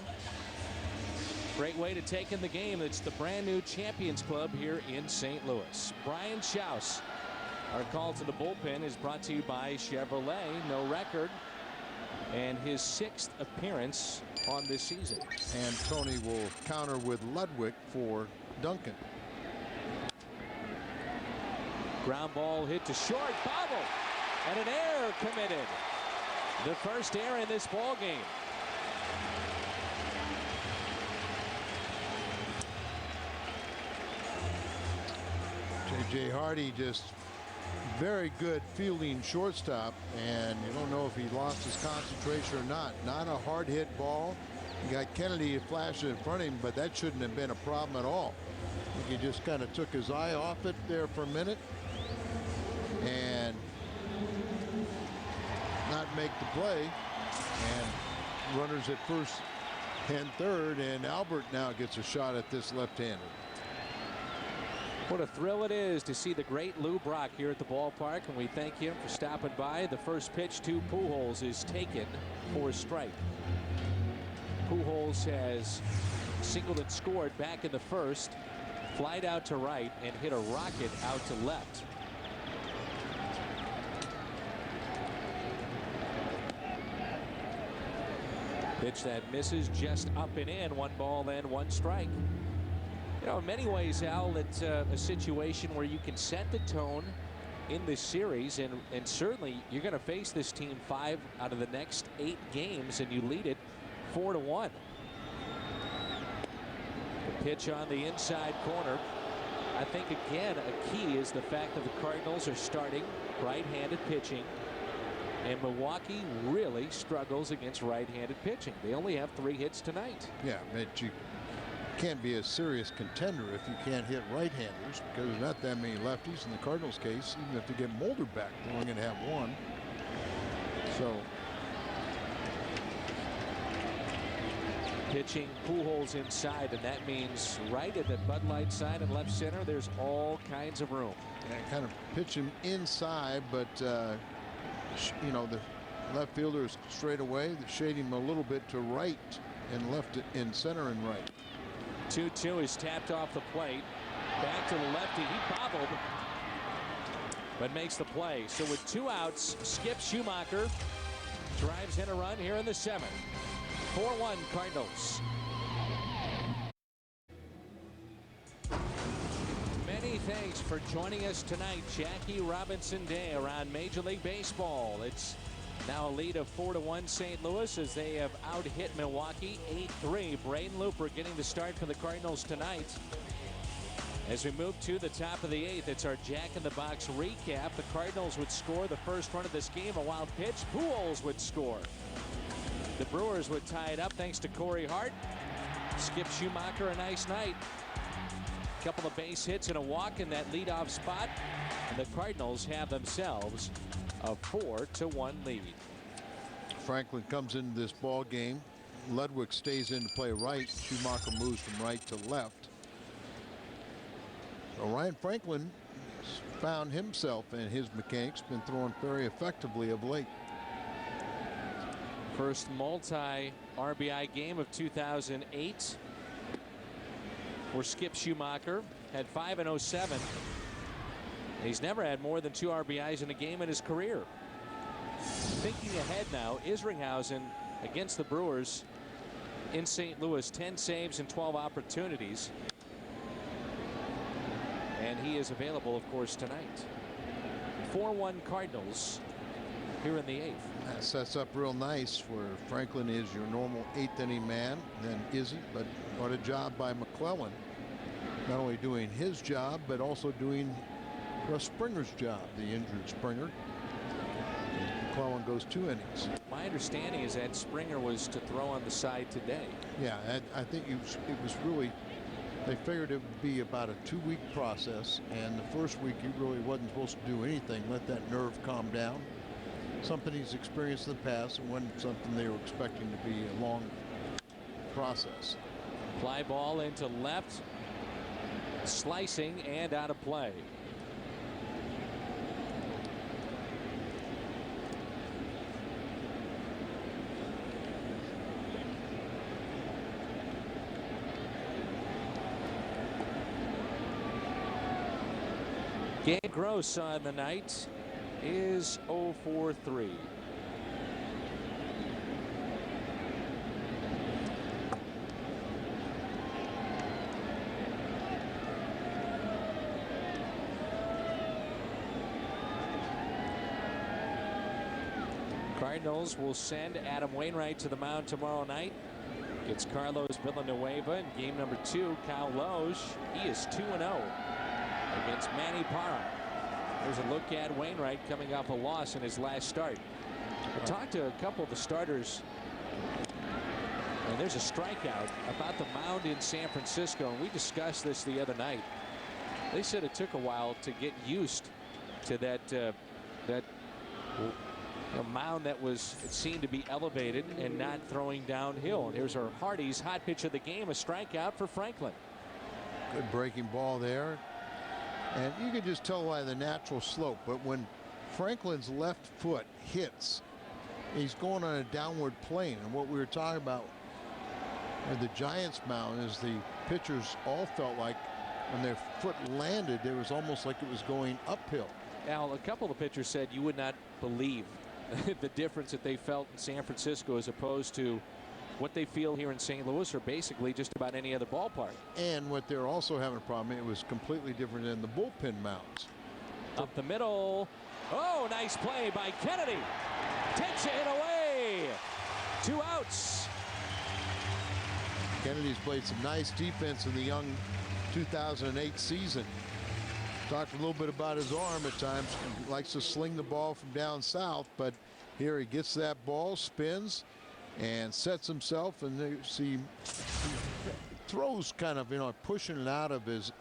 Great way to take in the game. It's the brand new Champions Club here in St. Louis. Brian Schaus, our call to the bullpen, is brought to you by Chevrolet. No record, and his 6th appearance on this season. And Tony will counter with Ludwig for Duncan. Ground ball hit to short, bobble, and an error committed. The first error in this ball game. J.J. Hardy just very good fielding shortstop, and you don't know if he lost his concentration or not. Not a hard hit ball. You got Kennedy flashing in front of him, but that shouldn't have been a problem at all. I think he just kind of took his eye off it there for a minute and not make the play. And runners at first and third, and Albert now gets a shot at this left-hander. What a thrill it is to see the great Lou Brock here at the ballpark, and we thank him for stopping by. The first pitch to Pujols is taken for a strike. Pujols has singled and scored back in the first, flied out to right, and hit a rocket out to left. Pitch that misses just up and in. 1 ball and 1 strike. You know, in many ways, Al, it's a situation where you can set the tone in this series, and certainly you're going to face this team 5 out of the next 8 games, and you lead it 4-1. The pitch on the inside corner. I think, again, a key is the fact that the Cardinals are starting right-handed pitching, and Milwaukee really struggles against right-handed pitching. They only have 3 hits tonight. Yeah, but you can't be a serious contender if you can't hit right-handers, because there's not that many lefties. In the Cardinals' case, even if they get Mulder back, they're only going to have 1. So pitching Pujols inside, and that means right at the Bud Light side and left center, there's all kinds of room. Yeah, kind of pitch him inside, but you know, the left fielder is straight away. They shade him a little bit to right and left in center and right. 2-2 is tapped off the plate. Back to the lefty. He bobbled, but makes the play. So with 2 outs, Skip Schumacher drives in a run here in the 7th. 4-1 Cardinals. Many thanks for joining us tonight. Jackie Robinson Day around Major League Baseball. It's now a lead of 4-1 St. Louis as they have out-hit Milwaukee 8-3. Braden Looper getting the start for the Cardinals tonight. As we move to the top of the 8th, it's our Jack-in-the-Box recap. The Cardinals would score the first run of this game. A wild pitch. Pujols would score. The Brewers would tie it up thanks to Corey Hart. Skip Schumacher, a nice night. A couple of base hits and a walk in that leadoff spot. And the Cardinals have themselves a 4-1 lead. Franklin comes into this ball game. Ludwig stays in to play right. Schumacher moves from right to left. So Ryan Franklin found himself and his mechanics, been throwing very effectively of late. First multi-RBI game of 2008 for Skip Schumacher. Had 5 in 07. He's never had more than 2 RBIs in a game in his career. Thinking ahead now, Isringhausen against the Brewers in St. Louis, 10 saves and 12 opportunities. And he is available, of course, tonight. 4-1 Cardinals here in the 8th. That sets up real nice where Franklin is your normal 8th inning man, then isn't, but what a job by McClellan. Not only doing his job, but also doing Russ Springer's job, the injured Springer. McClellan goes 2 innings. My understanding is that Springer was to throw on the side today. Yeah, I think it was really, they figured it would be about a 2-week process, and the first week he really wasn't supposed to do anything, let that nerve calm down. Something he's experienced in the past, and wasn't something they were expecting to be a long process. Fly ball into left, slicing and out of play. Gabe Gross on the night is 0 for 3. Cardinals will send Adam Wainwright to the mound tomorrow night. It's Carlos Villanueva in game number 2. Kyle Loge, he is 2-0 against Manny Parra. There's a look at Wainwright coming off a loss in his last start. I talked to a couple of the starters, and there's a strikeout about the mound in San Francisco, and we discussed this the other night. They said it took a while to get used to that mound that was, it seemed to be elevated and not throwing downhill. And here's our Hardy's hot pitch of the game, a strikeout for Franklin. Good breaking ball there. And you can just tell by the natural slope, but when Franklin's left foot hits, he's going on a downward plane. And what we were talking about with the Giants mound is the pitchers all felt like when their foot landed, it was almost like it was going uphill. Al, a couple of pitchers said you would not believe the difference that they felt in San Francisco as opposed to what they feel here in St. Louis or basically just about any other ballpark. And what they're also having a problem, it was completely different than the bullpen mounds. Up the middle. Oh, nice play by Kennedy. Takes a hit away. 2 outs. Kennedy's played some nice defense in the young 2008 season. Talked a little bit about his arm at times. He likes to sling the ball from down south, but here he gets that ball, spins, and sets himself, and you see he throws kind of, pushing it out of his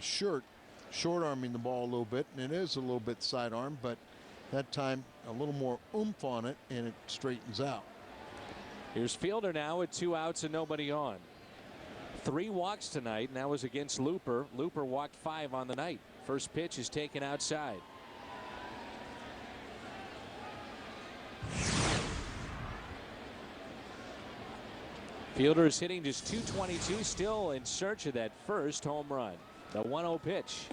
shirt, short arming the ball a little bit, and it is a little bit sidearm, but that time a little more oomph on it, and it straightens out. Here's Fielder now with 2 outs and nobody on. 3 walks tonight, and that was against Looper. Looper walked 5 on the night. First pitch is taken outside. Fielder is hitting just .222, still in search of that first home run. The 1-0 pitch.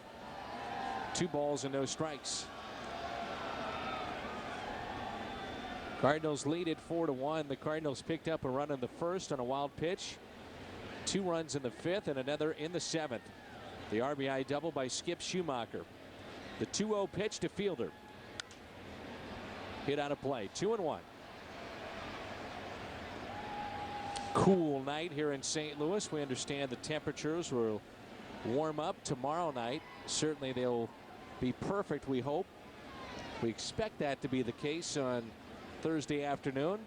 2 balls and no strikes. Cardinals lead it 4-1. The Cardinals picked up a run in the first on a wild pitch. 2 runs in the 5th and another in the 7th. The RBI double by Skip Schumacher. The 2-0 pitch to Fielder. Hit out of play. 2-1. Cool night here in St. Louis. We understand the temperatures will warm up tomorrow night. Certainly they'll be perfect, we hope. We expect that to be the case on Thursday afternoon.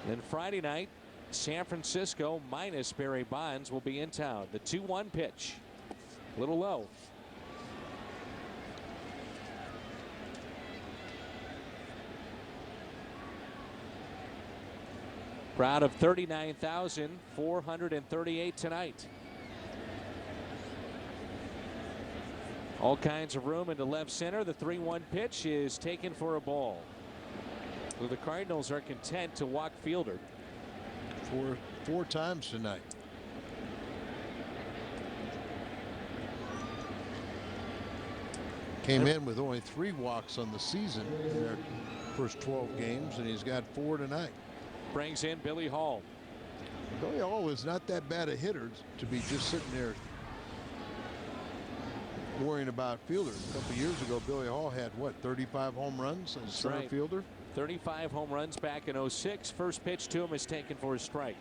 Then Friday night, San Francisco minus Barry Bonds will be in town. The 2-1 pitch. A little low. Crowd of 39,438 tonight. All kinds of room into left center. The 3-1 pitch is taken for a ball. So the Cardinals are content to walk Fielder. Four times tonight. Came in with only 3 walks on the season in their first 12 games, and he's got 4 tonight. Brings in Billy Hall. Billy Hall is not that bad a hitter to be just sitting there worrying about Fielder. A couple years ago, Billy Hall had, what, 35 home runs as center fielder? 35 home runs back in '06. First pitch to him is taken for a strike.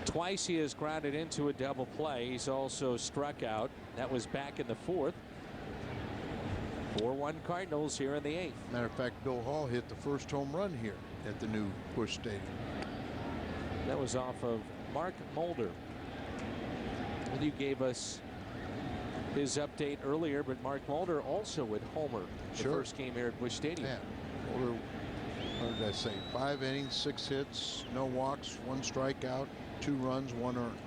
Twice he has grounded into a double play. He's also struck out. That was back in the 4th. 4-1 Cardinals here in the 8th. Matter of fact, Bill Hall hit the first home run here at the new Busch Stadium. That was off of Mark Mulder. And you gave us his update earlier, but Mark Mulder also with homer the first game here at Busch Stadium. Yeah. Mulder, what did I say? 5 innings, 6 hits, no walks, 1 strikeout, 2 runs, 1 earned.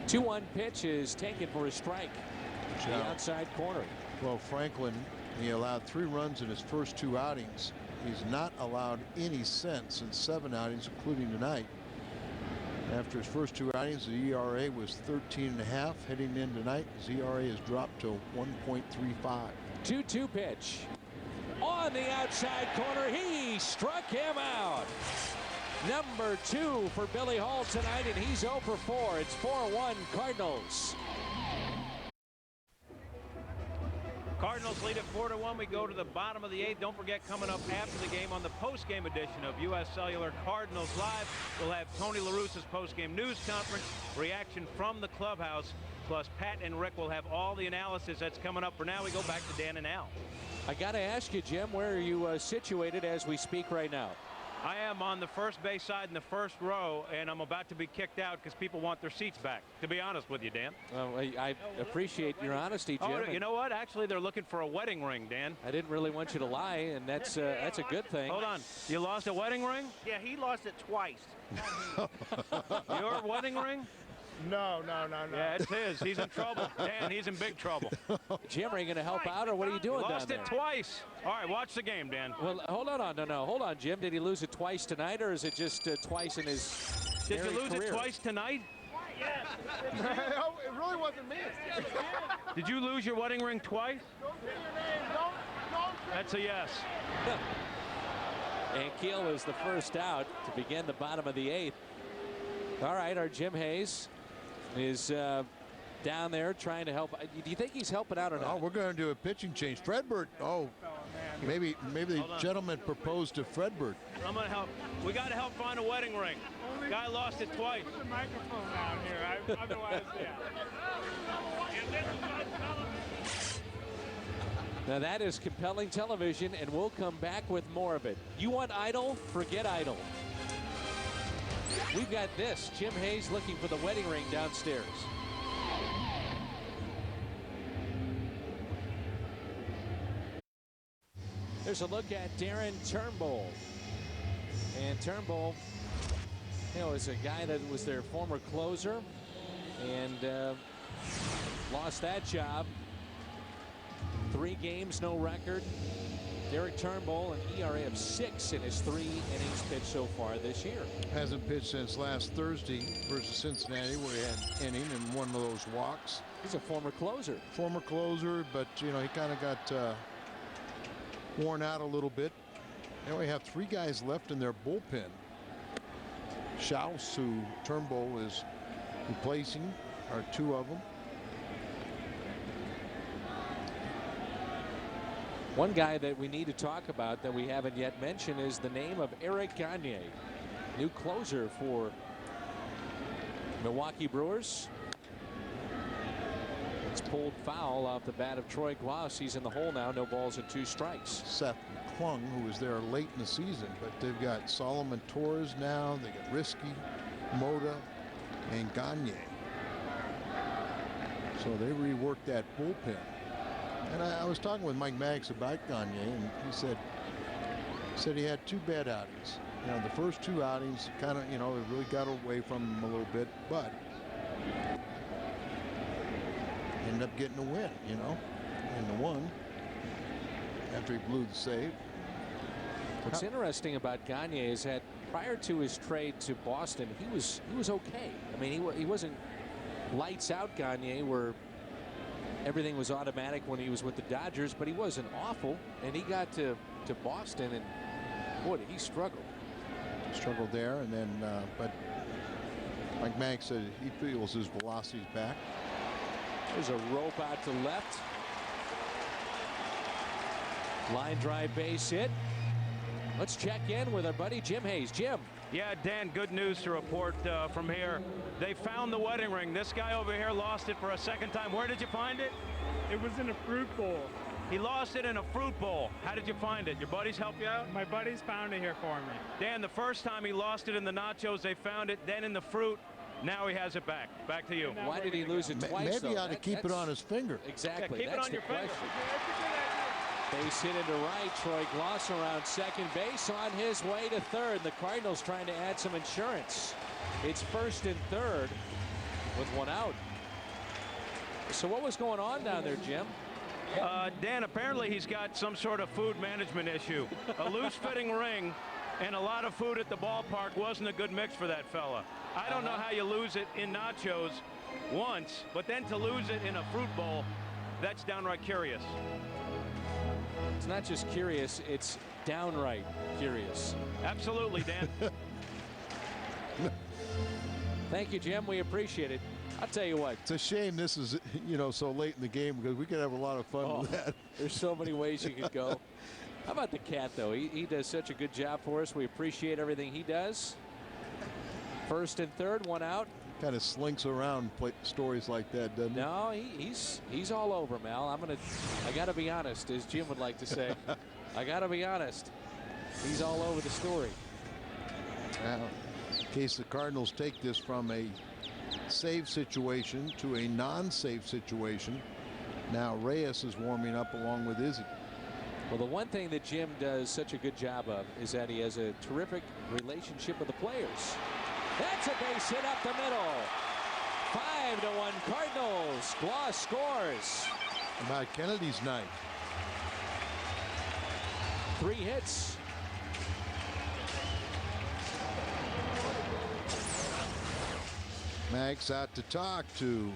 The 2-1 pitch is taken for a strike. The outside corner. Well, Franklin, he allowed 3 runs in his first 2 outings. He's not allowed any since in 7 outings, including tonight. After his first 2 outings, the ERA was 13.5. Heading in tonight, his ERA has dropped to 1.35. 2-2 pitch. On the outside corner, he struck him out. Number 2 for Billy Hall tonight, and he's 0 for 4. It's 4-1 Cardinals. Cardinals lead at 4-1. We go to the bottom of the 8th. Don't forget, coming up after the game on the post-game edition of U.S. Cellular Cardinals Live, we'll have Tony La Russa's post-game news conference, reaction from the clubhouse, plus Pat and Rick will have all the analysis that's coming up. For now, we go back to Dan and Al. I got to ask you, Jim, where are you situated as we speak right now? I am on the first base side in the first row, and I'm about to be kicked out because people want their seats back, to be honest with you, Dan. Well, I appreciate your honesty, Jim. Oh, you know what? Actually, they're looking for a wedding ring, Dan. I didn't really want you to lie, and that's a good thing. Hold on. You lost a wedding ring? Yeah, he lost it twice. Your wedding ring? No. Yeah, it's his. He's in trouble. Dan, he's in big trouble. Jim, are you going to help out, or what are you doing Lost down it there? twice. All right, watch the game, Dan. Well, hold on. No. Hold on, Jim. Did he lose it twice tonight, or is it just twice in his Did you lose career? it twice tonight? Yes. It really wasn't me. Did you lose your wedding ring twice? Don't say your name. Don't. That's a yes. And Keel is the first out to begin the bottom of the 8th. All right, our Jim Hayes is down there trying to help. Do you think he's helping out or not? Oh, we're going to do a pitching change. Fredbert. Oh, maybe the gentleman proposed to Fredbert. I'm going to help. We got to help find a wedding ring. Guy lost it twice. Put the microphone down here. Otherwise, yeah. Now that is compelling television, and we'll come back with more of it. You want Idol? Forget Idol. We've got this. Jim Hayes looking for the wedding ring downstairs. There's a look at Darren Turnbull. And Turnbull, is a guy that was their former closer and lost that job. 3 games, no record. Derek Turnbull, an ERA of 6 in his 3 innings pitched so far this year. Hasn't pitched since last Thursday versus Cincinnati, where he had inning and one of those walks. He's a former closer. Former closer, but he kind of got worn out a little bit. They only have 3 guys left in their bullpen. Schaus, who Turnbull is replacing, are 2 of them. One guy that we need to talk about that we haven't yet mentioned is the name of Eric Gagne, new closer for Milwaukee Brewers. It's pulled foul off the bat of Troy Glaus. He's in the hole now, no balls and 2 strikes. Seth McClung, who was there late in the season, but they've got Solomon Torres now. They got Risky, Moda, and Gagne. So they reworked that bullpen. And I was talking with Mike Maggs about Gagne, and he said he had 2 bad outings. The first 2 outings kind of, it really got away from him a little bit, but ended up getting a win, and the one after he blew the save. What's interesting about Gagne is that prior to his trade to Boston, he was okay. I mean, he wasn't lights out Gagne where everything was automatic when he was with the Dodgers, but he wasn't awful. And he got to Boston, and boy, did he struggle. Struggled there, and then, but Mike Maggs said he feels his velocity's back. There's a rope out to left. Line drive base hit. Let's check in with our buddy Jim Hayes. Jim. Yeah, Dan, good news to report from here. They found the wedding ring. This guy over here lost it for a second time. Where did you find it? It was in a fruit bowl. He lost it in a fruit bowl. How did you find it? Your buddies help you out? My buddies found it here for me. Dan, the first time he lost it in the nachos, they found it. Then in the fruit. Now he has it back. Back to you. Why did he lose it twice? Maybe he though? ought to keep it on his finger. Exactly. Yeah, keep That's it on the your finger. question. Base hit into right. Troy Glaus around second base, on his way to third. The Cardinals trying to add some insurance. It's first and third with 1 out. So what was going on down there, Jim? Dan, apparently he's got some sort of food management issue. A loose fitting ring and a lot of food at the ballpark wasn't a good mix for that fella. I don't know how you lose it in nachos once, but then to lose it in a fruit bowl, that's downright curious. It's not just curious, it's downright curious. Absolutely, Dan. Thank you, Jim. We appreciate it. I'll tell you what. It's a shame this is, so late in the game, because we could have a lot of fun with that. There's so many ways you could go. How about the cat, though? He does such a good job for us. We appreciate everything he does. First and third, 1 out. Kind of slinks around stories like that, doesn't he? No, he's all over, Mal. I got to be honest, as Jim would like to say. I got to be honest. He's all over the story. Now, in case the Cardinals take this from a save situation to a non-save situation, now Reyes is warming up along with Izzy. Well, the one thing that Jim does such a good job of is that he has a terrific relationship with the players. That's a base hit up the middle. 5-1 Cardinals. Gloss scores. About Kennedy's night. 3 hits. Max out to talk to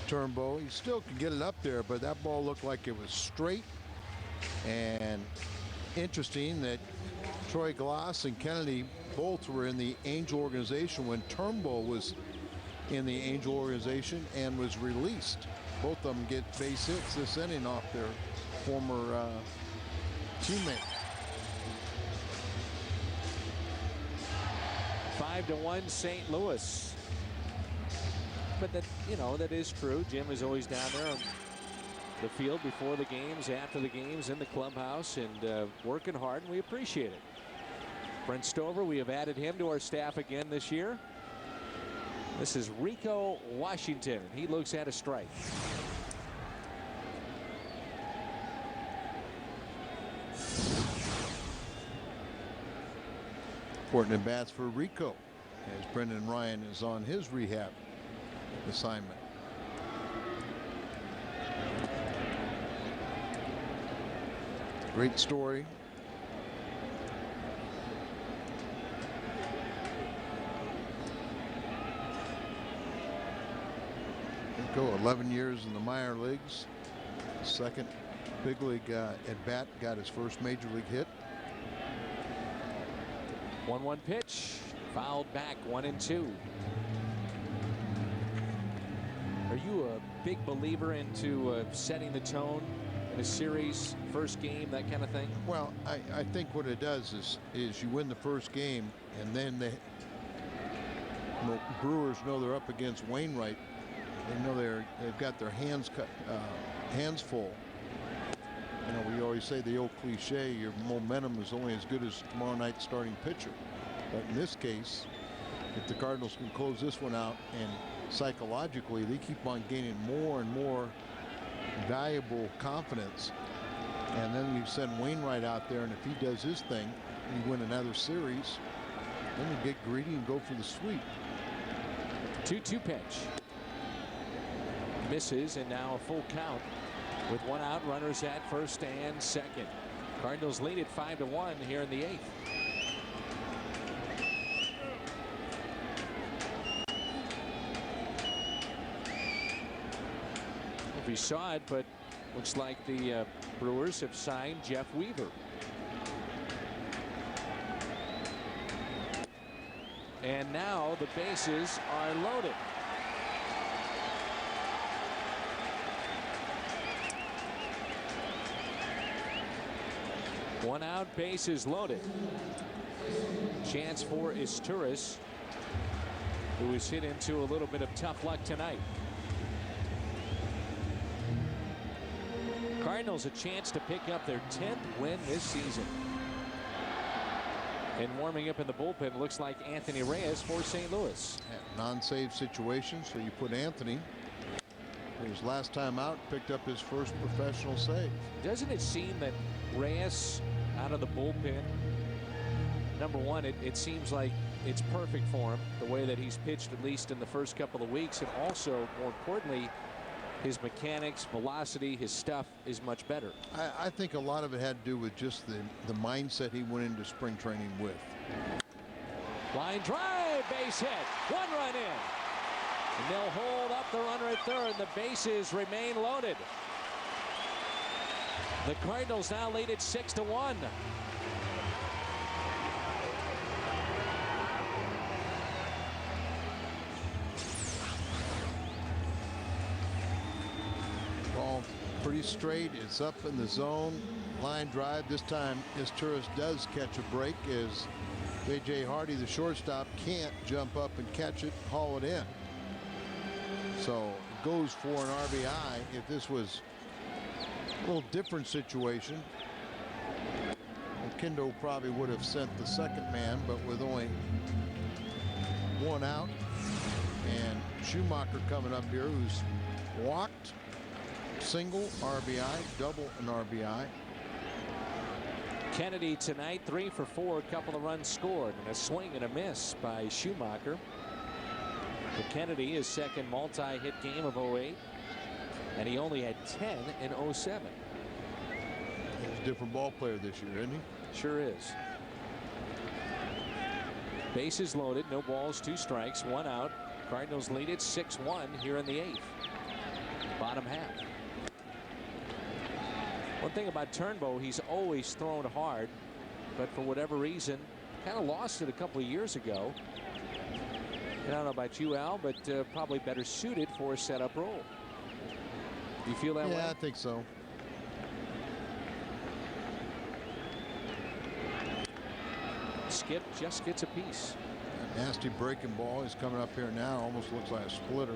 Turnbull. He still can get it up there, but that ball looked like it was straight. And interesting that Troy Glass and Kennedy both were in the Angel organization when Turnbull was in the Angel organization and was released. Both of them get base hits this inning off their former teammate. 5-1 St. Louis. But that, you know, that is true. Jim is always down there on the field before the games, after the games, in the clubhouse, and working hard, and we appreciate it. Brent Stover, we have added him to our staff again this year. This is Rico Washington. He looks at a strike. Important at bats for Rico as Brendan Ryan is on his rehab assignment. Great story. Rico, 11 years in the minor leagues. Second big league at bat, got his first major league hit. 1-1 pitch, fouled back, 1-2. Are you a big believer into setting the tone in a series, first game, that kind of thing? Well, I think what it does is you win the first game, and then the Brewers know they're up against Wainwright. They know they've got their hands full. You know, we always say the old cliche, your momentum is only as good as tomorrow night's starting pitcher. But in this case, if the Cardinals can close this one out, and psychologically they keep on gaining more and more valuable confidence, and then you send Wainwright out there, and if he does his thing, you win another series, then you get greedy and go for the sweep. 2-2 pitch. Misses, and now a full count with 1 out, runners at first and second. Cardinals lead at 5-1 here in the 8th. If you saw it, but looks like the Brewers have signed Jeff Weaver. And now the bases are loaded. One out, bases loaded. Chance for Izturis, who was hit into a little bit of tough luck tonight. Cardinals a chance to pick up their 10th win this season. And warming up in the bullpen, looks like Anthony Reyes for St. Louis. Non-save situation, so you put Anthony. His last time out, picked up his first professional save. Doesn't it seem that Reyes out of the bullpen, number one, it seems like it's perfect for him, the way that he's pitched, at least in the first couple of weeks, and also, more importantly, his mechanics, velocity, his stuff is much better. I think a lot of it had to do with just the mindset he went into spring training with. Line drive, base hit, 1 run in. And they'll hold up the runner at third, and the bases remain loaded. The Cardinals now lead at 6-1. Ball pretty straight. It's up in the zone. Line drive. This time Izturis does catch a break as J.J. Hardy, the shortstop, can't jump up and catch it, haul it in. So it goes for an RBI. If this was a little different situation, Kindo probably would have sent the second man, but with only 1 out, and Schumacher coming up here, who's walked, single, RBI, double, an RBI. Kennedy tonight 3 for 4, a couple of runs scored, and a swing and a miss by Schumacher. For Kennedy, his second multi-hit game of 08, and he only had 10 in 07. He's a different ball player this year, isn't he? Sure is. Bases loaded, no balls, 2 strikes, 1 out. Cardinals lead it 6-1 here in the 8th. Bottom half. One thing about Turnbow, he's always thrown hard, but for whatever reason, kind of lost it a couple of years ago. And I don't know about you, Al, but probably better suited for a setup role. Do you feel that way? Yeah, I think so. Skip just gets a piece. Nasty breaking ball. He's coming up here now. Almost looks like a splitter.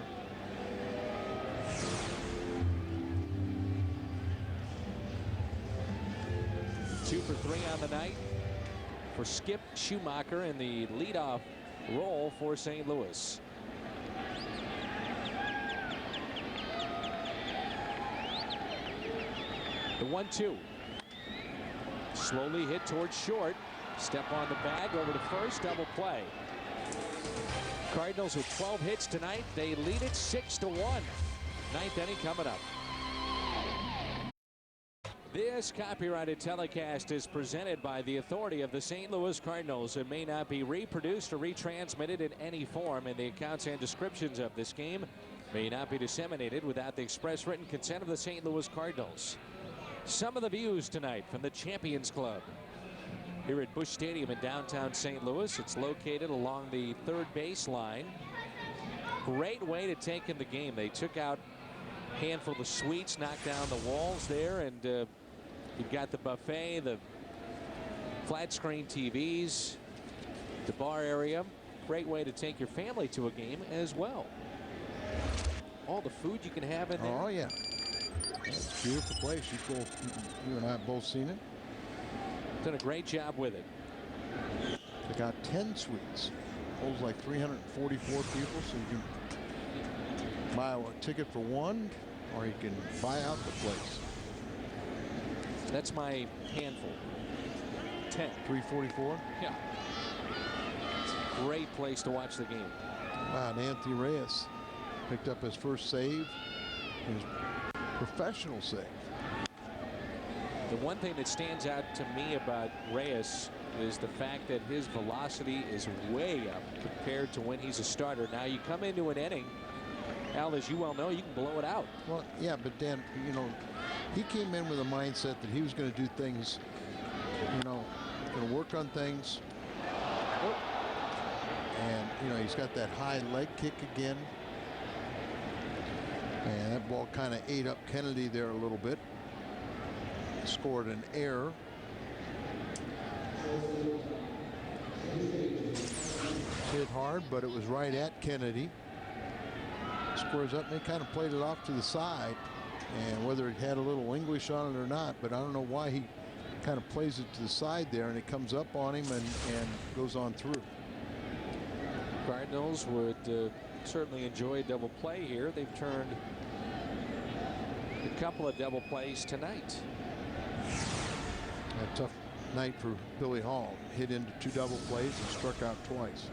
Two for 3 on the night for Skip Schumacher in the leadoff role for St. Louis. The 1-2. Slowly hit towards short. Step on the bag over to first. Double play. Cardinals with 12 hits tonight. They lead it 6-1. 9th inning coming up. This copyrighted telecast is presented by the authority of the St. Louis Cardinals. It may not be reproduced or retransmitted in any form, and the accounts and descriptions of this game may not be disseminated without the express written consent of the St. Louis Cardinals. Some of the views tonight from the Champions Club here at Busch Stadium in downtown St. Louis. It's located along the third baseline. Great way to take in the game. They took out a handful of suites, knocked down the walls there, and you've got the buffet, the flat screen TVs, the bar area. Great way to take your family to a game as well. All the food you can have in there. Oh, yeah. It's a beautiful place. You and I have both seen it. Done a great job with it. They got 10 suites. Holds like 344 people, so you can buy a ticket for one, or you can buy out the place. That's my handful. 10. 344? Yeah. It's a great place to watch the game. Wow, and Anthony Reyes picked up his first save, his professional save. The one thing that stands out to me about Reyes is the fact that his velocity is way up compared to when he's a starter. Now you come into an inning, Al, as you well know, you can blow it out. Well, yeah, but Dan, you know, he came in with a mindset that he was going to do things, you know, going to work on things. And, you know, he's got that high leg kick again. And that ball kind of ate up Kennedy there a little bit. Scored an error. Hit hard, but it was right at Kennedy. Squares up, and they kind of played it off to the side. And whether it had a little English on it or not, but I don't know why he kind of plays it to the side there, and it comes up on him and goes on through. Cardinals would certainly enjoy a double play here. They've turned a couple of double plays tonight. A tough night for Billy Hall. Hit into 2 double plays and struck out twice.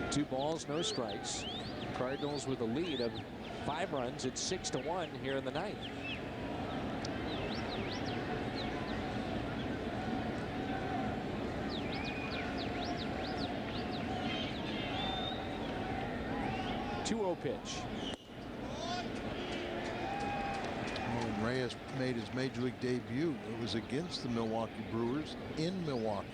Two balls, no strikes. Cardinals with a lead of 5 runs. It's 6-1 here in the ninth. Two-0 pitch. When Reyes made his major league debut, it was against the Milwaukee Brewers in Milwaukee.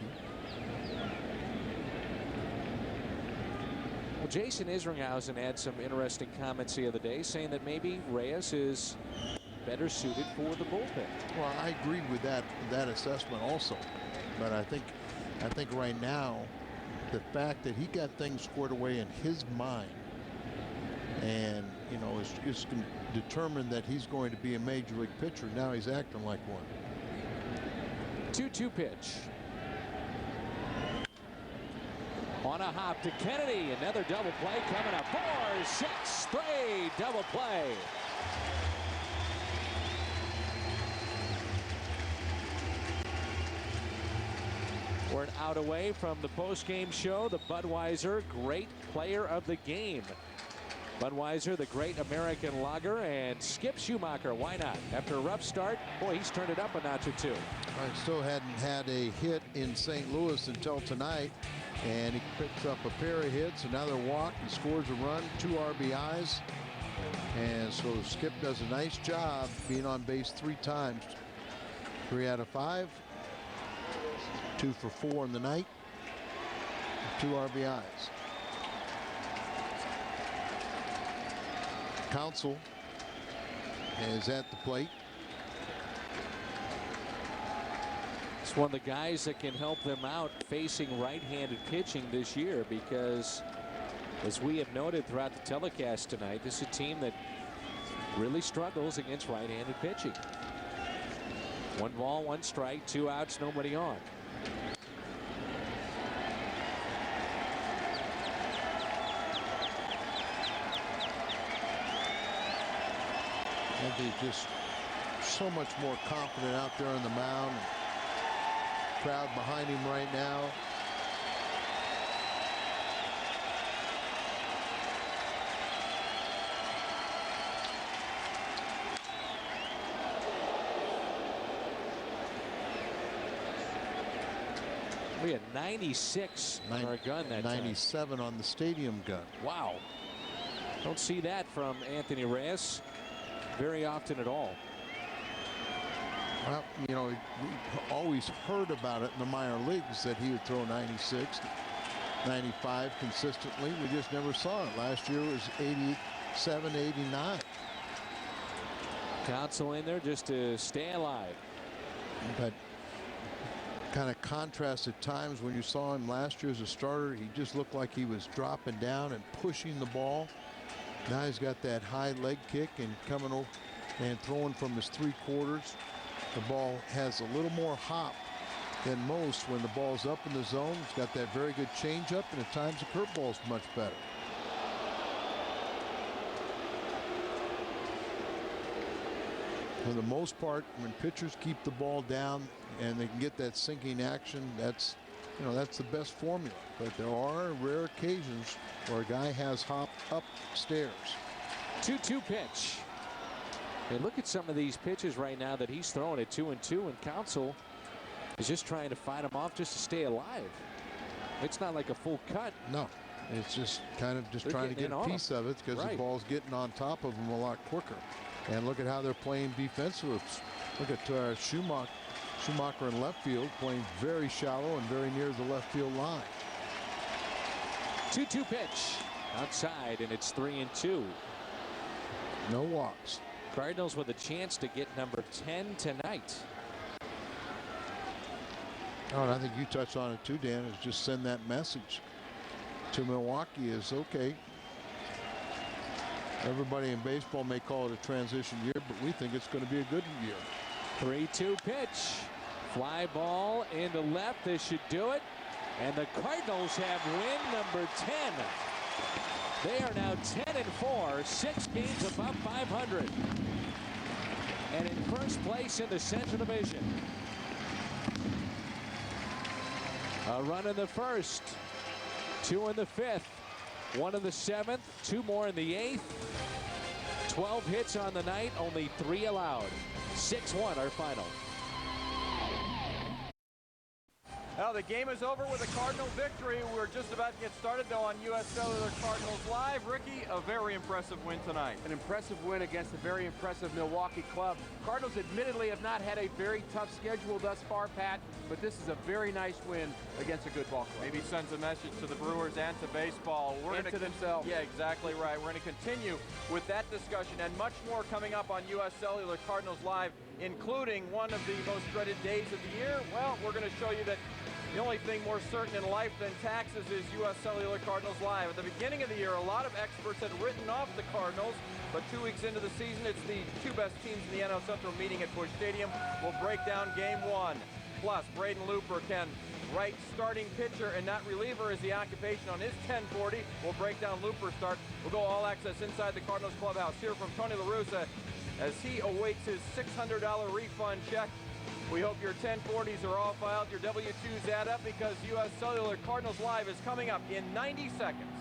Well, Jason Isringhausen had some interesting comments the other day, saying that maybe Reyes is better suited for the bullpen. Well, I agree with that assessment also, but I think right now the fact that he got things squared away in his mind, and you know, is determined that he's going to be a major league pitcher. Now he's acting like one. 2-2 pitch. On a hop to Kennedy. Another double play coming up. 4-6-3 double play. Boy, We're an out away from the post-game show. The Budweiser Great Player of the Game. Budweiser, the great American lager, and Skip Schumacher. Why not? After a rough start, boy, he's turned it up a notch or two. I still hadn't had a hit in St. Louis until tonight, and he picks up a pair of hits, another walk, he scores a run, 2 RBIs, and so Skip does a nice job being on base 3 times. 3 out of 5, 2 for 4 in the night, 2 RBIs. Counsell is at the plate. It's one of the guys that can help them out facing right-handed pitching this year, because as we have noted throughout the telecast tonight, this is a team that really struggles against right-handed pitching. 1 ball, 1 strike, 2 outs, nobody on. And they're just so much more confident out there on the mound. Crowd behind him right now. We had 96 on our gun that 97 time. On the stadium gun. Wow. Don't see that from Anthony Reyes very often at all. Well, you know, we always heard about it in the minor leagues that he would throw 96, 95 consistently. We just never saw it. Last year was 87, 89. Counsell in there just to stay alive. But kind of contrast at times when you saw him last year as a starter. He just looked like he was dropping down and pushing the ball. Now he's got that high leg kick and coming over and throwing from his 3/4. The ball has a little more hop than most when the ball's up in the zone. He's got that very good changeup, and at times the curveball's much better. For the most part, when pitchers keep the ball down and they can get that sinking action, that's, you know, that's the best formula. But there are rare occasions where a guy has hop upstairs. 2-2 pitch. Hey, look at some of these pitches right now that he's throwing at 2-2, and Counsell is just trying to fight him off just to stay alive. It's not like a full cut. No, it's just kind of just trying to get a piece of it because the ball's getting on top of him a lot quicker. And look at how they're playing defensively. Look at Schumacher in left field playing very shallow and very near the left field line. 2-2 pitch outside, and it's 3-2. No walks. Cardinals with a chance to get number 10 tonight. Oh, and I think you touched on it too, Dan, is just send that message to Milwaukee is okay. Everybody in baseball may call it a transition year, but we think it's going to be a good year. 3-2 pitch. Fly ball into left. This should do it. And the Cardinals have win number 10. They are now 10-4, 6 games above 500. And in first place in the Central Division. A run in the first, 2 in the 5th, 1 in the 7th, 2 more in the 8th. 12 hits on the night, only 3 allowed. 6-1 our final. Well, the game is over with a Cardinal victory. We're just about to get started, though, on U.S. Cellular Cardinals Live. Ricky, a very impressive win tonight. An impressive win against a very impressive Milwaukee club. Cardinals admittedly have not had a very tough schedule thus far, Pat, but this is a very nice win against a good ball club. Maybe sends a message to the Brewers and to baseball. And to themselves. Yeah, exactly right. We're going to continue with that discussion and much more coming up on U.S. Cellular Cardinals Live, including one of the most dreaded days of the year. Well, we're going to show you that the only thing more certain in life than taxes is U.S. Cellular Cardinals Live. At the beginning of the year, a lot of experts had written off the Cardinals, but 2 weeks into the season, it's the 2 best teams in the NL Central meeting at Busch Stadium. We'll break down Game 1. Plus, Braden Looper can write starting pitcher and not reliever as the occupation on his 1040. We'll break down Looper's start. We'll go all access inside the Cardinals clubhouse. Hear from Tony La Russa as he awaits his $600 refund check. We hope your 1040s are all filed, your W-2s add up, because U.S. Cellular Cardinals Live is coming up in 90 seconds.